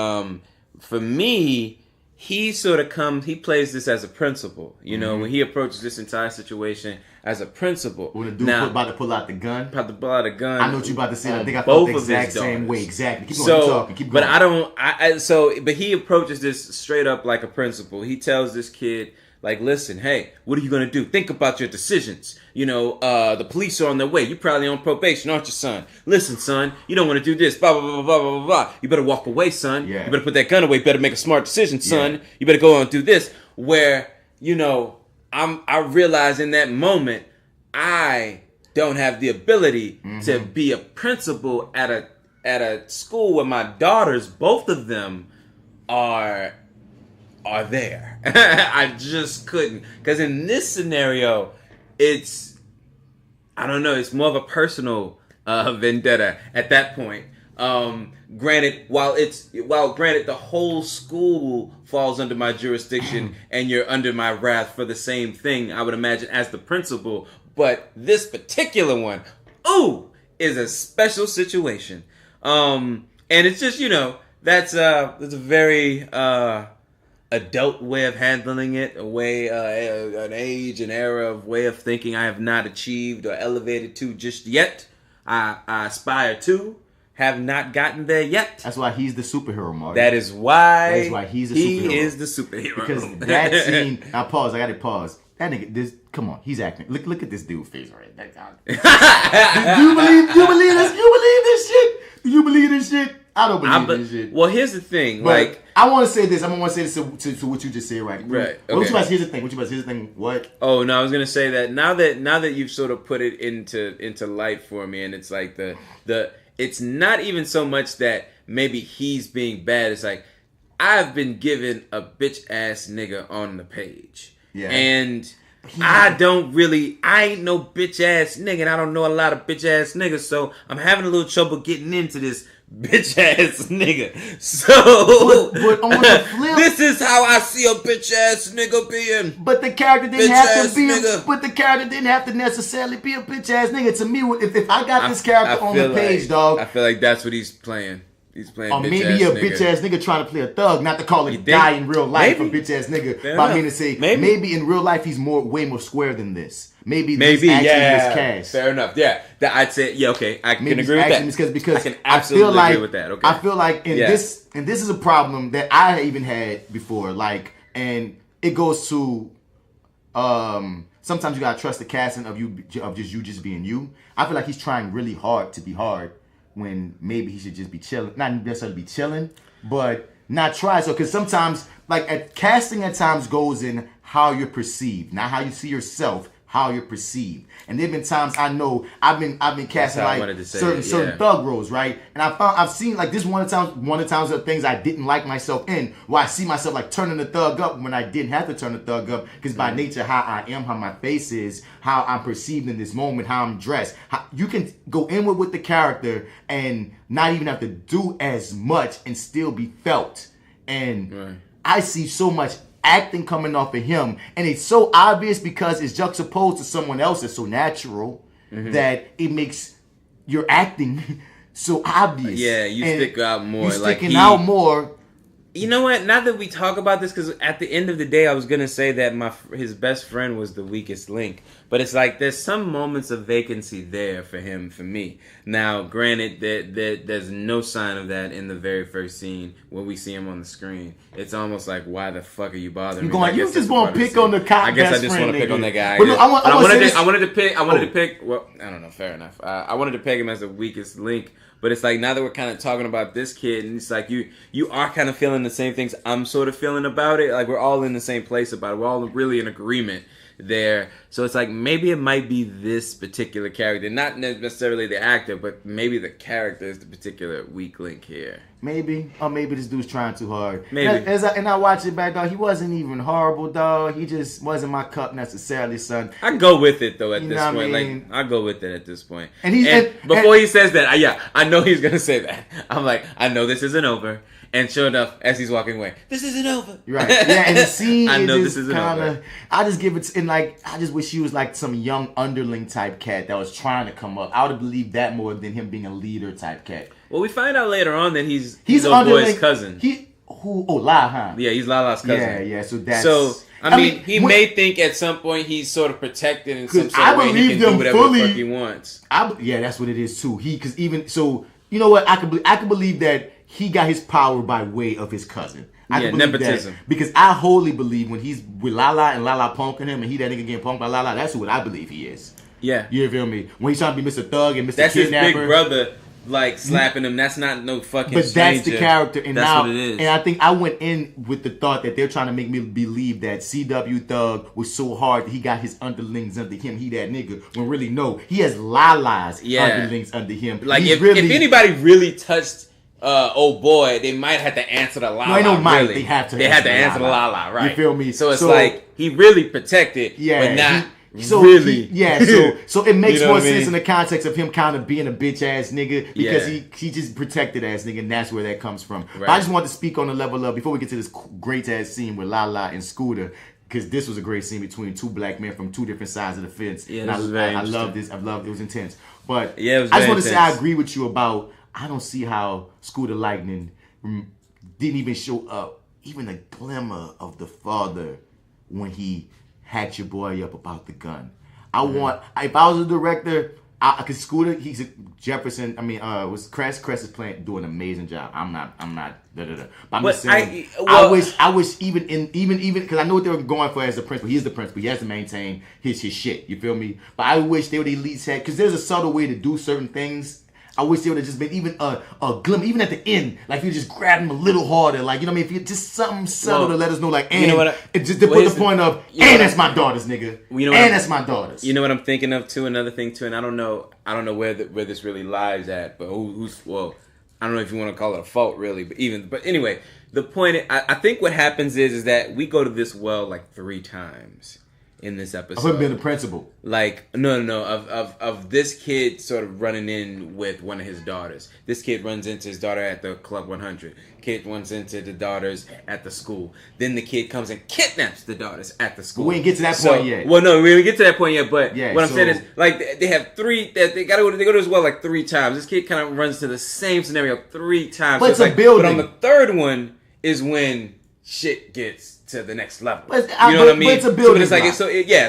for me, he plays this as a principal. You know, when he approaches this entire situation as a principal. When the dude about to pull out the gun. About to pull out a gun. I know what you about to say. I think I felt the exact same way. Exactly. Keep going. Keep going. But but he approaches this straight up like a principal. He tells this kid, like, listen, hey, what are you going to do? Think about your decisions. You know, the police are on their way. You're probably on probation, aren't you, son? Listen, son, you don't want to do this. Blah, blah, blah, blah, blah, blah, blah. You better walk away, son. Yeah. You better put that gun away. You better make a smart decision, son. Yeah. You better go on and do this. Where, you know, I realize in that moment, I don't have the ability to be a principal at a school where my daughters, both of them, are there. I just couldn't. Because in this scenario, it's more of a personal vendetta at that point. Granted, while the whole school falls under my jurisdiction and you're under my wrath for the same thing, I would imagine, as the principal. But this particular one, is a special situation. And it's just, you know, that's a very adult way of handling it, an age, an era of way of thinking I have not achieved or elevated to just yet. I aspire to, have not gotten there yet. That's why he's the superhero, Marty. That is why he's a superhero. He is the superhero. Because that scene, I gotta pause. That nigga, come on, he's acting. Look at this dude's face right there. Do you believe this? You believe this shit? Do you believe this shit? I don't believe this shit. Well, here's the thing. But I want to say this. I'm going to say this to what you just said, right? Right. Okay. Here's the thing. What? Oh, no, I was going to say that now that you've sort of put it into light for me, and it's like it's not even so much that maybe he's being bad. It's like, I've been given a bitch ass nigga on the page. Yeah. And I ain't no bitch ass nigga, and I don't know a lot of bitch ass niggas, so I'm having a little trouble getting into this bitch ass nigga. So but on the flip, this is how I see a bitch ass nigga being. But the character didn't have to be but the character didn't have to necessarily be a bitch ass nigga. To me, if I got this character on the page, dog, I feel like that's what he's playing. He's playing or maybe a bitch ass nigga trying to play a thug, not to call a guy in real life a bitch ass nigga. But I mean to say maybe in real life he's way more square than this. Maybe this actually is cast. Fair enough. Yeah, I'd say okay. I can agree with that. Because I can absolutely agree with that. Okay. I feel like this is a problem that I even had before. Like, and it goes to sometimes you gotta trust the casting of just being you. I feel like he's trying really hard to be hard, when maybe he should just be chilling. Not necessarily be chilling, but not try. So, because sometimes, like, casting at times goes in how you're perceived, not how you see yourself, how you're perceived. And there've been times I know I've been casting like certain thug roles, right? And I've seen like this one of the times of things I didn't like myself in, where I see myself like turning the thug up when I didn't have to turn the thug up, because by nature how I am, how my face is, how I'm perceived in this moment, how I'm dressed. You can go inward with the character and not even have to do as much and still be felt. And I see so much acting coming off of him, and it's so obvious because it's juxtaposed to someone else that's so natural that it makes your acting so obvious. Yeah, you stick out more. You're sticking out more. You know what? Now that we talk about this, because at the end of the day, I was gonna say that his best friend was the weakest link, but it's like there's some moments of vacancy there for him, for me. Now, granted, there's no sign of that in the very first scene when we see him on the screen. It's almost like, why the fuck are you bothering me? You just want to pick on the cop. I guess I just want to pick on that guy. But I wanted to pick. Well, I don't know. Fair enough. I wanted to peg him as the weakest link. But it's like now that we're kind of talking about this kid, and it's like you are kind of feeling the same things I'm sort of feeling about it. Like we're all in the same place about it. We're all really in agreement there. So it's like maybe it might be this particular character, not necessarily the actor, but maybe the character is the particular weak link here. Maybe. Or maybe this dude's trying too hard. Maybe. And I watched it back, dog. He wasn't even horrible, dog. He just wasn't my cup necessarily, son. I go with it, though, at this point. I mean? Like, I go with it at this point. And before he says that, I know he's going to say that. I'm like, I know this isn't over. And sure enough, as he's walking away, this isn't over. Right. Yeah, and the scene I know is this isn't kinda, over. I just give it, and like, I just wish he was like some young underling type cat that was trying to come up. I would have believed that more than him being a leader type cat. Well, we find out later on that he's underling, boy's cousin. La, huh? Yeah, he's Lala's cousin. Yeah, so that's... So, I mean, he may think at some point he's sort of protected in some sort of way. He can do whatever the fuck he wants. Yeah, that's what it is too. Because even, so, you know what? I could believe that he got his power by way of his cousin. Nepotism. Because I wholly believe when he's with Lala and Lala punking him and he that nigga getting punked by Lala, that's what I believe he is. Yeah. You feel me? When he's trying to be Mr. Thug and Mr. That's Kidnapper. his big brother, like, slapping him. That's not no fucking But stranger. that's the character. And that's now, what it is. And I think I went in with the thought that they're trying to make me believe that CW Thug was so hard that he got his underlings under him. He that nigga. When really, no. He has Lala's underlings under him. Like, if anybody really touched... oh boy, they might have to answer to Lala. No, I know might. Really. They have to. They had to answer to Lala, right? You feel me? So it's like he really protected, but not really. So it makes more sense mean? in the context of him kind of being a bitch ass nigga because he just protected ass nigga, and that's where that comes from. Right. But I just wanted to speak on the level of before we get to this great ass scene with Lala and Scooter. Because this was a great scene between two black men from two different sides of the fence. Yeah, and I love this. I loved it. It was intense. But yeah, it was I just want to intense. say I agree with you about I don't see how Scooter Lightning didn't even show up, even a glimmer of the father when he hacked your boy up about the gun. If I was a director, because Scooter, he's a Jefferson. I mean, was Cress is doing an amazing job. I'm not. But I'm just saying. I wish even because I know what they were going for as the principal. He's the principal. He has to maintain his shit. You feel me? But I wish they would at least had, because there's a subtle way to do certain things. I wish they would have just been even a glimmer, even at the end, like if you just grab him a little harder, like, you know what I mean? If you just something subtle to let us know, like, and you know what just to put the point of, and that's my daughter's, nigga, and that's my daughter's. You know what I'm thinking of too? Another thing too, and I don't know where this really lies at, but I don't know if you want to call it a fault really, but anyway, the point I think what happens is that we go to this well like 3 times in this episode. I've been the principal. Like, no, of this kid sort of running in with one of his daughters. This kid runs into his daughter at the Club 100. Kid runs into the daughters at the school. Then the kid comes and kidnaps the daughters at the school. We ain't get to that point yet. Well, no, we didn't get to that point yet, but yeah, what I'm saying is, like, they have 3, they go to this well like 3 times. This kid kind of runs to the same scenario 3 times. But so it's a building. But on the 3rd one is when shit gets to the next level. But you know what I mean? But it's a building.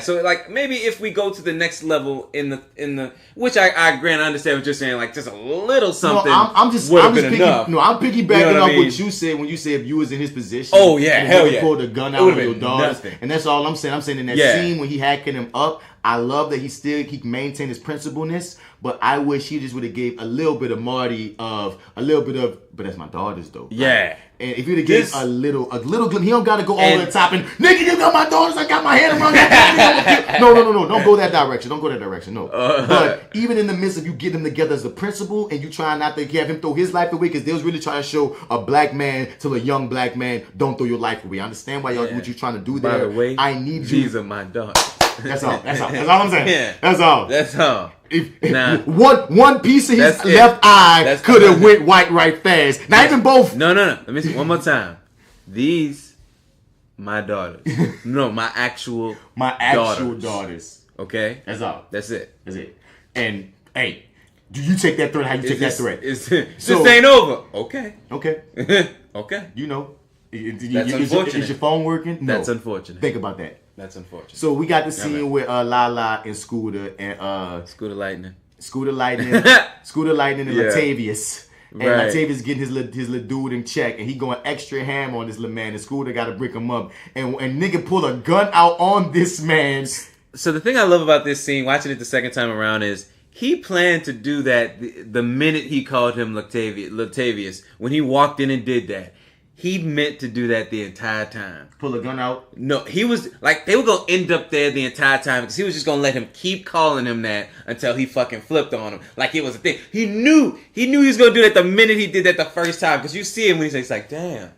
So like maybe if we go to the next level in the which I agree and I understand what you're saying, like just a little something. No, I'm piggybacking off what you said when you said if you was in his position. Oh yeah, hell yeah. Pulled a gun out on your daughters, and that's all I'm saying. I'm saying in that scene when he hacking him up, I love that he maintained his principalness, but I wish he just would have gave a little bit of Marty but that's my daughters though. Yeah. Right? And if you'd have given a little glimpse, he don't gotta go all the top and nigga, you got my daughters, I got my head around that. No, don't go that direction. Don't go that direction. No. But even in the midst of you get them together as a principal and you try not to have him throw his life away, because they was really trying to show a black man to a young black man, don't throw your life away. I understand why y'all what you're trying to do there. By the way, I need these are my daughters. That's all I'm saying. Yeah. That's all. One piece of his left eye could have went white right fast. Not even both. No. Let me see one more time. These, my daughters. No, my actual daughters. Okay? That's all. That's it. And, hey, do you take that threat how you take that threat? This ain't over. Okay. Okay. You know. That's unfortunate. Is your phone working? No. That's unfortunate. Think about that. That's unfortunate. So we got the scene with Lala and Scooter and Scooter Lightning and Latavius. And Latavius getting his little dude in check, and he going extra ham on this little man, and Scooter got to break him up. And nigga pull a gun out on this man. So the thing I love about this scene, watching it the second time around, is he planned to do that the minute he called him Latavius. When he walked in and did that, he meant to do that the entire time. Pull a gun out? No, he was like, they were going to end up there the entire time because he was just going to let him keep calling him that until he fucking flipped on him. Like it was a thing. He knew he was going to do that the minute he did that the first time because you see him when he's like, damn.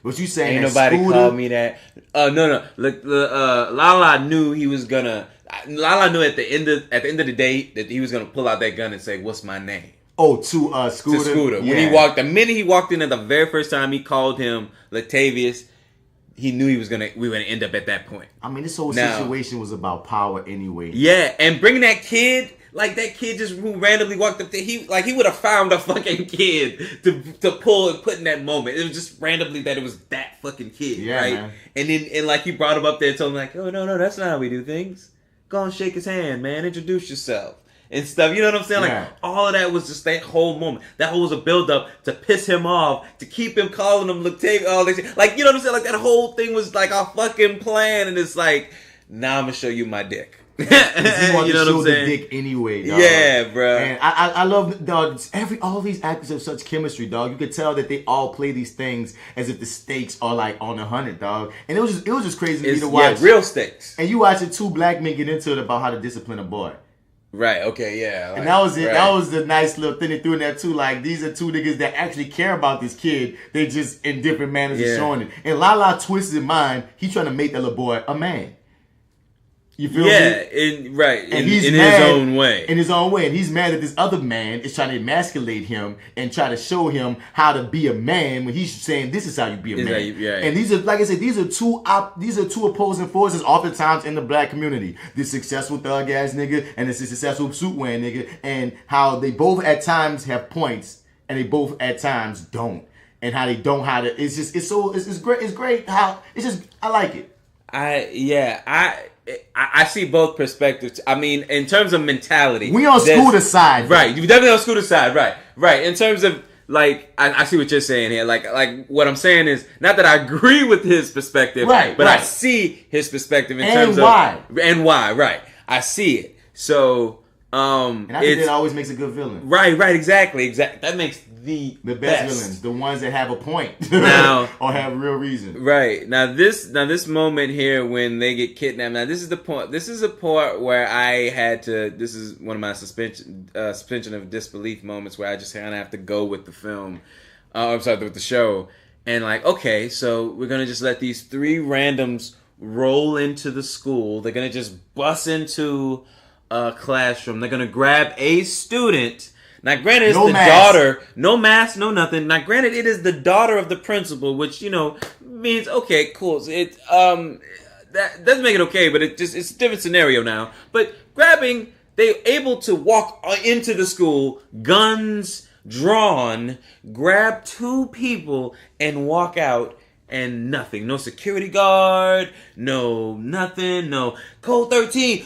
What you saying? Ain't nobody called me that. No. Lala knew he was going to. Lala knew at the end of the day that he was going to pull out that gun and say, what's my name? Oh, to Scooter. To Scooter. Yeah. The minute he walked in at the very first time he called him Latavius, he knew we were gonna end up at that point. I mean, this whole situation was about power anyway. Yeah, and bringing that kid, like that kid just who randomly walked up there, he would have found a fucking kid to pull and put in that moment. It was just randomly that it was that fucking kid, right? Man. And then like he brought him up there and told him like, oh no, that's not how we do things. Go and shake his hand, man. Introduce yourself. And stuff, you know what I'm saying? Like, all of that was just that whole moment. That whole was a build-up to piss him off, to keep him calling him Latavius, all this shit. Like, you know what I'm saying? Like, that whole thing was like a fucking plan, and it's like, now I'm gonna show you my dick. You want to show the dick anyway, dog. Yeah, bro. And I love, dog, all these actors have such chemistry, dog. You could tell that they all play these things as if the stakes are like on 100, dog. And it was just crazy to me to watch. Yeah, real stakes. And you watching two black men get into it about how to discipline a boy. Right, okay, yeah. Like, and that was it. Right. That was the nice little thing they threw in there too. Like, these are two niggas that actually care about this kid. They just in different manners of showing it. And Lala twists his mind. He's trying to make that little boy a man. You feel me? Yeah, in his own way. In his own way. And he's mad that this other man is trying to emasculate him and try to show him how to be a man when he's saying this is how you be a man. And these are, like I said, these are two opposing forces oftentimes in the black community. This successful thug ass nigga and this successful suit wearing nigga, and how they both at times have points and they both at times don't. And how they don't it's great how it's just I like it. I see both perspectives. I mean, in terms of mentality, we on Scooter's side, right? You definitely on Scooter's side, right? In terms of like, I see what you're saying here. Like what I'm saying is not that I agree with his perspective, but I see his perspective in terms of why, right? I see it. So, and I think that always makes a good villain, right? Exactly. That makes the best villains, the ones that have a point now or have real reason. Right now, this moment here when they get kidnapped. Now, this is the point. This is a part where I had to. This is one of my suspension of disbelief moments where I just kind of have to go with the film. I'm sorry, with the show, and like, okay, so we're gonna just let these three randoms roll into the school. They're gonna just bust into a classroom. They're gonna grab a student. Now, granted, it's daughter, no mask, no nothing. Now, granted, it is the daughter of the principal, which, you know, means, okay, cool. It that doesn't make it okay, but it's a different scenario now. But they're able to walk into the school, guns drawn, grab two people, and walk out. And nothing. No security guard. No nothing. No code 13.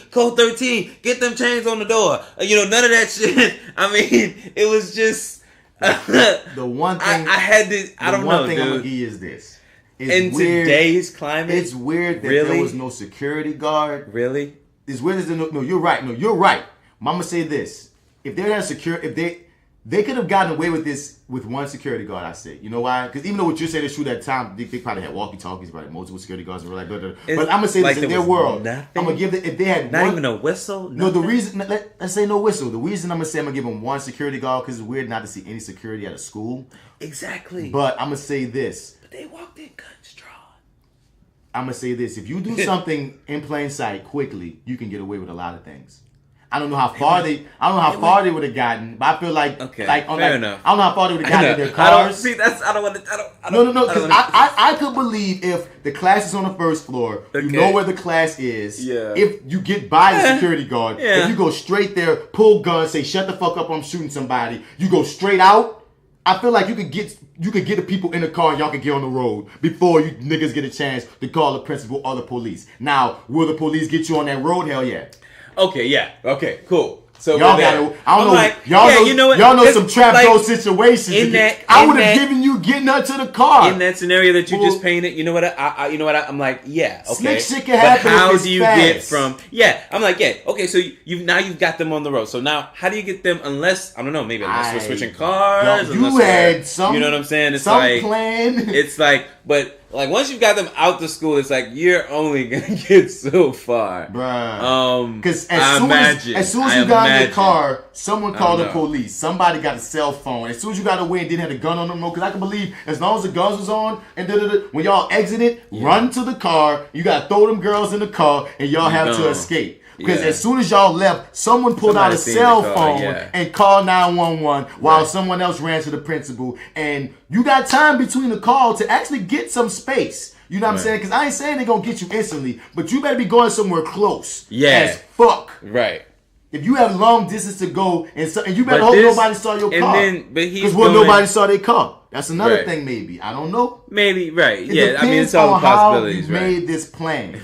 Get them chains on the door. You know, none of that shit. I mean, it was just the one thing I had this. I don't know, dude. The one thing I'm gonna give you is this. In today's climate, it's weird that there was no security guard. Really? It's weird that no. You're right. No, you're right. Mama say this. If they had security, they could have gotten away with this with one security guard, I say. You know why? Because even though what you're saying is true that time, they probably had walkie-talkies, probably multiple security guards, and were like, blah, blah, blah. But I'm going to say this in their world. I'm going to give if they had not even a whistle? No, the reason, let's say no whistle. The reason I'm going to say I'm going to give them one security guard, because it's weird not to see any security at a school. Exactly. But I'm going to say this. But they walked in guns drawn. I'm going to say this. If you do something in plain sight quickly, you can get away with a lot of things. I don't know how far they would have gotten, but I feel like enough. I don't know how far they would have gotten in their cars. I don't want to. No, because I could believe if the class is on the first floor, you know where the class is. Yeah. If you get by the security guard, if you go straight there, pull guns, say shut the fuck up, I'm shooting somebody. You go straight out. I feel like you could get the people in the car and y'all could get on the road before you niggas get a chance to call the principal or the police. Now, will the police get you on that road? Hell yeah. Okay, yeah. Okay, cool. So y'all got. I don't know. Like, y'all know. You know what? Y'all know some trap door situations. I would have given you getting her to the car in that scenario that you just painted. You know what? I'm like, yeah, okay. Slick shit can happen. But how do you fast. get from? Yeah, I'm like, yeah, okay. So you've got them on the road. So now, how do you get them? Unless I don't know, maybe unless we're switching cars. You had some. You know what I'm saying? It's some like plan. It's like, but. Like once you've got them out to school, it's like you're only gonna get so far, bruh. Because as soon as you got in the car, someone called the police. Somebody got a cell phone. As soon as you got away and didn't have a gun on them, because I can believe as long as the guns was on and when y'all exited, run to the car. You gotta throw them girls in the car and y'all have to escape. Because as soon as y'all left, someone pulled out a cell phone and called 911 while someone else ran to the principal. And you got time between the call to actually get some space. You know what I'm saying? Because I ain't saying they're going to get you instantly, but you better be going somewhere close as fuck. Right. If you have long distance to go, and you better hope nobody saw your car. Because nobody saw their car. That's another thing, maybe. I don't know. Maybe, right. It I mean, it's all possibilities, how you made this plan.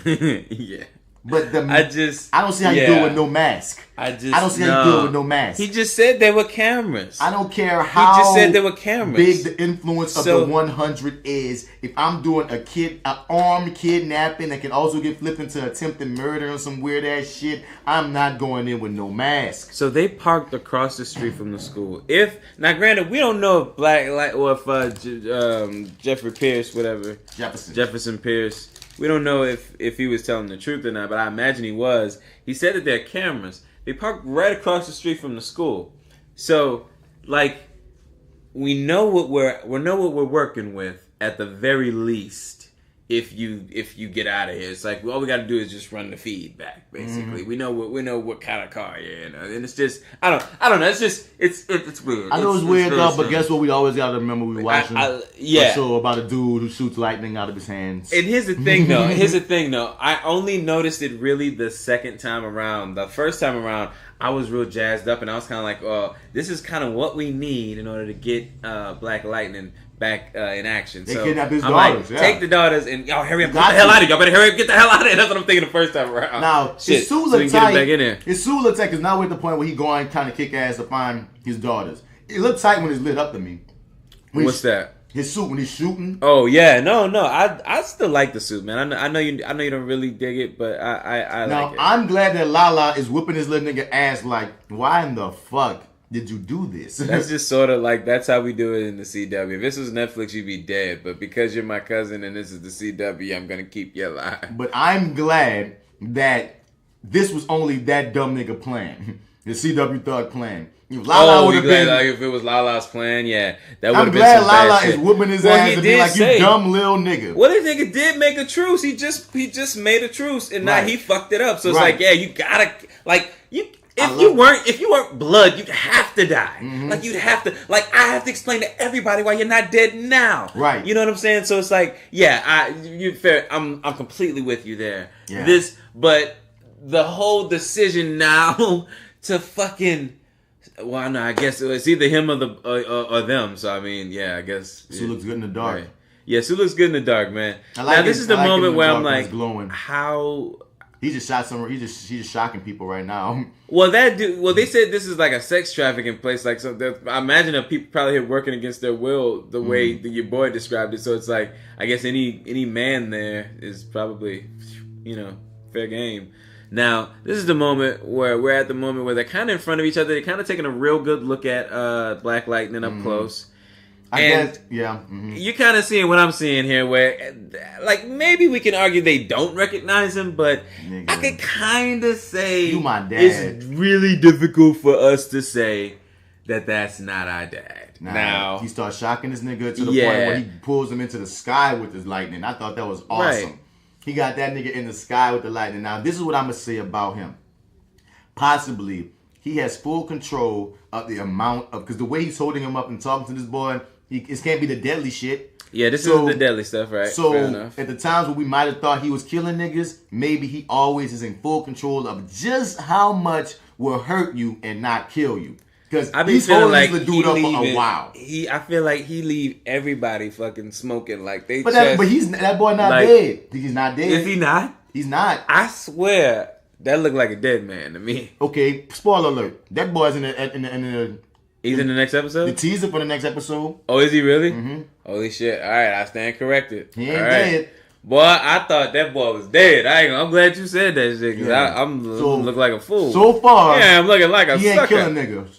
Yeah. But I don't see how you do it with no mask. I don't see how you do it with no mask. He just said there were cameras. I don't care how he just said there were cameras. Big the influence of the 100 is. If I'm doing an armed kidnapping that can also get flipped into attempted murder or some weird ass shit, I'm not going in with no mask. So they parked across the street from the school. Now, granted, we don't know if Jeffrey Pierce, whatever, Jefferson Pierce. We don't know if he was telling the truth or not, but I imagine he was. He said that there are cameras. They parked right across the street from the school. So, like, we know what we're working with at the very least. If you get out of here, it's like all we got to do is just run the feedback. Basically, we know what kind of car you're in, and it's just I don't know. It's just it's weird. I know it's weird though, but guess what? We always got to remember we watching a show about a dude who shoots lightning out of his hands. And here's the thing though. I only noticed it really the second time around. The first time around, I was real jazzed up, and I was kind of like, "Oh, this is kind of what we need in order to get Black Lightning back in action." They so kidnap his I'm daughters. Like, take the daughters and y'all hurry up, get the hell out of here. Y'all better hurry up, get the hell out of here. That's what I'm thinking the first time around. Now, his suit look tight. His suit look tight because now we're at the point where he going kind of kick ass to find his daughters. It looked tight when it's lit up to me. What's that? His suit when he's shooting. Oh yeah, no. I still like the suit, man. I know you don't really dig it, but I like it. Now I'm glad that Lala is whipping his little nigga ass. Like, why in the fuck did you do this? That's just sort of like, that's how we do it in the CW. If this was Netflix, you'd be dead. But because you're my cousin and this is the CW, I'm going to keep you alive. But I'm glad that this was only that dumb nigga plan. The CW thug plan. If Lala would have been... Like, if it was Lala's plan, yeah. That would have been some some Lala bad shit. is whooping his ass and be like, you dumb little nigga. Well, this nigga did make a truce. He just made a truce and now he fucked it up. So it's like, yeah, you gotta... Like, If you weren't blood, you'd have to die. Mm-hmm. Like, you'd have to... Like, I have to explain to everybody why you're not dead now. Right. You know what I'm saying? So it's like, yeah, you're fair. I'm completely with you there. Yeah. But the whole decision now to fucking... Well, no, I guess it's either him or them. So, I mean, yeah, I guess... Sue looks good in the dark. Right. Yeah, Sue looks good in the dark, man. Now, this is the moment where I'm like, glowing. How... He just shot somewhere. He's just shocking people right now. Well, they said this is like a sex trafficking place. Like, so I imagine that people probably here working against their will, the way that your boy described it. So it's like, I guess any man there is probably, fair game. Now, this is the moment where we're at the moment where they're kind of in front of each other. They're kind of taking a real good look at Black Lightning up close. I guess, yeah. Mm-hmm. You're kind of seeing what I'm seeing here, where, like, maybe we can argue they don't recognize him, but I could kind of say you my dad. It's really difficult for us to say that that's not our dad. Now, he starts shocking this nigga to the point where he pulls him into the sky with his lightning. I thought that was awesome. Right. He got that nigga in the sky with the lightning. Now, this is what I'm going to say about him. Possibly, he has full control of the amount of... Because the way he's holding him up and talking to this boy... It can't be the deadly shit. Yeah, this is the deadly stuff, right? So, at the times when we might have thought he was killing niggas, maybe he always is in full control of just how much will hurt you and not kill you. Because he's holding like the dude up for a while. I feel like he leave everybody fucking smoking like they. But that boy not dead. He's not dead. Is he not? He's not. I swear That looked like a dead man to me. Okay, spoiler alert. That boy's in the He's in the next episode? The teaser for the next episode. Oh, is he really? Mm-hmm. Holy shit. All right, I stand corrected. He ain't dead. Boy, I thought that boy was dead. I'm glad you said that shit, because I'm look like a fool. So far. Yeah, I'm looking like a sucker. He ain't killing niggas.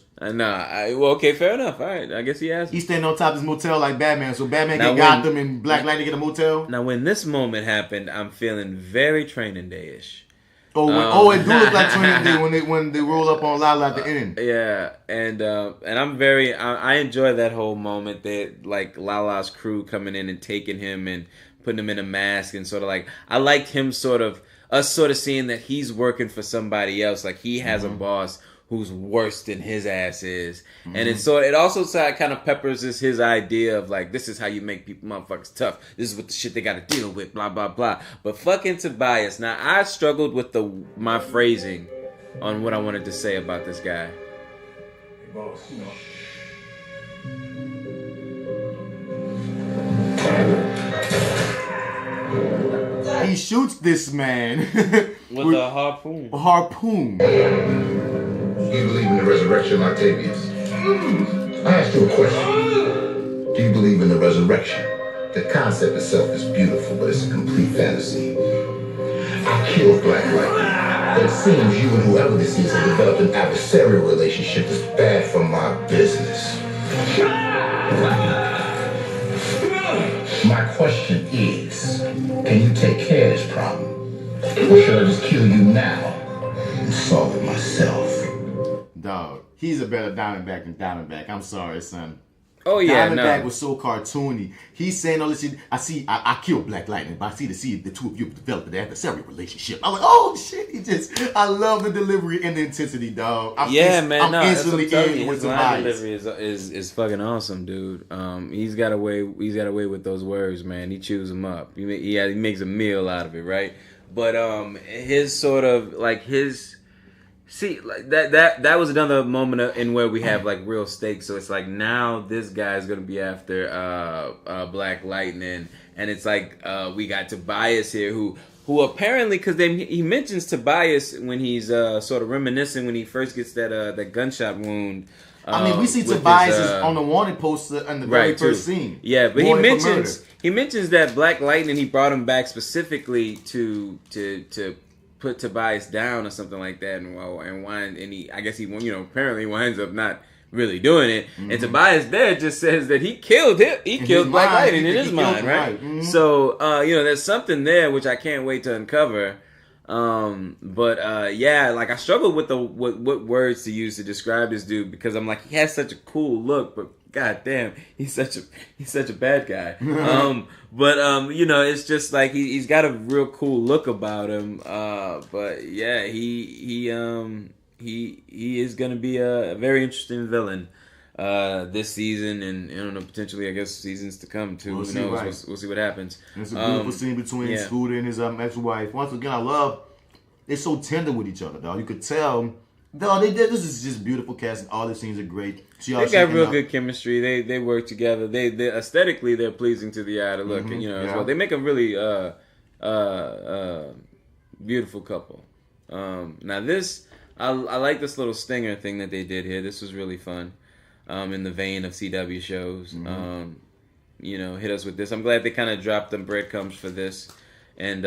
Well, okay, fair enough. All right, I guess he has. He's standing on top of his motel like Batman, so Batman get Gotham and Black Lightning get a motel. Now, when this moment happened, I'm feeling very Training Day-ish. It do look like Training Day when they roll up on Lala at the end. Yeah, and I enjoy that whole moment that like Lala's crew coming in and taking him and putting him in a mask and sort of like I liked him sort of seeing that he's working for somebody else, like he has a boss who's worse than his ass is. Mm-hmm. And it also kind of peppers his idea of like, this is how you make people motherfuckers tough. This is what the shit they gotta deal with, blah, blah, blah. But fucking Tobias. Now, I struggled with my phrasing on what I wanted to say about this guy. Hey, boss, He shoots this man with a harpoon. A harpoon. Do you believe in the resurrection, Octavius? I asked you a question. Do you believe in the resurrection? The concept itself is beautiful, but it's a complete fantasy. I killed Black Lightning, but it seems you and whoever this is have developed an adversarial relationship that's bad for my business. My question is, can you take care of this problem? Or should I just kill you now and solve it myself? Dog, he's a better Diamondback than Diamondback. I'm sorry, son. Oh yeah, Diamondback was so cartoony. He's saying all this shit. I killed Black Lightning, but I see the two of you developed an adversarial relationship. I'm like, oh shit, I love the delivery and the intensity, dog. I'm instantly in with his line delivery is fucking awesome, dude. He's got away with those words, man. He chews them up. He makes a meal out of it, right? But his sort of like his. See, like that was another moment in where we have like real stakes. So it's like now this guy's gonna be after Black Lightning, and it's like we got Tobias here who apparently, because he mentions Tobias when he's sort of reminiscing when he first gets that gunshot wound. We see Tobias on the wanted poster in the very first scene. Yeah, but he mentions that Black Lightning, he brought him back specifically to put Tobias down or something like that, and he apparently winds up not really doing it. Mm-hmm. And Tobias there just says that he killed him. He killed Black Lightning in his mind, right? Mm-hmm. So there's something there which I can't wait to uncover. Like I struggled with what words to use to describe this dude, because I'm like, he has such a cool look, but god damn, he's such a bad guy. It's just like he's got a real cool look about him. But yeah, he is gonna be a very interesting villain this season, and I don't know, potentially I guess seasons to come too. Who knows? Right. We'll see what happens. It's a beautiful scene between Scooter and his ex-wife. Once again, I love they're so tender with each other, dog. You could tell. No, this is just beautiful casting. All the scenes are great. They got real good chemistry. They work together. They aesthetically they're pleasing to the eye to look. Mm-hmm. As well. They make a really beautiful couple. Now this, I like this little stinger thing that they did here. This was really fun. In the vein of CW shows. Mm-hmm. Hit us with this. I'm glad they kind of dropped them breadcrumbs for this, and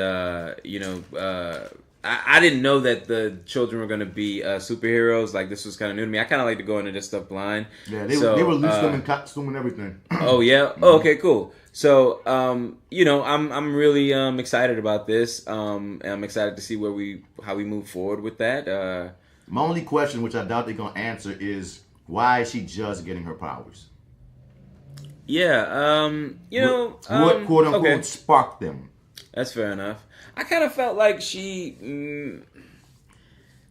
I didn't know that the children were going to be superheroes. Like, this was kind of new to me. I kind of like to go into this stuff blind. Yeah, they released them in costume and everything. Oh, yeah? Mm-hmm. Oh, okay, cool. So, I'm really excited about this. And I'm excited to see how we move forward with that. My only question, which I doubt they're going to answer, is why is she just getting her powers? Yeah, what quote-unquote sparked them? That's fair enough. I kind of felt like she, and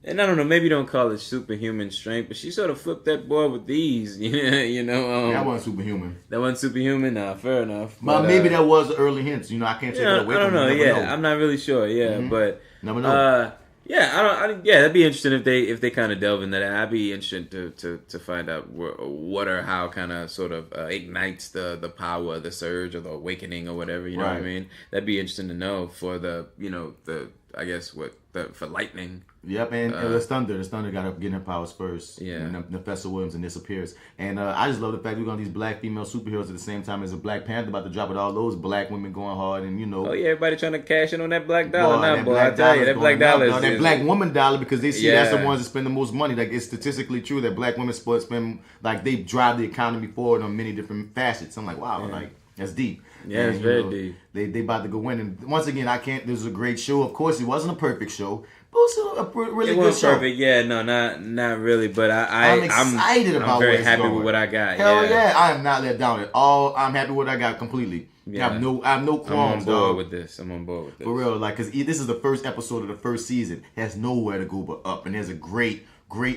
I don't know, maybe don't call it superhuman strength, but she sort of flipped that boy with these, that wasn't superhuman. That wasn't superhuman? Nah, fair enough. But maybe that was the early hints. I can't take it away from you. I don't know, know. I'm not really sure, but... Never know. That'd be interesting if they kind of delve into that. I'd be interested to find out what or how kind of sort of ignites the power, the surge, or the awakening, or whatever. You know what I mean? That'd be interesting to know for the I guess for Lightning. Yep, and the Thunder got to get their powers first. Yeah, and Professor Williams and disappears. And I just love the fact we're gonna these black female superheroes at the same time as a Black Panther about to drop with all those black women going hard, and Oh yeah, everybody trying to cash in on that black dollar now, boy. I tell you, that black dollar is that black woman dollar, because they see that's the ones that spend the most money. Like, it's statistically true that black women spend, like, they drive the economy forward on many different facets. I'm like, wow, like, that's deep. Yeah, it's very deep. They about to go in, and once again, this was a great show. Of course, it wasn't a perfect show. But it was a really good show. Perfect, yeah, no, not really, but I'm excited about. I'm very happy with what I got. Hell yeah, I am not let down at all. I'm happy with what I got completely. Yeah. I have no qualms. I'm on board with this. For real, like, because this is the first episode of the first season. It has nowhere to go but up, and there's a great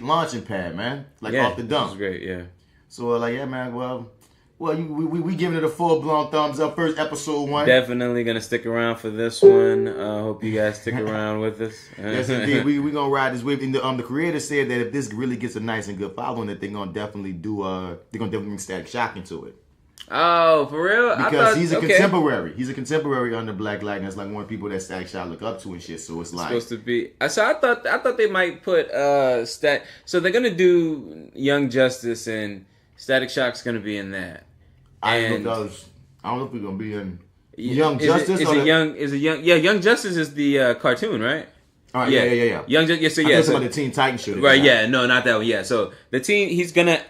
launching pad, man. Like, off the dump. It's great, yeah. So like, yeah, man. Well, we giving it a full-blown thumbs up. First episode 1. Definitely gonna stick around for this one. Hope you guys stick around with us. Yes, indeed. We gonna ride this wave. And the creator said that if this really gets a nice and good following, that they're gonna definitely bring Static Shock into it. Oh, for real? Because he's a contemporary. He's a contemporary under Black Lightning. It's like one of the people that Static Shock look up to and shit. So it's like supposed to be. So I thought they might put So they're gonna do Young Justice, and Static Shock's gonna be in that. I don't know if we're gonna be in Young Justice. Young Justice is the cartoon, right? All right, yeah. Young Justice, I thought about the Teen Titans show. Right, yeah, no, not that one. Yeah, so the teen, he's gonna.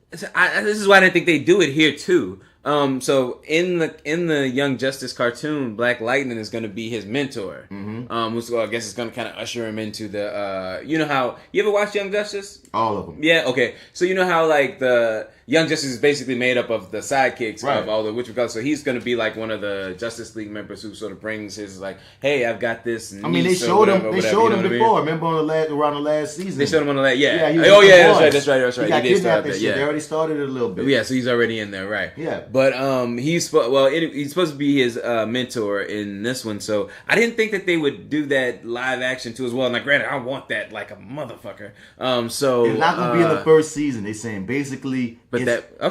This is why I didn't think they do it here too. So in the Young Justice cartoon, Black Lightning is going to be his mentor. Mm-hmm. I guess it's going to kind of usher him into the. You know how you ever watch Young Justice? All of them. Yeah. Okay. So you know how like the Young Justice is basically made up of the sidekicks of all the witchcraft. So he's going to be like one of the Justice League members who sort of brings his like, hey, I've got this. I mean, they showed him. They showed him before. Remember around the last season. They showed him on the last. Yeah. That's right. He got kidnapped and shit. They already started it a little bit. Yeah. So he's already in there, right? Yeah. But he's supposed to be his mentor in this one. So I didn't think that they would do that live action too as well. And like, granted, I want that like a motherfucker. So it's not gonna be in the first season. They saying basically, but it's on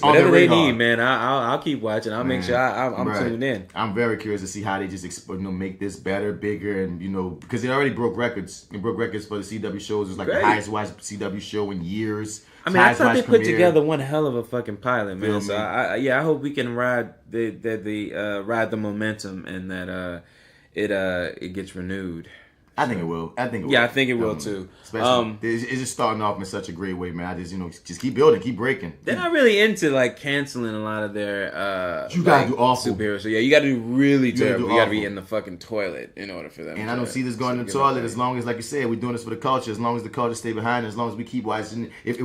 whatever the radar. They need, man. I'll keep watching. I'll make sure I'm tuned in. I'm very curious to see how they just make this better, bigger, and because they already broke records. They broke records for the CW shows. It's like the highest watched CW show in years. I mean, I thought they put together one hell of a fucking pilot, man. So I hope we can ride the momentum and that it gets renewed. I think it will. Yeah, I think it will too. Especially, it's just starting off in such a great way, man. I just keep building, keep breaking. They're not really into like canceling a lot of their you gotta do awful superheroes. So yeah, you gotta do really terrible. You gotta be in the fucking toilet in order for them. And I don't see this going in the toilet as long as, like you said, we're doing this for the culture. As long as the culture stay behind, as long as we keep watching, which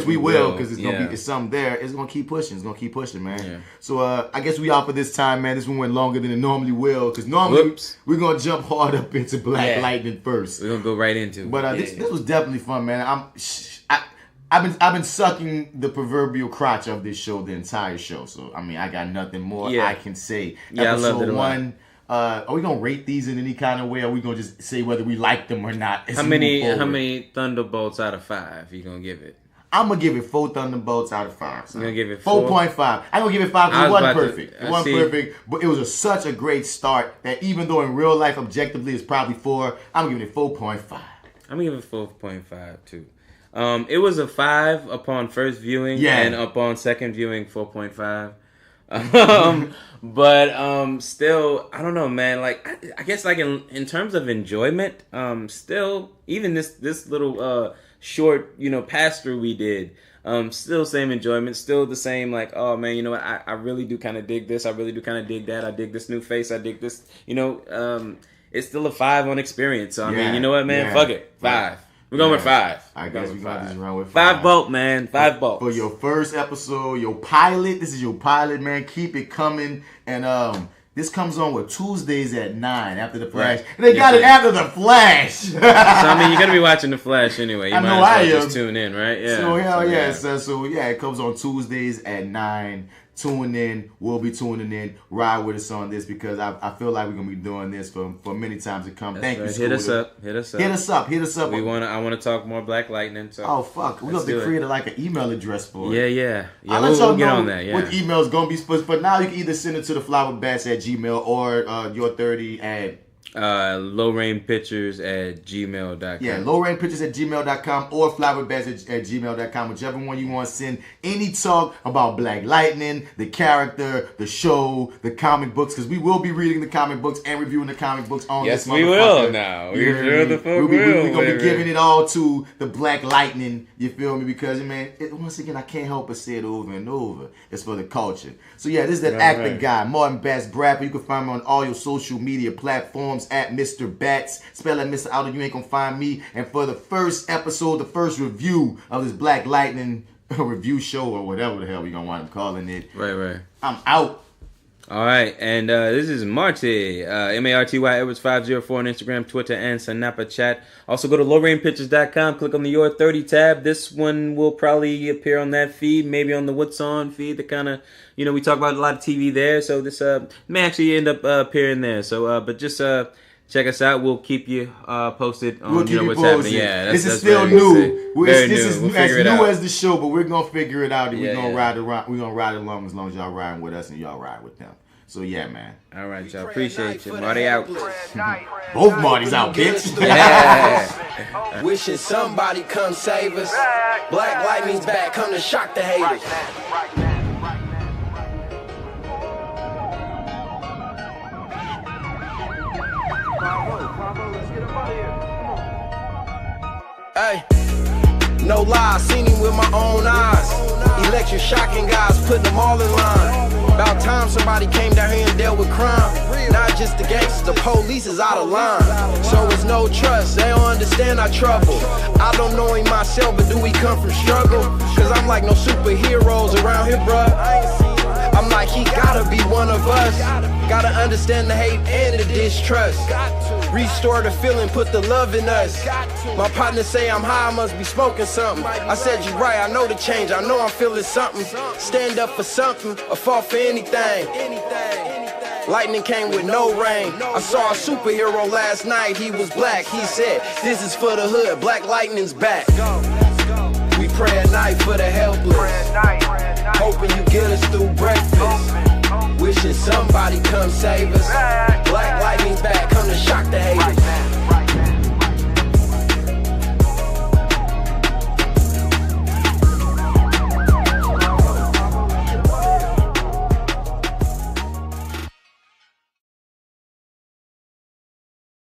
we will, because it's gonna be something there. It's gonna keep pushing. It's gonna keep pushing, man. Yeah. So I guess we out for this time, man. This one went longer than it normally will, because normally we're gonna jump hard up into Black Lightning first. We're gonna go right into it. But this was definitely fun, man. I've been sucking the proverbial crotch of this show the entire show. So I mean, I got nothing more I can say. Yeah, Episode I loved it a 1. Are we gonna rate these in any kind of way? Or are we gonna just say whether we like them or not? How many Thunderbolts out of 5 you gonna give it? I'm gonna give it 4 Thunderbolts out of 5. So. I'm gonna give it 4.5. I'm gonna give it 5 because it wasn't perfect. It wasn't perfect, but it was such a great start that even though in real life objectively it's probably 4, I'm giving it 4.5. I'm gonna give it 4.5 too. It was a 5 upon first viewing, and upon second viewing 4.5. But still, I don't know, man. Like I guess like in terms of enjoyment, still even this little short, pass through we did, still same enjoyment, still the same, like, oh man, you know what, I really do kind of dig this, I really do kind of dig that, I dig this new face, I dig this, it's still a 5 on experience. So I mean, you know what, man, fuck it, 5. We're going with 5. I guess we're going to just run with 5 bolt, man. 5 bolt. For your first episode, your pilot. This is your pilot, man. Keep it coming. And this comes on with Tuesdays at 9 after The Flash. Right. And they got it after The Flash. So, I mean, you're going to be watching The Flash anyway. You might as well just tune in, right? Yeah. So, hell yeah. So, it comes on Tuesdays at 9. Tune in. We'll be tuning in. Ride with us on this because I feel like we're gonna be doing this for many times to come. Thank you, Scooter. Hit us up. I want to talk more Black Lightning. So oh fuck, we have to create an email address for it. Yeah. I'll let y'all get on that. Yeah. What email is gonna be supposed. But now you can either send it to the FlyWithBats at Gmail or Your30 at lowrainpictures@gmail.com. Yeah, lowrainpictures@gmail.com or FlyWithBats@gmail.com. Whichever one you want to send any talk about Black Lightning, the character, the show, the comic books, because we will be reading the comic books and reviewing the comic books on this motherfucker. Yes, we will now. We sure the fuck will. We're going to be giving it all to the Black Lightning, you feel me? Because, man, once again, I can't help but say it over and over. It's for the culture. So, yeah, this is that actor guy, Marty&amp Bradford. You can find me on all your social media platforms at Mr. Bats. Spell that Mr. out or you ain't going to find me. And for the first episode, the first review of this Black Lightning review show or whatever the hell we going to wind up calling it. Right. I'm out. All right, and this is Marty, Marty Edwards 504 on Instagram, Twitter, and Snapchat. Also, go to lowrainpictures.com, click on the Your 30 tab. This one will probably appear on that feed, maybe on the What's On feed. The kind of, we talk about a lot of TV there, so this may actually end up appearing there. So, but just check us out. We'll keep you posted on what's happening. Yeah, this is still new. This is as new as the show, but we're gonna figure it out. And we're gonna ride around. We're gonna ride along as long as y'all riding with us and y'all ride with them. So yeah, man. All right, y'all. Appreciate you. Marty out. Both Martys out, bitch. Yeah. Wishing somebody come save us. Black Lightning's back. Come to shock the haters. Hey, no lie, seen him with my own eyes. Electric shocking guys, putting them all in line. About time somebody came down here and dealt with crime. Not just the gangsters, the police is out of line. So it's no trust, they don't understand our trouble. I don't know him myself, but do we come from struggle? Cause I'm like no superheroes around here, bruh. I'm like, he gotta be one of us. Gotta understand the hate and the distrust. Restore the feeling, put the love in us. My partner say I'm high, I must be smoking something. I said you're right, I know the change, I know I'm feeling something. Stand up for something, or fall for anything. Lightning came with no rain. I saw a superhero last night, he was black. He said, this is for the hood, Black Lightning's back. We pray at night for the helpless, hoping you get us through breakfast. Wishing somebody come save us. Black Lightning's back, come to shock the haters.